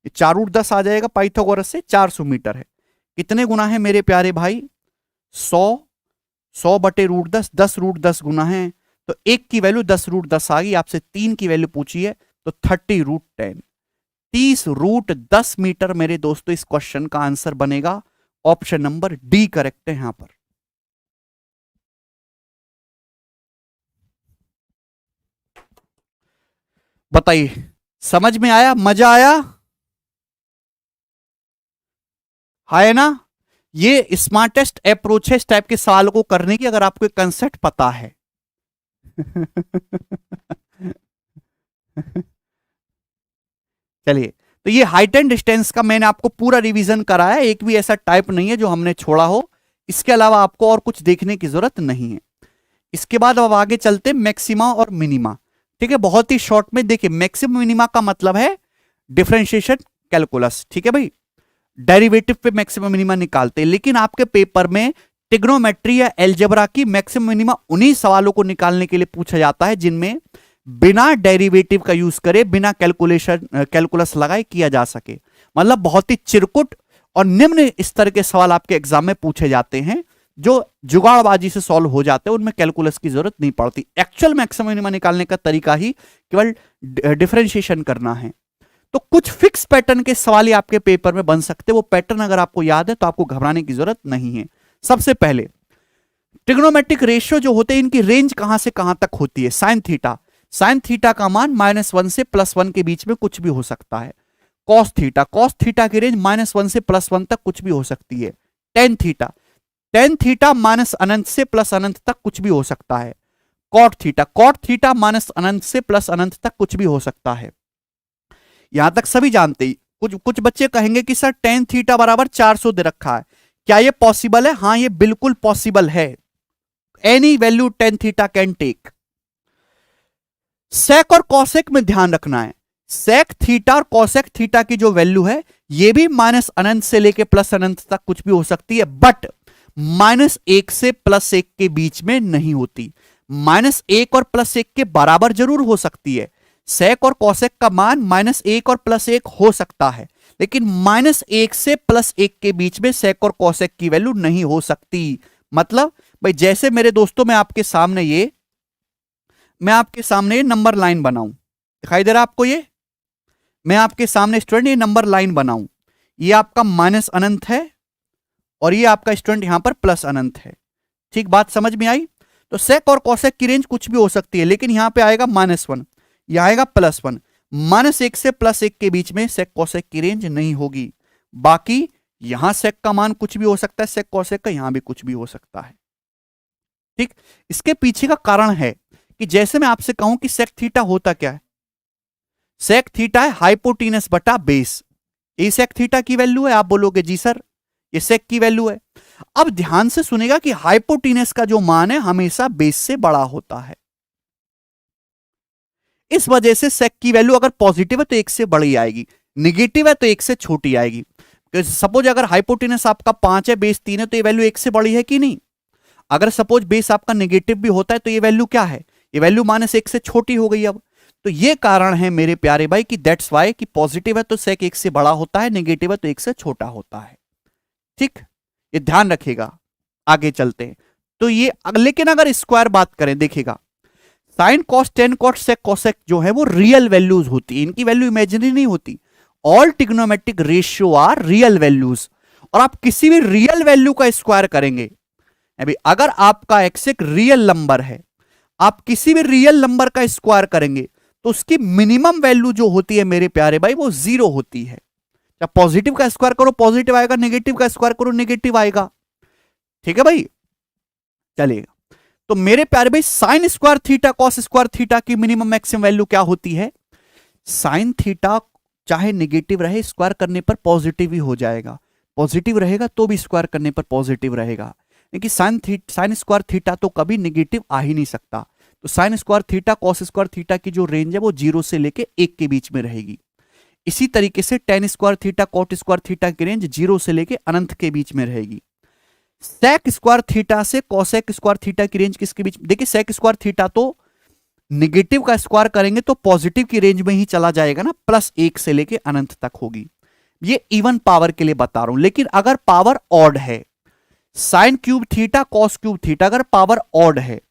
ये 4 रूट 10 आ जाएगा पाइथागोरस से, 400 मीटर है। कितने गुना है मेरे प्यारे भाई? 100। 100 बटे रूट 10, 10 रूट 10 गुना है, तो 1 की वैल्यू 10 रूट 10 आ गई। आपसे 3 की वैल्यू पूछी है, तो 30 रूट 10, 30 रूट 10 मीटर मेरे दोस्तों इस क्वेश्चन का आंसर बनेगा। ऑप्शन नंबर डी करेक्ट है यहां पर। बताइए, समझ में आया? मजा आया? है ना? ये स्मार्टेस्ट अप्रोच है इस टाइप के सवाल को करने की, अगर आपको कंसेप्ट पता है। चलिए, तो ये हाइट एंड डिस्टेंस का मैंने आपको पूरा रिवीजन कराया, एक भी ऐसा टाइप नहीं है जो हमने छोड़ा हो। इसके अलावा आपको और कुछ देखने की जरूरत नहीं है। इसके बाद अब आगे चलते मैक्सिमा और मिनिमा। ठीक है, बहुत ही शॉर्ट में देखिए, मैक्सिमम मिनिमा का मतलब है डिफरेंशिएशन कैलकुलस। ठीक है भाई, डेरिवेटिव पे मैक्सिमम मिनिमा निकालते हैं, लेकिन आपके पेपर में ट्रिग्नोमेट्री या एलजेब्रा की मैक्सिमम मिनिमा उन्हीं सवालों को निकालने के लिए पूछा जाता है जिनमें बिना डेरिवेटिव का यूज करे, बिना कैलकुलस लगाए किया जा सके। मतलब बहुत ही चिरकुट और निम्न स्तर के सवाल आपके एग्जाम में पूछे जाते हैं, जो जुगाड़बाजी से सॉल्व हो जाते हैं, उनमें कैलकुलस की जरूरत नहीं पड़ती। एक्चुअल मैक्सिमम मिनिमा निकालने का तरीका ही केवल डिफरेंशिएशन करना है। तो कुछ फिक्स पैटर्न के सवाल ही आपके पेपर में बन सकते हैं। वो पैटर्न अगर आपको याद है तो आपको घबराने की जरूरत नहीं है। सबसे पहले ट्रिग्नोमेट्रिक रेशियो जो होते हैं, इनकी रेंज कहां से कहां तक होती है? साइन थीटा, साइन थीटा का मान -1 से +1 के बीच में कुछ भी हो सकता है। कॉस थीटा, कॉस थीटा की रेंज -1 से +1 तक कुछ भी हो सकती है। Tan theta, tan theta minus अनंत से प्लस अनंत तक कुछ भी हो सकता है। Cot theta, cot theta minus अनंत से प्लस अनंत तक कुछ भी हो सकता है। यहां तक सभी जानते ही। कुछ कुछ बच्चे कहेंगे कि सर टेन थीटा बराबर 400 दे रखा है, क्या ये पॉसिबल है? हाँ, ये बिल्कुल पॉसिबल है। Any value tan theta can take. Sec और कॉसेक में ध्यान रखना है, सेक थीटा और कॉसेक थीटा की जो वैल्यू है, ये भी माइनस अनंत से लेके प्लस अनंत तक कुछ भी हो सकती है, बट -1 से +1 के बीच में नहीं होती। -1 और +1 के बराबर जरूर हो सकती है। सेक और कॉसेक का मान -1 और +1 हो सकता है, लेकिन -1 से +1 के बीच में सेक और कॉसेक की वैल्यू नहीं हो सकती। मतलब भाई, जैसे मेरे दोस्तों मैं आपके सामने ये नंबर लाइन बनाऊं, दिखाई दे रहा आपको? ये मैं आपके सामने स्टूडेंट ये नंबर लाइन बनाऊं, ये आपका माइनस अनंत है और ये आपका स्टूडेंट यहां पर प्लस अनंत है। ठीक, बात समझ में आई? तो सेक और कॉसेक की रेंज कुछ भी हो सकती है, लेकिन यहां पे आएगा -1, यहां आएगा +1। -1 से +1 के बीच में सेक कॉसेक की रेंज नहीं होगी। बाकी यहां सेक का मान कुछ भी हो सकता है, सेक कॉसेक का यहां भी कुछ भी हो सकता है। ठीक, इसके पीछे का कारण है कि जैसे मैं आपसे कहूं कि सेक थीटा होता क्या है? सेक थीटा है हाइपोटेनस बटा बेस। ये सेक थीटा की वैल्यू है। आप बोलोगे जी सर ये सेक की वैल्यू है। अब ध्यान से सुनेगा कि हाइपोटेनस का जो मान है हमेशा बेस से बड़ा होता है। इस वजह से सेक की वैल्यू अगर पॉजिटिव है तो 1 से बड़ी आएगी, निगेटिव है तो 1 से छोटी आएगी। सपोज अगर हाइपोटेनस आपका 5 है, बेस 3 है, तो ये वैल्यू 1 से बड़ी है कि नहीं? अगर सपोज बेस आपका नेगेटिव भी होता है तो ये वैल्यू क्या है? ये वैल्यू -1 से छोटी हो गई। अब तो ये कारण है मेरे प्यारे भाई कि दैट्स वाई कि पॉजिटिव है तो सेक 1 से बड़ा होता है, नेगेटिव है तो 1 से छोटा होता है। ठीक, ये ध्यान रखिएगा। आगे चलते हैं। तो ये लेकिन अगर स्क्वायर बात करें, देखिएगा sine cos tan cot sec cosec जो है वो रियल वैल्यूज होती है, इनकी वैल्यू इमेजिनरी नहीं होती। All trigonometric ratio are real values. और आप किसी भी रियल वैल्यू का स्क्वायर करेंगे, अभी अगर आपका एक्स एक रियल नंबर है, आप किसी भी रियल नंबर का स्क्वायर करेंगे तो उसकी मिनिमम वैल्यू जो होती है मेरे प्यारे भाई वो 0 होती है। जब पॉजिटिव का स्क्वायर करो पॉजिटिव आएगा, नेगेटिव का स्क्वायर करो नेगेटिव आएगा। ठीक है भाई, चलिएगा। तो मेरे प्यारे भाई sign square theta cos square theta की मिनिमम मैक्सिमम वैल्यू क्या होती है? साइन थीटा चाहे नेगेटिव रहे, स्क्वायर करने पर पॉजिटिव ही हो जाएगा, पॉजिटिव रहेगा तो भी स्क्वायर करने पर पॉजिटिव रहेगा, लेकिन साइन स्क्वायर थीटा तो कभी नेगेटिव आ ही नहीं सकता। तो sign square theta cos square theta की जो रेंज है वो 0 से लेके 1 के बीच में रहेगी। इसी तरीके से tan square theta cot square theta की रेंज 0 से लेके अनंत के बीच में रहेगी। सेक स्क्वायर थीटा से कॉसेक स्क्वायर थीटा की रेंज किसके बीच? देखिए सेक स्क्वायर थीटा तो निगेटिव का स्क्वायर करेंगे तो पॉजिटिव की रेंज में ही चला जाएगा ना, +1 से लेके अनंत तक होगी। ये इवन पावर के लिए बता रहा हूं, लेकिन अगर पावर ऑड है, sine cube theta cos cube theta अगर पावर ऑड है,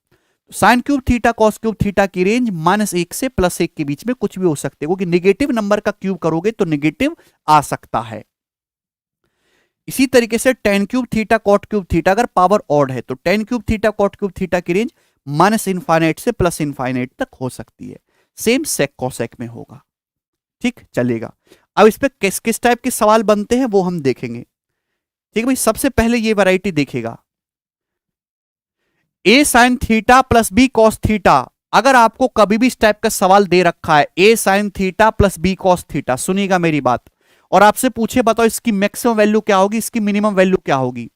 sine cube theta cos cube theta की रेंज -1 से +1 के बीच में कुछ भी हो सकते हैं, क्योंकि निगेटिव नंबर का क्यूब करोगे तो निगेटिव आ सकता है। इसी तरीके से tan cube theta cot cube theta अगर पावर ऑड है तो tan cube theta cot cube theta की रेंज -∞ से +∞ तक हो सकती है। सेम सेक कॉसेक में होगा। ठीक चलेगा। अब इस पे किस किस टाइप के सवाल बनते हैं वो हम देखेंगे। ठीक है भाई, सबसे पहले ये वैरायटी देखिएगा, a sine theta plus b cos theta. अगर आपको कभी भी इस टाइप का सवाल दे रखा है a sine theta plus b cos theta, सुनिएगा मेरी बात, और आपसे पूछे बताओ इसकी मैक्सिमम वैल्यू क्या होगी, इसकी मिनिमम वैल्यू क्या होगी।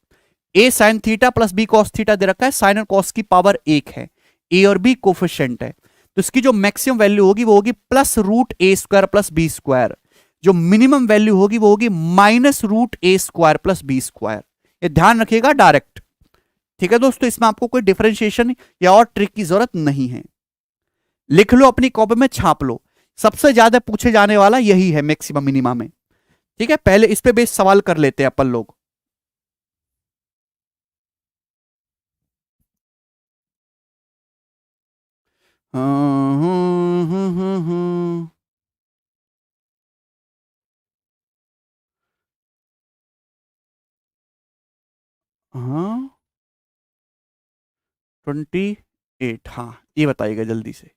A sine theta plus b cos theta दे रखा है, साइन और कॉस की पावर 1 है, ए और बी कोफिशिएंट है, तो इसकी जो मैक्सिमम वैल्यू होगी वो होगी +√a² प्लस बी स्क्वायर। जो मिनिमम वैल्यू होगी वो होगी -√a² प्लस बी स्क्वायर। ये ध्यान रखिएगा डायरेक्ट। ठीक है दोस्तों, इसमें आपको कोई डिफरेंशिएशन या और ट्रिक की जरूरत नहीं है। लिख लो, अपनी कॉपी में छाप लो, सबसे ज्यादा पूछे जाने वाला यही है मैक्सिमम मिनिमम में। ठीक है, पहले इस पे बेस सवाल कर लेते हैं अपन लोग। हाँ 28, हाँ ये बताइएगा जल्दी से।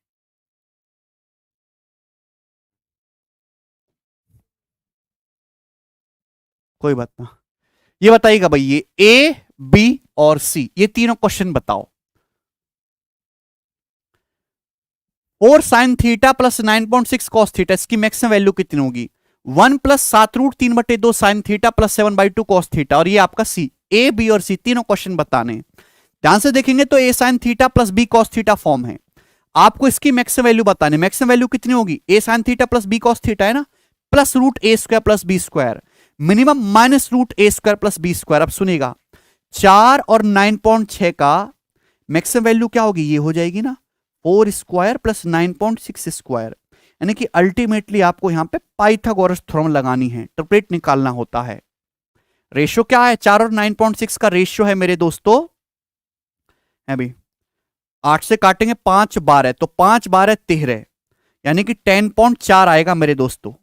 कोई बात ना, ये बताइएगा भाई, ये ए बी और सी ये तीनों क्वेश्चन बताओ। 4 sign theta plus 9.6 cos theta, इसकी मैक्सिमम वैल्यू कितनी होगी? 1 + 7√3/2 sign theta plus 7/2 cos theta, और ये आपका सी। ए बी और सी तीनों क्वेश्चन बताने। ध्यान से देखेंगे तो a sine theta plus b cos theta form है, आपको इसकी मैक्सिमम वैल्यू बताने। मैक्सिमम वैल्यू कितनी होगी? A sine theta plus b cos theta है ना, +√a² plus b square, minimum -√a² plus b square. अब सुनिएगा, 4 और 9.6 का मैक्सिमम वैल्यू क्या होगी? ये हो जाएगी ना 4 स्क्वायर प्लस 9.6 स्क्वायर, यानी कि अल्टीमेटली आपको यहां पे पाइथागोरस थ्योरम लगानी है, ट्रिपलेट निकालना होता है। रेशियो क्या है? 4 और 9.6 का रेशियो है मेरे दोस्तों, है भाई 8 से काटेंगे 5 बार है, तो 5 बार है 13, यानी कि 10.4 आएगा मेरे दोस्तों।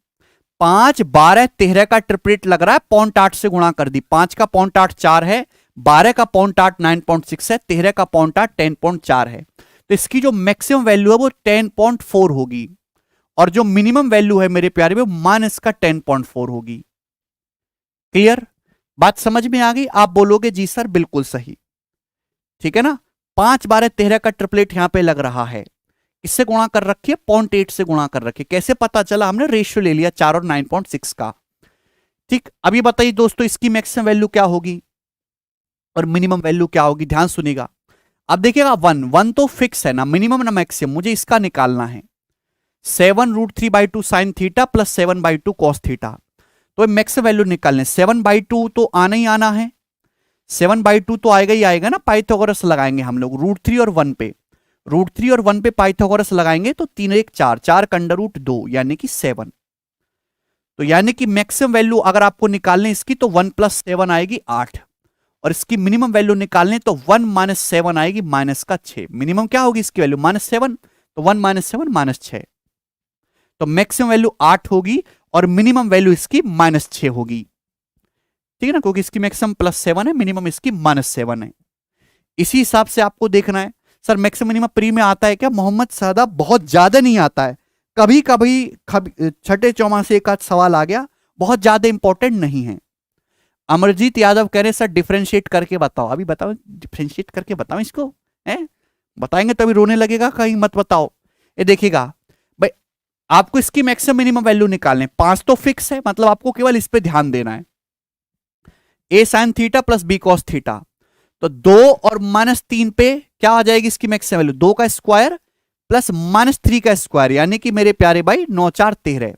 5 12 13 का ट्रिपलेट लग रहा है, 0.8 से गुणा कर दी, 5 का 0.8 4 है, 12 का 0.8 9.6 है, 13 का 0.8 10.4 है, तो इसकी जो मैक्सिमम वैल्यू है वो 10.4 होगी, और जो मिनिमम वैल्यू है मेरे प्यारे में माइनस का 10.4 होगी। क्लियर? बात समझ में आ गई? आप बोलोगे जी सर बिल्कुल सही। ठीक है ना, 5 12 13 का ट्रिपलेट यहां पे लग रहा है, इससे गुणा कर रखिए, 0.8 से गुणा कर रखिए। कैसे पता चला? हमने रेशियो ले लिया 4 और 9.6 का। ठीक, अभी बताइए दोस्तों इसकी मैक्सिमम वैल्यू क्या होगी और मिनिमम वैल्यू क्या होगी? ध्यान सुनिएगा। अब देखिएगा, 1 तो फिक्स है ना, मिनिमम ना मैक्सिमम, मुझे इसका निकालना है। 7√3/2 sign theta plus 7/2 cos theta, तो मैक्सिमम वैल्यू निकालने 7/2 तो आना ही आना है, 7/2 तो आएगा ही आएगा ना, पाइथागोरस लगाएंगे हम लोग √3 और 1 पे, √3 और 1 पे पाइथागोरस लगाएंगे तो 3 1 4, 4 का √2 यानी कि 7। तो यानी कि मैक्सिमम वैल्यू अगर आपको निकालने इसकी तो 1 + 7 आएगी 8, और इसकी मिनिमम वैल्यू निकालने तो 1 - 7 आएगी -6। मिनिमम क्या होगी इसकी वैल्यू? -7, तो 1 - 7 -6, तो मैक्सिमम वैल्यू 8 होगी और मिनिमम वैल्यू इसकी -6 होगी। ठीक है ना, क्योंकि इसकी मैक्सिमम +7 है, मिनिमम इसकी -7 है। इसी हिसाब से आपको देखना है। सर मैक्सिमम मिनिमम प्री में आता है क्या? मोहम्मद सादा बहुत ज्यादा नहीं आता है, कभी कभी छठे चौमासे एक आध सवाल आ गया, बहुत ज्यादा इंपॉर्टेंट नहीं है। अमरजीत यादव कह रहे सर डिफरेंशिएट करके बताओ, अभी बताओ, डिफरेंशिएट करके बताओ इसको, है बताएंगे तभी रोने लगेगा, कहीं मत बताओ। ये देखिएगा भाई, आपको इसकी मैक्सिमम मिनिमम वैल्यू निकालने, 5 तो फिक्स है, मतलब आपको केवल इस पे ध्यान देना है। A sine theta plus b cos theta, तो 2 और -3 पे क्या आ जाएगी इसकी मैक्सिमम वैल्यू, 2 का स्क्वायर प्लस -3 का स्क्वायर, यानी कि मेरे प्यारे भाई 9 4 13।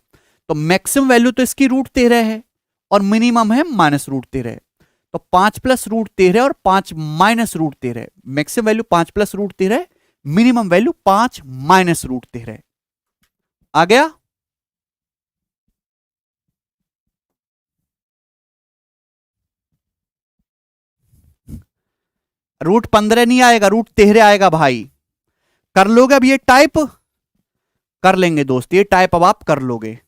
तो मैक्सिमम वैल्यू तो इसकी √13 है और मिनिमम है -√13। तो 5 + √13 और 5 - √13, मैक्सिमम वैल्यू 5 + √13, मिनिमम वैल्यू 5 - √13। आ गया? √15 नहीं आएगा, √13 आएगा भाई। कर लोगे अब ये टाइप? कर लेंगे दोस्त, ये टाइप अब आप कर लोगे।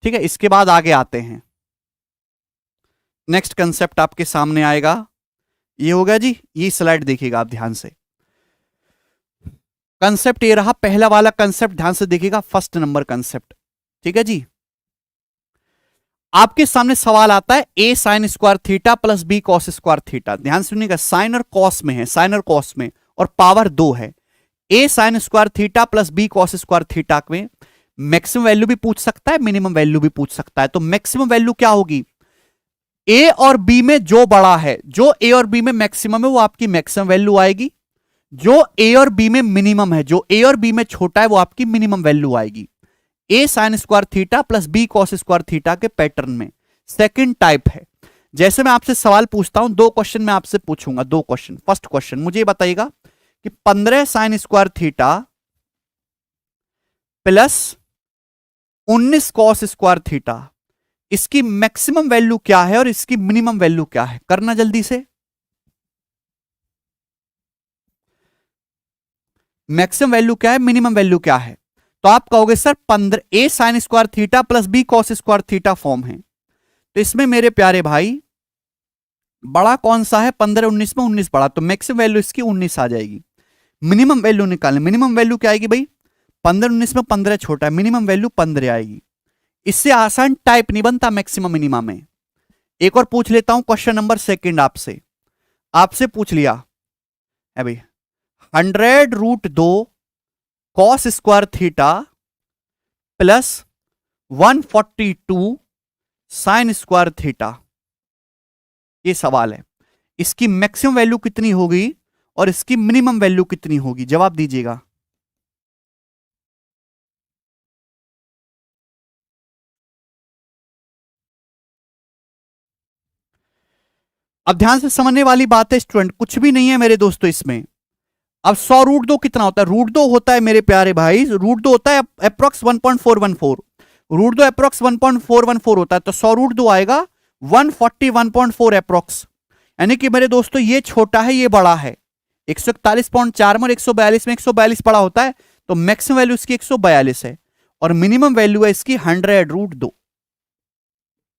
ठीक है, इसके बाद आगे आते हैं। नेक्स्ट कंसेप्ट आपके सामने आएगा, ये हो गया जी। ये स्लाइड देखिएगा आप ध्यान से। कंसेप्ट ये रहा, पहला वाला कंसेप्ट ध्यान से देखिएगा, फर्स्ट नंबर कंसेप्ट। ठीक है जी। आपके सामने सवाल आता है a sine square theta plus b cos square theta. ध्यान सुनिएगा, साइन और कॉस में है, साइन और कॉस में, और पावर 2 है। A sine square theta plus b cos square theta में मैक्सिमम वैल्यू भी पूछ सकता है, मिनिमम वैल्यू भी पूछ सकता है। तो मैक्सिमम वैल्यू क्या होगी, ए और बी में जो बड़ा है, जो ए और बी में मैक्सिमम है वो आपकी मैक्सिमम वैल्यू आएगी। जो ए और बी में मिनिमम है, जो ए और बी में छोटा है, वो आपकी मिनिमम वैल्यू आएगी। A sine square theta plus b cos square theta के पैटर्न में सेकंड टाइप है। जैसे मैं आपसे सवाल पूछता हूं, 2 क्वेश्चन मैं आपसे पूछूंगा, 2 क्वेश्चन। फर्स्ट क्वेश्चन मुझे बताइएगा कि 15 sign square theta plus 19 cos square theta, इसकी मैक्सिमम वैल्यू क्या है और इसकी मिनिमम वैल्यू क्या है। करना जल्दी से। मैक्सिमम वैल्यू क्या है, मिनिमम वैल्यू क्या है। तो आप कहोगे sir 15 a sine square theta plus b cos square theta form है। तो इसमें मेरे प्यारे भाई बड़ा कौन सा है, 15 19 में 19 बड़ा, तो मैक्सिमम वैल्यू इसकी 19 आ जाएगी। मिनिमम वैल्यू निकालें, मिनिमम वैल्यू क्या आएगी भाई, 15 19 में 15 छोटा है, मिनिमम वैल्यू 15 आएगी। इससे आसान टाइप नहीं बनता मैक्सिमम मिनिमम में। एक और पूछ लेता हूं क्वेश्चन नंबर सेकंड आपसे। आपसे पूछ लिया है भाई 100√2 cos square theta plus 142 sign square theta, ये सवाल है। इसकी मैक्सिमम वैल्यू कितनी होगी और इसकी मिनिमम वैल्यू कितनी होगी, जवाब दीजिएगा। अब ध्यान से समझने वाली बात है स्टूडेंट, कुछ भी नहीं है मेरे दोस्तों इसमें। अब 100√2 कितना होता है, √2 होता है मेरे प्यारे भाई, √2 होता है अप्रोक्स 1.414, √2 अप्रोक्स 1.414 होता है। तो 100√2 आएगा 141.4 अप्रोक्स, यानी कि मेरे दोस्तों ये छोटा है, ये बड़ा है। 141.4 में और 142 में 142 बड़ा होता है, तो मैक्सिमम वैल्यू इसकी 142 है और मिनिमम वैल्यू है इसकी 100√2।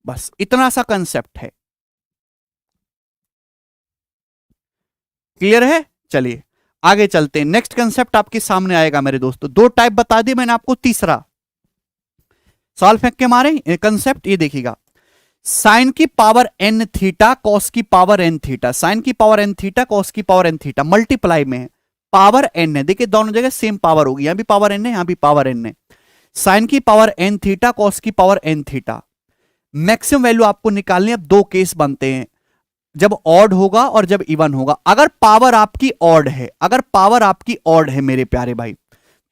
बस इतना सा कंसेप्ट है। क्लियर है? चलिए आगे चलते हैं। नेक्स्ट कंसेप्ट आपके सामने आएगा मेरे दोस्तों। 2 टाइप बता दिए मैंने आपको, तीसरा सवाल फेंक के मारे कंसेप्ट। ये देखिएगा, साइन की पावर n थीटा कॉस की पावर n थीटा, साइन की पावर n थीटा कॉस की पावर n थीटा मल्टीप्लाई में है, पावर n है। देखिए दोनों जगह सेम पावर होगी, यहां भी पावर n है, यहां भी पावर n है। साइन की पावर n थीटा कॉस की power n theta, maximum value आपको निकालनी है। अब 2 केस बनते हैं, जब ऑड होगा और जब इवन होगा। अगर पावर आपकी ऑड है, अगर पावर आपकी ऑड है मेरे प्यारे भाई,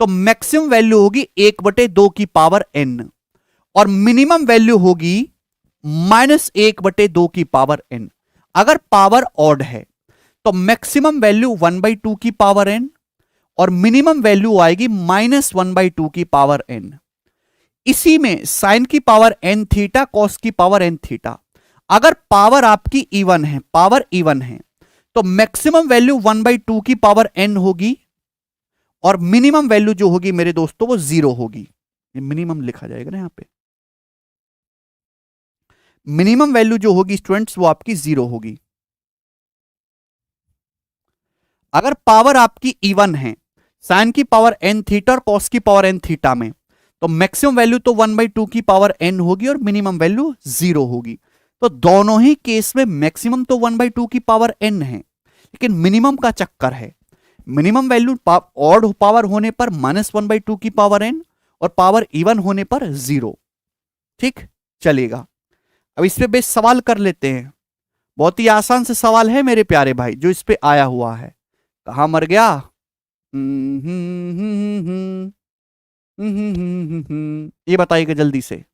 तो मैक्सिमम वैल्यू होगी 1/2 की पावर n और मिनिमम वैल्यू होगी -1/2 की पावर n। अगर पावर ऑड है तो मैक्सिमम वैल्यू 1/2 की पावर n और मिनिमम वैल्यू आएगी -1/2 की पावर n। इसी में साइन की पावर n थीटा कॉस की पावर n थीटा, अगर पावर आपकी इवन है, पावर इवन है, तो मैक्सिमम वैल्यू 1/2 की पावर n होगी और मिनिमम वैल्यू जो होगी मेरे दोस्तों वो 0 होगी। ये मिनिमम लिखा जाएगा ना यहां पे, मिनिमम वैल्यू जो होगी स्टूडेंट्स वो आपकी 0 होगी। अगर पावर आपकी इवन है, साइन की पावर n थीटा और कॉस की पावर n थीटा में, तो मैक्सिमम वैल्यू तो 1/2 की पावर n होगी और मिनिमम वैल्यू 0 होगी। तो दोनों ही केस में मैक्सिमम तो 1/2 की पावर n है, लेकिन मिनिमम का चक्कर है। मिनिमम वैल्यू ऑड पावर होने पर -1/2 की पावर n और पावर इवन होने पर 0। ठीक, चलेगा। अब इस पे बेस सवाल कर लेते हैं। बहुत ही आसान से सवाल है मेरे प्यारे भाई, जो इस पे आया हुआ है। कहां मर गया? ये बताइएगा जल्दी से।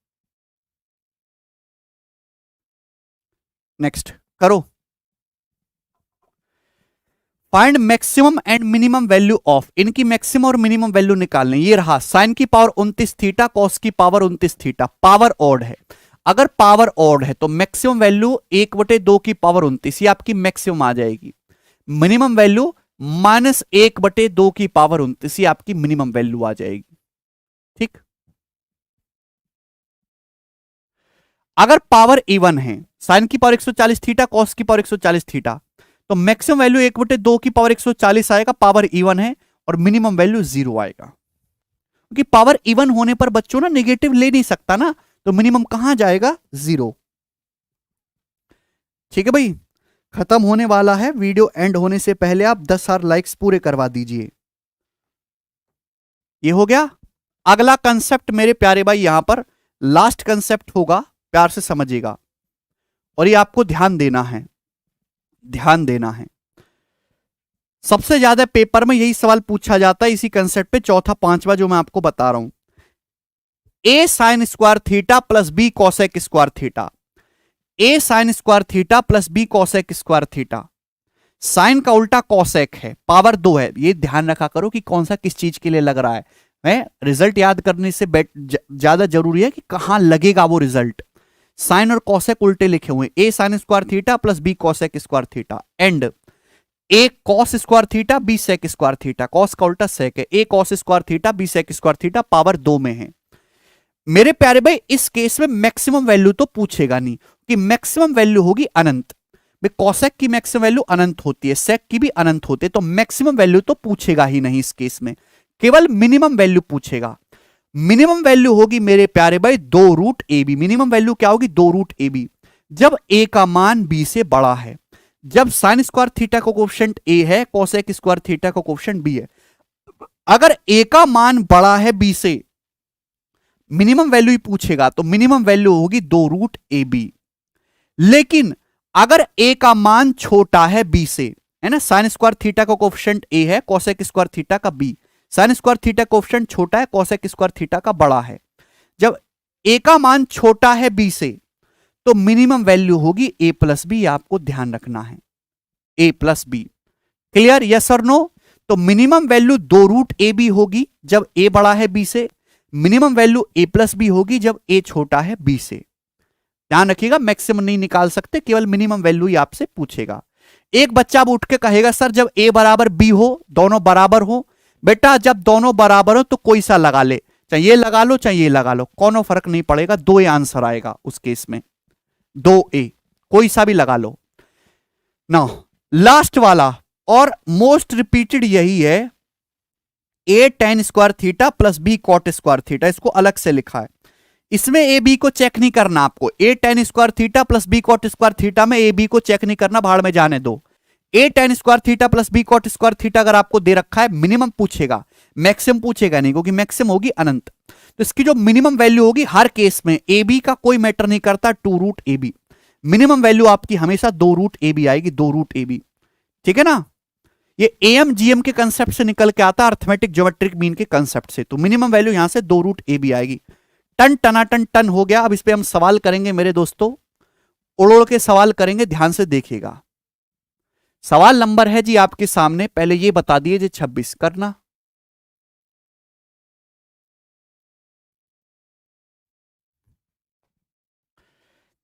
नेक्स्ट करो। Find maximum and minimum value of, इनकी मैक्सिमम और मिनिमम वैल्यू निकालने। ये रहा साइन की पावर 29 थीटा, कॉस की पावर 29 थीटा, पावर ऑड है। अगर पावर ऑड है तो मैक्सिमम वैल्यू 1/2 की पावर 29, ये आपकी मैक्सिमम आ जाएगी। मिनिमम वैल्यू -1/2 की पावर 29, ये आपकी मिनिमम वैल्यू आ जाएगी। ठीक, अगर पावर इवन है, साइन की पावर 140 थीटा, कॉस की पावर 140 थीटा, तो मैक्सिमम वैल्यू 1/2 की पावर 140 आएगा, पावर इवन है, और मिनिमम वैल्यू 0 आएगा। क्योंकि पावर इवन होने पर बच्चों ना नेगेटिव ले नहीं सकता ना, तो मिनिमम कहां जाएगा? 0। ठीक है भाई, खत्म होने वाला है। वीडियो एंड होने से पहले आप 10,000 लाइक्स पूरे करवा दीजिए। ये हो गया। अगला कंसेप्ट मेरे प्यारे भाई, यहां पर लास्ट कंसेप्ट होगा, प्यार से समझिएगा, और ये आपको ध्यान देना है, ध्यान देना है। सबसे ज्यादा पेपर में यही सवाल पूछा जाता है इसी कंसेप्ट पे, चौथा पांचवा जो मैं आपको बता रहा हूं। A sine square theta plus b cosec square theta, a sine square theta plus b cosec square theta. Sine का उल्टा कॉसेक है, पावर 2 है। ये ध्यान रखा करो कि कौन सा किस चीज के लिए लग रहा है। रिजल्ट याद करने से ज्यादा जरूरी है कि कहां लगेगा वो रिजल्ट। साइन और कॉसेक उल्टे लिखे हुए, a sine square theta plus b cosec square theta, and a cos square theta b sec square theta. Cos का उल्टा सेक है, a cos square theta b sec square theta, power 2 में है। मेरे प्यारे भाई, इस केस में मैक्सिमम वैल्यू तो पूछेगा नहीं, कि मैक्सिमम वैल्यू होगी अनंत। कॉसेक की मैक्सिमम वैल्यू अनंत होती है, सेक की भी अनंत होती है, तो मैक्सिमम वैल्यू तो पूछेगा ही नहीं इस केस में, केवल मिनिमम वैल्यू पूछेगा। मिनिमम वैल्यू होगी मेरे प्यारे भाई 2√AB। मिनिमम वैल्यू क्या होगी? 2√AB। जब ए का मान बी से बड़ा है, जब साइन स्क्वायर थीटा का कोएफिशिएंट ए है, कॉसेक स्क्वायर थीटा का कोएफिशिएंट बी है। अगर ए का मान बड़ा है बी से, मिनिमम वैल्यू ही पूछेगा, तो मिनिमम वैल्यू होगी 2√AB। लेकिन अगर ए का मान छोटा है बी से, है ना, साइन स्क्वायर थीटा का कोएफिशिएंट ए है, कॉसेक स्क्वायर थीटा का b, sine square theta coefficient छोटा है, कॉसेक स्क्वायर थीटा का बड़ा है। जब ए का मान छोटा है बी से, तो मिनिमम वैल्यू होगी ए प्लस बी। आपको ध्यान रखना है, ए प्लस बी। क्लियर? यस और नो? तो मिनिमम वैल्यू 2√AB होगी जब ए बड़ा है बी से, मिनिमम वैल्यू ए प्लस बी होगी जब ए छोटा है बी से। ध्यान रखिएगा, मैक्सिमम नहीं निकाल सकते, केवल मिनिमम वैल्यू ही आपसे पूछेगा। एक बच्चा अब उठ के कहेगा सर जब ए बराबर बी हो, दोनों बराबर हो। बेटा जब दोनों बराबर हो तो कोई सा लगा ले, चाहे ये लगा लो चाहे ये लगा लो, कोनो फर्क नहीं पड़ेगा, 2A आंसर आएगा उस केस में, 2A कोई सा भी लगा लो ना। लास्ट वाला और मोस्ट रिपीटेड यही है, a tan square theta plus b cot square theta. इसको अलग से लिखा है, इसमें ए बी को चेक नहीं करना आपको। A tan square theta plus b cot square theta में ए बी को चेक नहीं करना, भाड़ में जाने दो। A tan square theta plus b cot square theta अगर आपको दे रखा है, मिनिमम पूछेगा, मैक्सिमम पूछेगा नहीं, क्योंकि मैक्सिमम होगी अनंत। तो इसकी जो मिनिमम वैल्यू होगी हर केस में, ए बी का कोई मैटर नहीं करता, 2√AB। मिनिमम वैल्यू आपकी हमेशा 2√AB आएगी, 2√AB। ठीक है ना? ये एएम जीएम के कंसेप्ट से निकल के आता, अर्थमेटिक ज्योमेट्रिक मीन के कंसेप्ट से। तो मिनिमम वैल्यू यहां से 2√AB आएगी। टन टनाटन टन हो गया। अब इस पे हम सवाल करेंगे मेरे दोस्तों, उड़ उड़ के सवाल करेंगे, ध्यान से देखिएगा। सवाल नंबर है जी आपके सामने, पहले ये बता दिए जी 26 करना।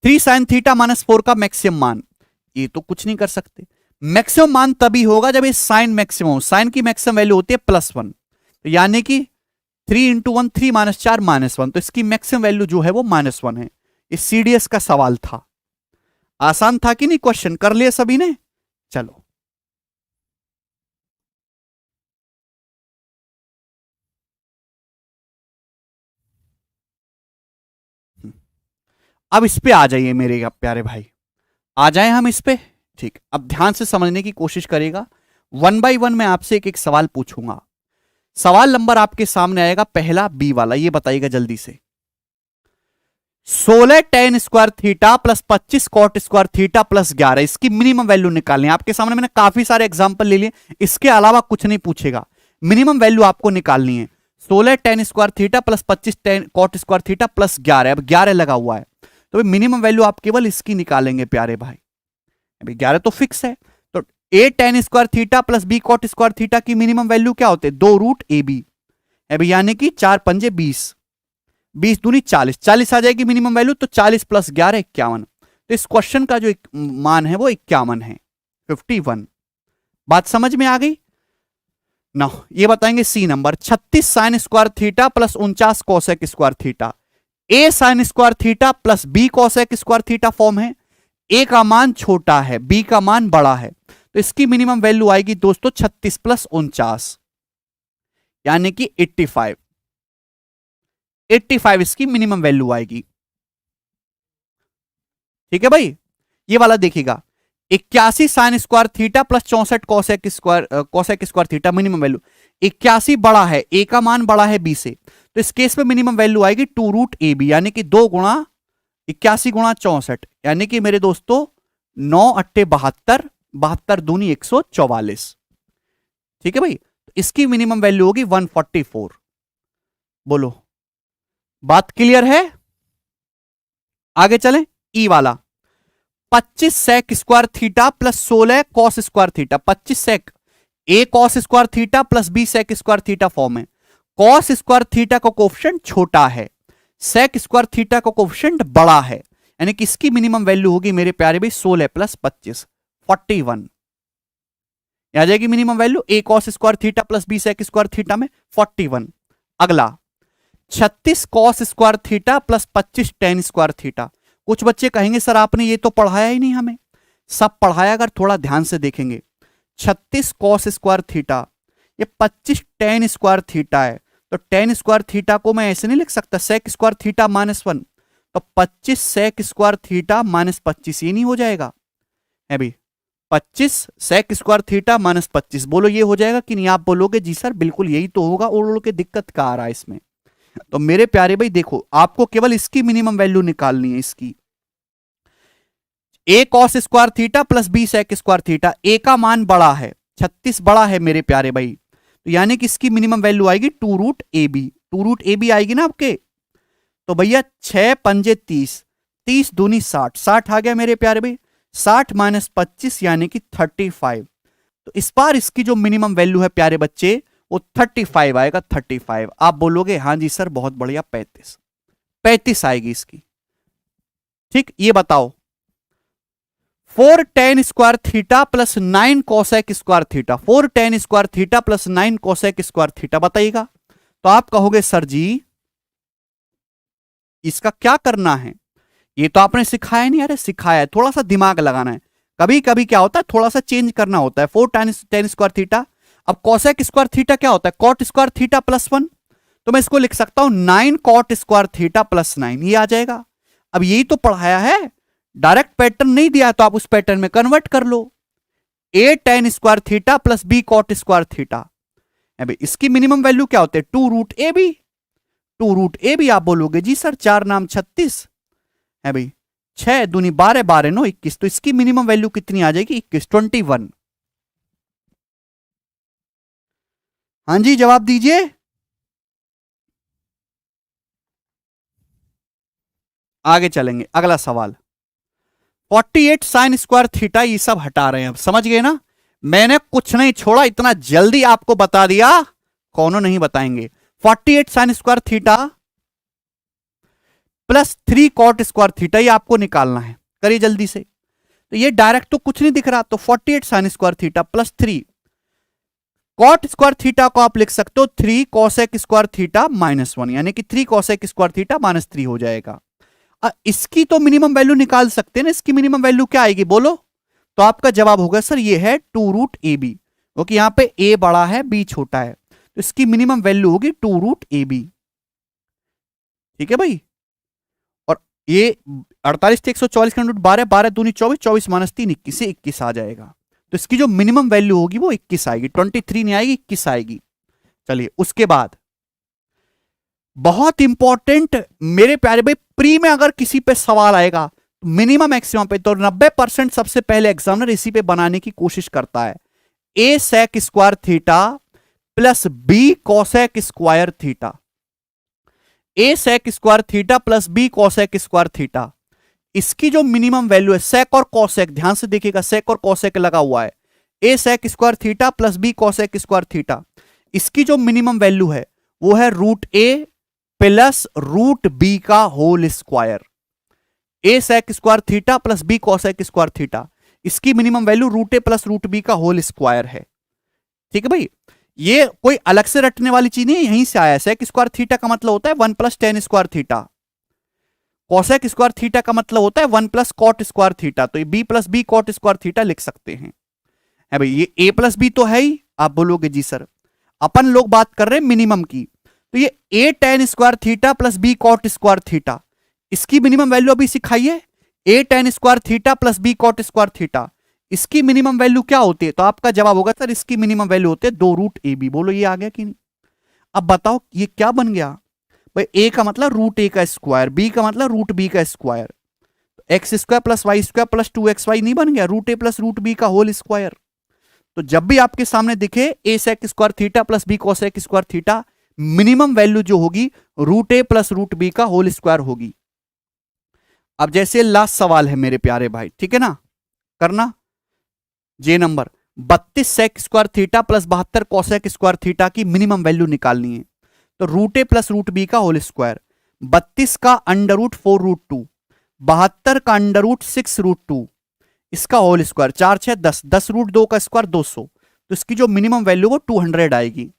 थ्री साइन थीटा -4 का मैक्सिमम मान, ये तो कुछ नहीं कर सकते। मैक्सिमम मान तभी होगा जब ये साइन मैक्सिमम, साइन की मैक्सिमम वैल्यू होती है +1, तो यानी कि 3 × 1 3 - 4 -1, तो इसकी मैक्सिमम वैल्यू जो है वो -1 है। इस सीडीएस का सवाल था, आसान था कि नहीं? क्वेश्चन कर लिया सभी ने? चलो अब इस पे आ जाइए मेरे प्यारे भाई, आ जाए हम इस पे। ठीक, अब ध्यान से समझने की कोशिश करेगा। वन बाय वन मैं आपसे एक एक सवाल पूछूंगा। सवाल नंबर आपके सामने आएगा पहला बी वाला, ये बताइएगा जल्दी से। 16 tan square theta plus 25 cot square theta plus 11, इसकी मिनिमम वैल्यू निकालनी है। आपके सामने मैंने काफी सारे एग्जांपल ले लिए, इसके अलावा कुछ नहीं पूछेगा, मिनिमम वैल्यू आपको निकालनी है। 16 tan square theta plus 25 tan cot square theta plus 11, अब 11 लगा हुआ है तो मिनिमम वैल्यू आप केवल इसकी निकालेंगे प्यारे भाई। अभी 11 तो फिक्स है, तो a tan square theta plus b cot square theta की मिनिमम वैल्यू क्या होते हैं? 2 रूट ए बी, अभी यानी कि 4 पंजे 20, 20 दूनी 40, 40 आ जाएगी मिनिमम वैल्यू, तो 40 प्लस 11 51। तो इस क्वेश्चन का जो मान है वो 51 है, 51। बात समझ में आ गई ना? ये बताएंगे C number, 36 sine square theta plus 49 cosec square theta. A sine square theta plus b cosec square theta form है। ए का मान छोटा है, बी का मान बड़ा है, तो इसकी मिनिमम वैल्यू आएगी दोस्तों 36 प्लस 49 यानी कि 85। 85 इसकी मिनिमम वैल्यू आएगी। ठीक है भाई, ये वाला देखिएगा, 81 sign square theta plus 64 cosec square theta, minimum value 81 बड़ा है, ए का मान बड़ा है बी से, तो इस केस में मिनिमम वैल्यू आएगी 2 रूट ए बी, यानी कि 2 गुणा 81 गुणा 64, यानी कि मेरे दोस्तों 9 अट्टे 72, 72 दूनी 144। ठीक है भाई, तो इसकी मिनिमम वैल्यू होगी 144। बोलो बात क्लियर है? आगे चलें, ई वाला 25 sec square theta plus 16 cos square theta. 25 sec, a cos square theta plus b sec square theta form है। कॉस स्क्वायर थीटा का कोफिशिएंट छोटा है, सेक स्क्वायर थीटा का कोफिशिएंट बड़ा है, यानी कि इसकी मिनिमम वैल्यू होगी मेरे प्यारे भाई 16 प्लस 25 41। आ जाएगी minimum value a cos square theta plus b sec square theta में 41। अगला 36 cos square theta plus 25 tan square theta. कुछ बच्चे कहेंगे सर आपने ये तो पढ़ाया ही नहीं हमें। सब पढ़ाया, अगर थोड़ा ध्यान से देखेंगे। 36 कॉस स्क्वायर थीटा, ये 25 टेन स्क्वायर थीटा है, तो टेन स्क्वायर थीटा को मैं ऐसे नहीं लिख सकता सेक स्क्वायर थीटा -1, तो 25 सेक स्क्वायर थीटा -25, ये नहीं हो जाएगा? अभी 25 सेक स्क्वायर थीटा -25, बोलो ये हो जाएगा कि नहीं? आप बोलोगे जी सर बिल्कुल यही तो होगा, और के दिक्कत क्या आ रहा है इसमें? तो मेरे प्यारे भाई देखो, आपको केवल इसकी मिनिमम वैल्यू निकालनी है, इसकी। A cos square theta plus b sec square theta, a का मान बड़ा है, 36 बड़ा है मेरे प्यारे भाई, तो यानी कि इसकी मिनिमम वैल्यू आएगी 2 root a b. 2 root a b आएगी ना आपके, तो भैया 6 पंजे 30, 30 दूनी 60, 60 आ गया मेरे प्यारे भाई, 60 - 25 यानी कि 35। तो इस बार इसकी जो मिनिमम वैल्यू है प्यारे बच्चे वो 35 आएगा, 35। आप बोलोगे हाँ जी सर बहुत बढ़िया, 35 आएगी इसकी। ठीक, ये बताओ 4 tan square theta plus 9 cosec square theta, 4 tan square theta plus 9 cosec square theta बताइएगा। तो आप कहोगे सर जी इसका क्या करना है, ये तो आपने सिखाया नहीं। अरे सिखाया है, थोड़ा सा दिमाग लगाना है। कभी कभी क्या होता है, थोड़ा सा चेंज करना होता है। 4 tan स्क्वायर थीटा, अब कोसेक स्क्वायर थीटा क्या होता है? कॉट स्क्वायर थीटा +1, तो मैं इसको लिख सकता हूं 9 कॉट स्क्वायर थीटा प्लस 9, ये आ जाएगा। अब यही तो पढ़ाया है, डायरेक्ट पैटर्न नहीं दिया तो आप उस पैटर्न में कन्वर्ट कर लो। A tan square theta plus b cot square theta, अभी इसकी मिनिमम वैल्यू क्या होते हैं? 2 root a b. 2 root a b आप बोलोगे जी सर 4 नाम 36 है भाई, 6 दूनी 12, 12 9 21, तो इसकी मिनिमम वैल्यू कितनी आ जाएगी? 21, 21। हाँ जी जवाब दीजिए। आगे चलेंगे, अगला सवाल 48 साइन स्क्वायर थीटा, ये सब हटा रहे हैं, अब समझ गए ना? मैंने कुछ नहीं छोड़ा, इतना जल्दी आपको बता दिया, कौनों नहीं बताएंगे। 48 sine square theta plus 3 cot square theta, ये आपको निकालना है, करिए जल्दी से। तो ये डायरेक्ट तो कुछ नहीं दिख रहा, तो 48 sine square theta plus 3 cot square theta को आप लिख सकते हो 3 कोसेक स्क्वायर थीटा -1, यानी कि 3 कोसेक स्क्वायर थीटा -3 हो जाएगा। इसकी तो मिनिमम वैल्यू निकाल सकते हैं ना, इसकी मिनिमम वैल्यू क्या आएगी बोलो? तो आपका जवाब होगा सर ये है 2 रूट ए बी, क्योंकि यहां पे ए बड़ा है बी छोटा है, तो इसकी मिनिमम वैल्यू होगी 2 रूट ए बी। ठीक है भाई, और ये 48 थे 144 का रूट 12, 12 दूनी 24, 24 माइनस 3 21 से 21 आ जाएगा। तो इसकी जो मिनिमम वैल्यू होगी वो 21 आएगी, 23 नहीं आएगी, 21 आएगी। चलिए उसके बाद बहुत इंपॉर्टेंट मेरे प्यारे भाई, प्री में अगर किसी पे सवाल आएगा मिनिमम मैक्सिमम पे, तो 90% सबसे पहले एग्जामिनर इसी पे बनाने की कोशिश करता है। A sec square theta plus b cosec square theta, a sec square theta plus b cosec square theta, इसकी जो मिनिमम वैल्यू है, सेक और कॉसेक ध्यान से देखिएगा, सेक और कॉसेक लगा हुआ है, a sec square theta plus b cosec square theta, इसकी जो मिनिमम वैल्यू है वो है root a plus root b का whole square. A sec square theta plus b cosec square theta, इसकी minimum value root a plus root b का whole square है। ठीक है भाई, ये कोई अलग से रटने वाली चीज नहीं, यहीं से आया। सेक स्क्वायर थीटा का मतलब होता है 1 plus tan square theta, cosec square theta का मतलब होता है 1 प्लस कॉट स्क्वायर थीटा, तो ये b plus b cot square theta लिख सकते हैं। है भाई, ये ए प्लस बी तो है ही। आप बोलोगे जी सर अपन लोग बात कर रहे हैं मिनिमम की, तो ये a tan square theta plus b cot square theta, इसकी मिनिमम वैल्यू अभी सिखाइए। A tan square theta plus b cot square theta, इसकी मिनिमम वैल्यू क्या होती है? तो आपका जवाब होगा सर इसकी मिनिमम वैल्यू होती है 2 रूट ए बी। बोलो ये आ गया कि नहीं? अब बताओ ये क्या बन गया भाई, ए का मतलब रूट ए का स्क्वायर, बी का मतलब रूट बी का square, x square plus y square plus 2xy नहीं बन गया, root a plus root b का होल स्क्वायर। तो जब भी आपके सामने दिखे a sec square theta plus b cosec square theta, minimum value जो होगी root a plus root b का होल स्क्वायर होगी। अब जैसे लास्ट सवाल है मेरे प्यारे भाई, ठीक है ना, करना J number 32 sec square theta plus 72 cosec square theta की मिनिमम वैल्यू निकालनी है। तो root a plus root b का होल स्क्वायर, 32 का अंडर रूट 4 रूट 2, 72 का अंडर रूट 6 रूट 2, इसका होल स्क्वायर 4 6 10, 10 रूट 2 का स्क्वायर 200, तो इसकी जो मिनिमम वैल्यू वो 200 आएगी।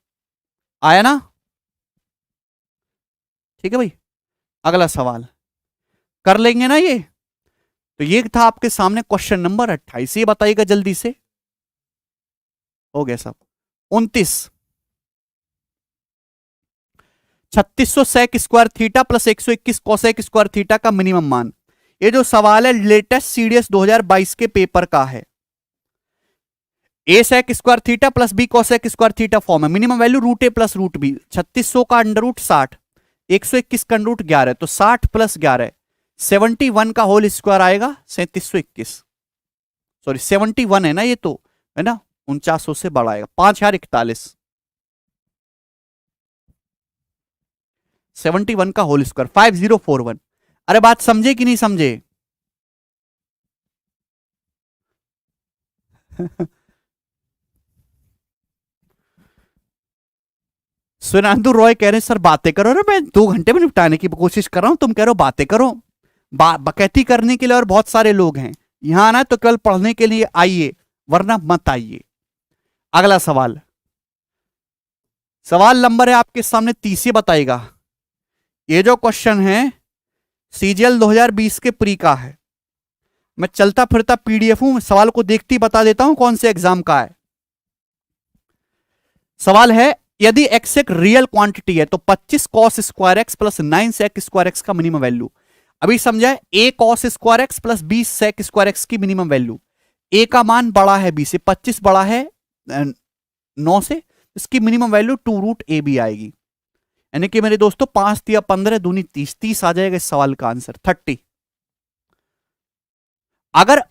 आया ना? ठीक है भाई, अगला सवाल कर लेंगे ना ये। तो ये था आपके सामने क्वेश्चन नंबर 28, ये बताइएगा जल्दी से। हो गया सब। 29 3600 sec square theta plus 121 cosec square theta का मिनिमम मान। ये जो सवाल है लेटेस्ट सीडीएस 2022 के पेपर का है। A sec square theta plus b cosec square theta form है, minimum value root a plus root b, 3600 का अंडर रूट 60, 121 का अंडर रूट 11, तो 60 प्लस 11 71 का होल स्क्वायर आएगा 3721, सॉरी 71 है ना ये, तो है ना 4900 से बड़ा आएगा 5041, 71 का होल स्क्वायर 5041। अरे बात समझे कि नहीं समझे? सुनांदु रॉय कह रहे हैं सर बातें करो, अरे मैं 2 घंटे में निपटाने की कोशिश कर रहा हूं, तुम कह रहे हो बातें करो। बकैती करने के लिए और बहुत सारे लोग हैं, यहां आना तो केवल पढ़ने के लिए आइए, वरना मत आइए। अगला सवाल, सवाल नंबर है आपके सामने 30, बताइएगा। ये जो क्वेश्चन है सीजीएल 2020 के प्री का है। मैं चलता फिरता पीडीएफ हूं, सवाल को देखती बता देता हूं कौन से एग्जाम का है। सवाल है यदि x एक रियल क्वांटिटी है तो 25 cos square x plus 9 sec square x का मिनिमम वैल्यू। अभी समझा, a cos square x plus 20 sec square x की मिनिमम वैल्यू। a का मान बड़ा है b से, 25 बड़ा है 9 से, इसकी minimum value 2 root a b आएगी। यानी कि मेरे दोस्तों 5 या 15 दूनी 30, 30 आ जाएगा इस सवाल का आंसर 30। अगर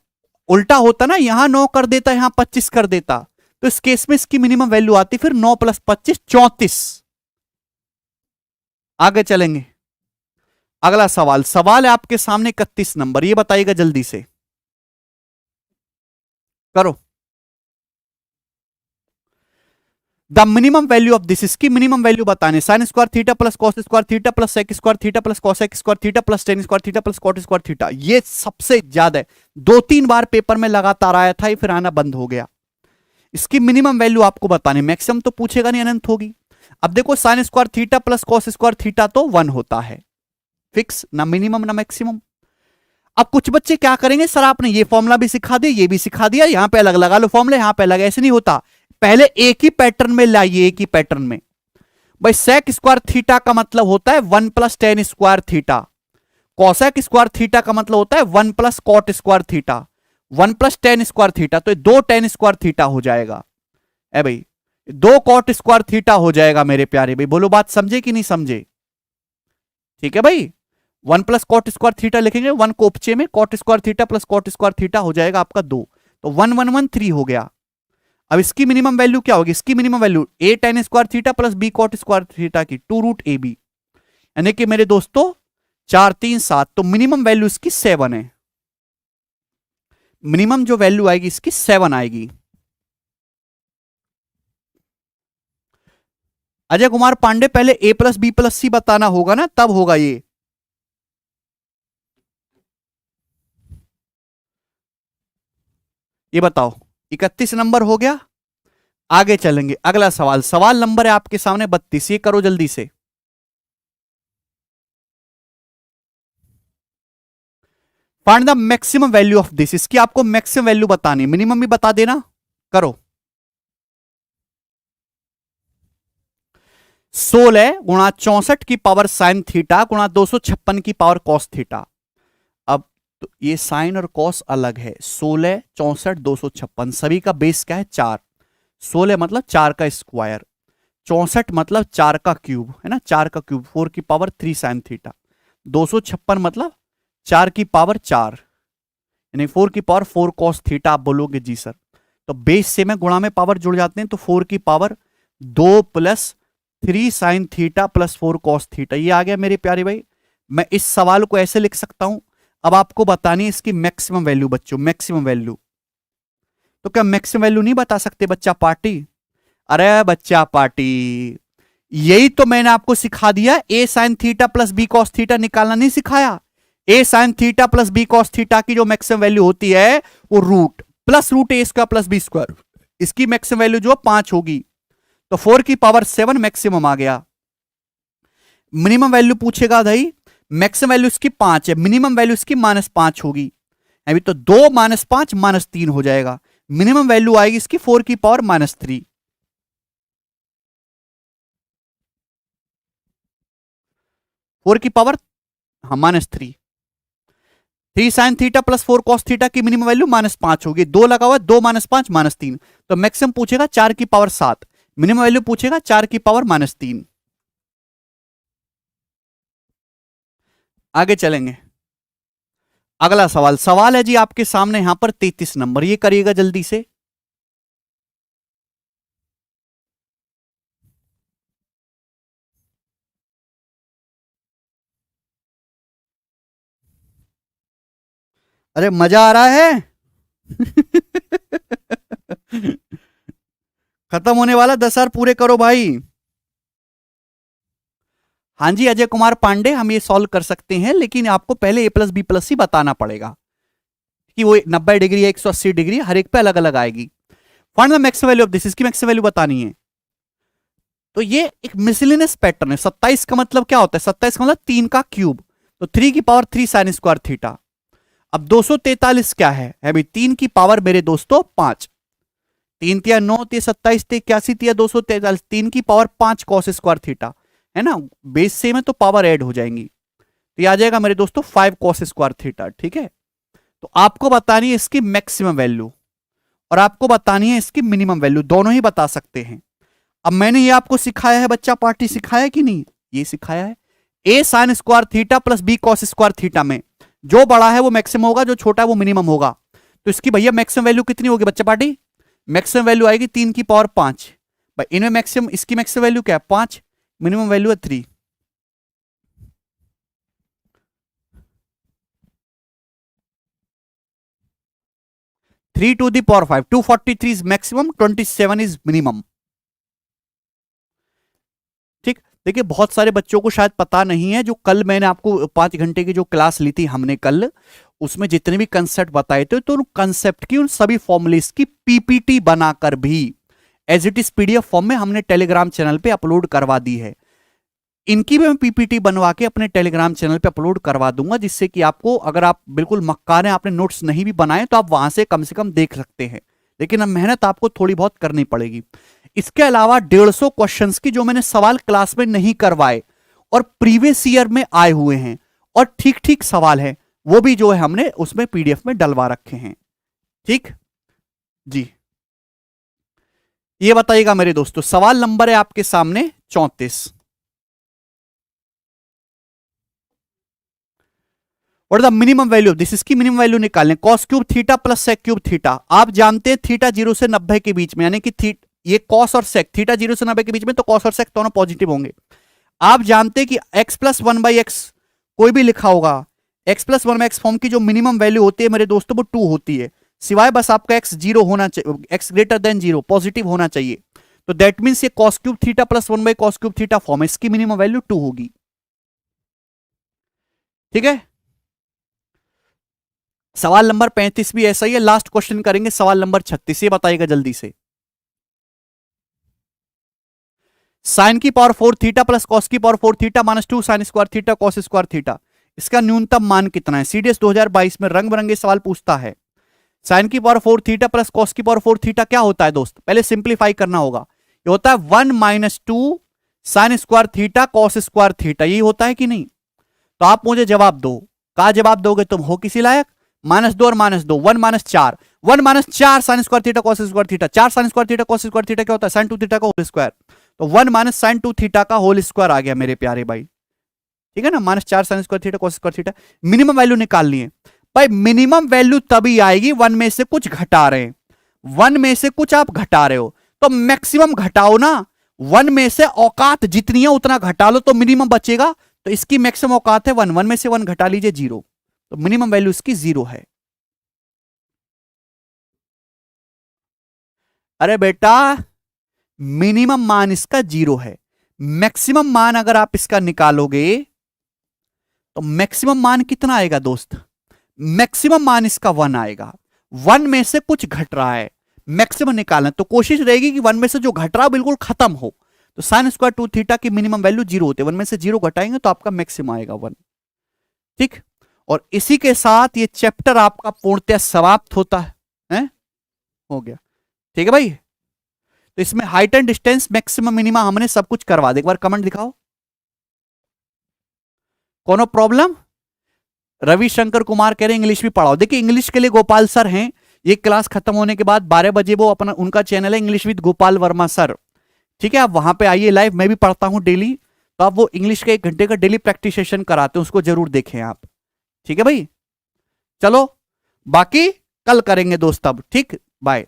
उल्टा होता ना, यहां 9 कर देता यहां 25 कर देता, तो इस केस में इसकी मिनिमम वैल्यू आती फिर 9 प्लस 25 34। आगे चलेंगे, अगला सवाल, सवाल है आपके सामने 31 नंबर, ये बताइएगा जल्दी से, करो। The minimum value of this, इसकी मिनिमम वैल्यू बताने, sine square theta plus cos square theta plus sec square theta plus cosec square theta plus tan square theta plus cot square theta. ये सबसे ज्यादा है, 2-3 बार पेपर में लगातार आया था, ये फिर आना बंद हो गया। इसकी मिनिमम वैल्यू आपको बताने, मैक्सिमम तो पूछेगा नहीं, अनंत होगी। अब देखो sign square theta plus cos square theta तो 1 होता है फिक्स, ना मिनिमम ना मैक्सिमम। अब कुछ बच्चे क्या करेंगे, सर आपने ये फॉर्मूला भी सिखा दिया, ये भी सिखा दिया, यहां पे अलग लगा लो फॉर्मूले, यहां पे अलग, ऐसे नहीं होता। पहले एक ही पैटर्न में लाइए, एक ही पैटर्न में। भाई सेक स्क्वायर थीटा का मतलब होता है 1 plus tan square theta, cosec square theta का मतलब होता है 1 plus cot square theta, 1 plus tan square theta, तो 2 टेन स्क्वायर थीटा हो जाएगा। ए भाई 2 कॉट स्क्वायर थीटा हो जाएगा मेरे प्यारे भाई, बोलो बात समझे कि नहीं समझे? ठीक है भाई, 1 प्लस कॉट स्क्वायर थीटा लिखेंगे 1 को उपचे में, cot square theta plus cot square theta हो जाएगा आपका 2, तो 1 1 1 3 हो गया। अब इसकी मिनिमम वैल्यू क्या होगी? इसकी minimum value a tan square theta plus b cot square theta की 2 रूट ए बी, यानी कि मेरे दोस्तों 4 3 7, तो मिनिमम वैल्यू इसकी 7 है। मिनिमम जो वैल्यू आएगी इसकी 7 आएगी। अजय कुमार पांडे पहले a प्लस बी प्लस सी बताना होगा ना, तब होगा ये बताओ। 31 नंबर हो गया, आगे चलेंगे। अगला सवाल, सवाल नंबर है आपके सामने 32, ये करो जल्दी से। Find the maximum value of this, इसकी आपको मैक्सिमम वैल्यू बतानी, मिनिमम भी बता देना। करो। 16 गुणा 64 की पावर साइन थीटा गुणा 256 की पावर कॉस थीटा। अब तो ये साइन और कॉस अलग है, 16 64 256, सभी का बेस क्या है 4, 16 मतलब 4 का स्क्वायर, 64 मतलब 4 का क्यूब है ना, 4 का क्यूब 4 की पावर 3 साइन थीटा, 256 मतलब 4 की पावर 4 यानी 4 की पावर 4 कॉस थीटा। आप बोलोगे जी सर, तो बेस से में गुणा में पावर जुड़ जाते हैं, तो 4 की power 2 plus 3 sign theta plus 4 cos theta, ये आ गया मेरे प्यारे भाई। मैं इस सवाल को ऐसे लिख सकता हूं। अब आपको बतानी है इसकी मैक्सिमम वैल्यू बच्चों, मैक्सिमम वैल्यू। तो क्या मैक्सिमम वैल्यू नहीं बता सकते बच्चा पार्टी? अरे बच्चा पार्टी, यही तो मैंने आपको सिखा दिया, a sine theta plus b cos theta निकालना नहीं सिखाया? A sine theta plus b cos theta की जो मैक्सिमम वैल्यू होती है वो root plus root a square plus b square, इसकी मैक्सिमम वैल्यू जो 5 होगी, तो 4 की पावर 7 मैक्सिमम आ गया। मिनिमम वैल्यू पूछेगा भाई, मैक्सिमम वैल्यू इसकी 5 है, मिनिमम वैल्यू इसकी -5 होगी, अभी तो 2 -5 -3 हो जाएगा। मिनिमम वैल्यू आएगी इसकी 4 की पावर -3, 4 की पावर हाँ -3, 3 sign theta plus 4 cos theta की मिनिमम वैल्यू -5 होगी, 2 लगा हुआ 2 -5 -3, तो मैक्सिमम पूछेगा 4 की पावर 7, मिनिमम वैल्यू पूछेगा 4 की पावर -3। आगे चलेंगे। अगला सवाल, सवाल है जी आपके सामने यहां पर 33 नंबर, ये करिएगा जल्दी से। अरे मजा आ रहा है खत्म होने वाला 10 पूरे करो भाई। हाँ जी अजय कुमार पांडे, हम ये सॉल्व कर सकते हैं, लेकिन आपको पहले a प्लस बी प्लस सी बताना पड़ेगा कि वो 90 डिग्री या 180 डिग्री हर एक पे अलग अलग आएगी। Find the maximum value of this, इसकी मैक्सिमम वैल्यू बतानी है। तो ये एक मिसलिनियस पैटर्न है। 27 का मतलब क्या होता है? 27 का मतलब 3 का क्यूब, तो 3 की पावर 3 साइन स्क्वायर थीटा। अब 243 क्या है भाई? 3 की पावर मेरे दोस्तों 5, 3 तिया 9 तिया 27 तिया 81 तिया 243, 3 की पावर 5 कॉस स्क्वायर थीटा है ना, बेस सेम है तो पावर ऐड हो जाएंगी, तो ये आ जाएगा मेरे दोस्तों 5 कॉस स्क्वायर थीटा। ठीक है, तो आपको बतानी है इसकी मैक्सिमम वैल्यू और आपको बतानी है इसकी मिनिमम वैल्यू, दोनों ही बता सकते हैं। अब मैंने ये आपको सिखाया है बच्चा पार्टी, सिखाया है कि नहीं? ये सिखाया है। A sine square theta plus b cos square theta में जो बड़ा है वो मैक्सिमम होगा, जो छोटा है वो मिनिमम होगा। तो इसकी भैया मैक्सिमम वैल्यू कितनी होगी बच्चा पार्टी? मैक्सिमम वैल्यू आएगी 3 की पावर 5। भाई इनमें मैक्सिमम, इसकी मैक्सिमम वैल्यू क्या है? 5, मिनिमम वैल्यू है 3। Three to the power 5, 243 is maximum, 27 is minimum. ठीक, देखिए बहुत सारे बच्चों को शायद पता नहीं है, जो कल मैंने आपको 5 घंटे की जो क्लास ली थी हमने कल, उसमें जितने भी कंसेप्ट बताए थे, तो उन कंसेप्ट की उन सभी फॉर्मुलेस की पीपीटी बनाकर भी as it is PDF form में हमने टेलीग्राम चैनल पे अपलोड करवा दी है। इनकी भी मैं पीपीटी बनवा के अपने टेलीग्राम चैनल पे अपलोड करवा दूंगा, जिससे कि आपको, अगर आप बिल्कुल मक्कार हैं, आपने नोट्स नहीं भी बनाए, तो आप वहां से कम देख सकते हैं। लेकिन अब मेहनत आपको थोड़ी बहुत करनी पड़ेगी। इसके अलावा 150 क्वेश्चंस की जो मैंने सवाल क्लास में नहीं करवाए और प्रीवियस ईयर में आए हुए हैं और ठीक ठीक सवाल है वो भी जो है हमने उसमें पीडीएफ में डलवा रखे हैं। ठीक जी, ये बताइएगा मेरे दोस्तों, सवाल नंबर है आपके सामने 34। और the minimum value of this, इसकी मिनिमम वैल्यू निकालें, cos cube theta plus sec cube theta. आप जानते हैं थीटा 0 से 90 के बीच में, यानी कि ये कॉस और सेक, थीटा 0 से 90 के बीच में, तो कॉस और सेक दोनों पॉजिटिव होंगे। आप जानते हैं कि x प्लस 1/x कोई भी लिखा होगा, x प्लस 1/x फॉर्म की जो मिनिमम वैल्यू होती है मेरे दोस्तों वो 2 होती है, सिवाय बस आपका x 0 होना चाहिए, x ग्रेटर देन 0 पॉजिटिव होना चाहिए। तो दैट मीन्स ये cos cube theta plus 1/cos cube theta form है, इसकी मिनिमम वैल्यू 2 होगी। ठीक है, सवाल नंबर 35 भी ऐसा ही है। लास्ट क्वेश्चन करेंगे सवाल नंबर 36, ये बताइएगा जल्दी से। साइन की पावर 4 थीटा प्लस कॉस की power 4 theta minus 2 sign square theta cos square theta, इसका न्यूनतम मान कितना है? सीडीएस 2022 में रंग बिरंगे सवाल पूछता है। साइन की पावर 4 थीटा प्लस कॉस की पावर 4 थीटा क्या होता है दोस्त? पहले सिंप्लीफाई करना होगा। ये होता है 1 minus 2 sign square theta cos square theta, यही होता है कि नहीं? तो आप मुझे जवाब दो, का जवाब दोगे तुम हो किसी लायक? -2 और -2, 1 minus 4, 1 minus 4 sign square theta cos square theta, 4 sign square theta cos square theta क्या होता है? साइन 2 थीटा का होल स्क्वायर। तो 1 माइनस साइन 2 थीटा का होल स्क्वायर आ गया मेरे प्यारे भाई। ठीक है ना, -4 sign square theta cos square theta. Minimum value निकालनी है भाई। मिनिमम वैल्यू तभी आएगी 1 में से कुछ घटा रहे हैं, 1 में से कुछ आप घटा रहे हो, तो मैक्सिमम घटाओ ना। 1 में से औकात जितनी है उतना घटा लो तो मिनिमम बचेगा। तो इसकी मैक्सिमम औकात है 1, 1 में से 1 घटा लीजिए 0, तो मिनिमम वैल्यू इसकी 0 है। अरे बेटा मिनिमम मान इसका 0 है, मैक्सिमम मान अगर आप इसका निकालोगे तो मैक्सिमम मान कितना आएगा दोस्त? मैक्सिमम मान इसका 1 आएगा। 1 में से कुछ घट रहा है, मैक्सिमम निकालना, तो कोशिश रहेगी कि 1 में से जो घट रहा है बिल्कुल खत्म हो। तो साइन स्क्वायर 2 थीटा की मिनिमम वैल्यू 0 होती है, 1 में से 0 घटाएंगे तो आपका मैक्सिमम आएगा 1। ठीक, और इसी के साथ ये चैप्टर आपका पूर्णतः समाप्त होता है, हो गया। ठीक है भाई, तो इसमें height and distance maximum minima हमने सब कुछ करवा दिया। एक बार कमेंट दिखाओ, कोनो प्रॉब्लम? रविशंकर कुमार कह रहे हैं इंग्लिश भी पढ़ाओ। देखिए इंग्लिश के लिए गोपाल सर हैं, ये क्लास खत्म होने के बाद 12 बजे वो अपना उनका चैनल है English with Gopal Verma sir. ठीक है, आप वहां पे आइए लाइव, मैं भी पढ़ता हूं डेली, तो आप वो इंग्लिश का 1 घंटे का डेली प्रैक्टिस सेशन कराते हैं, उसको जरूर देखें आप। ठीक है भाई, चलो बाकी कल करेंगे दोस्त अब। ठीक, बाय।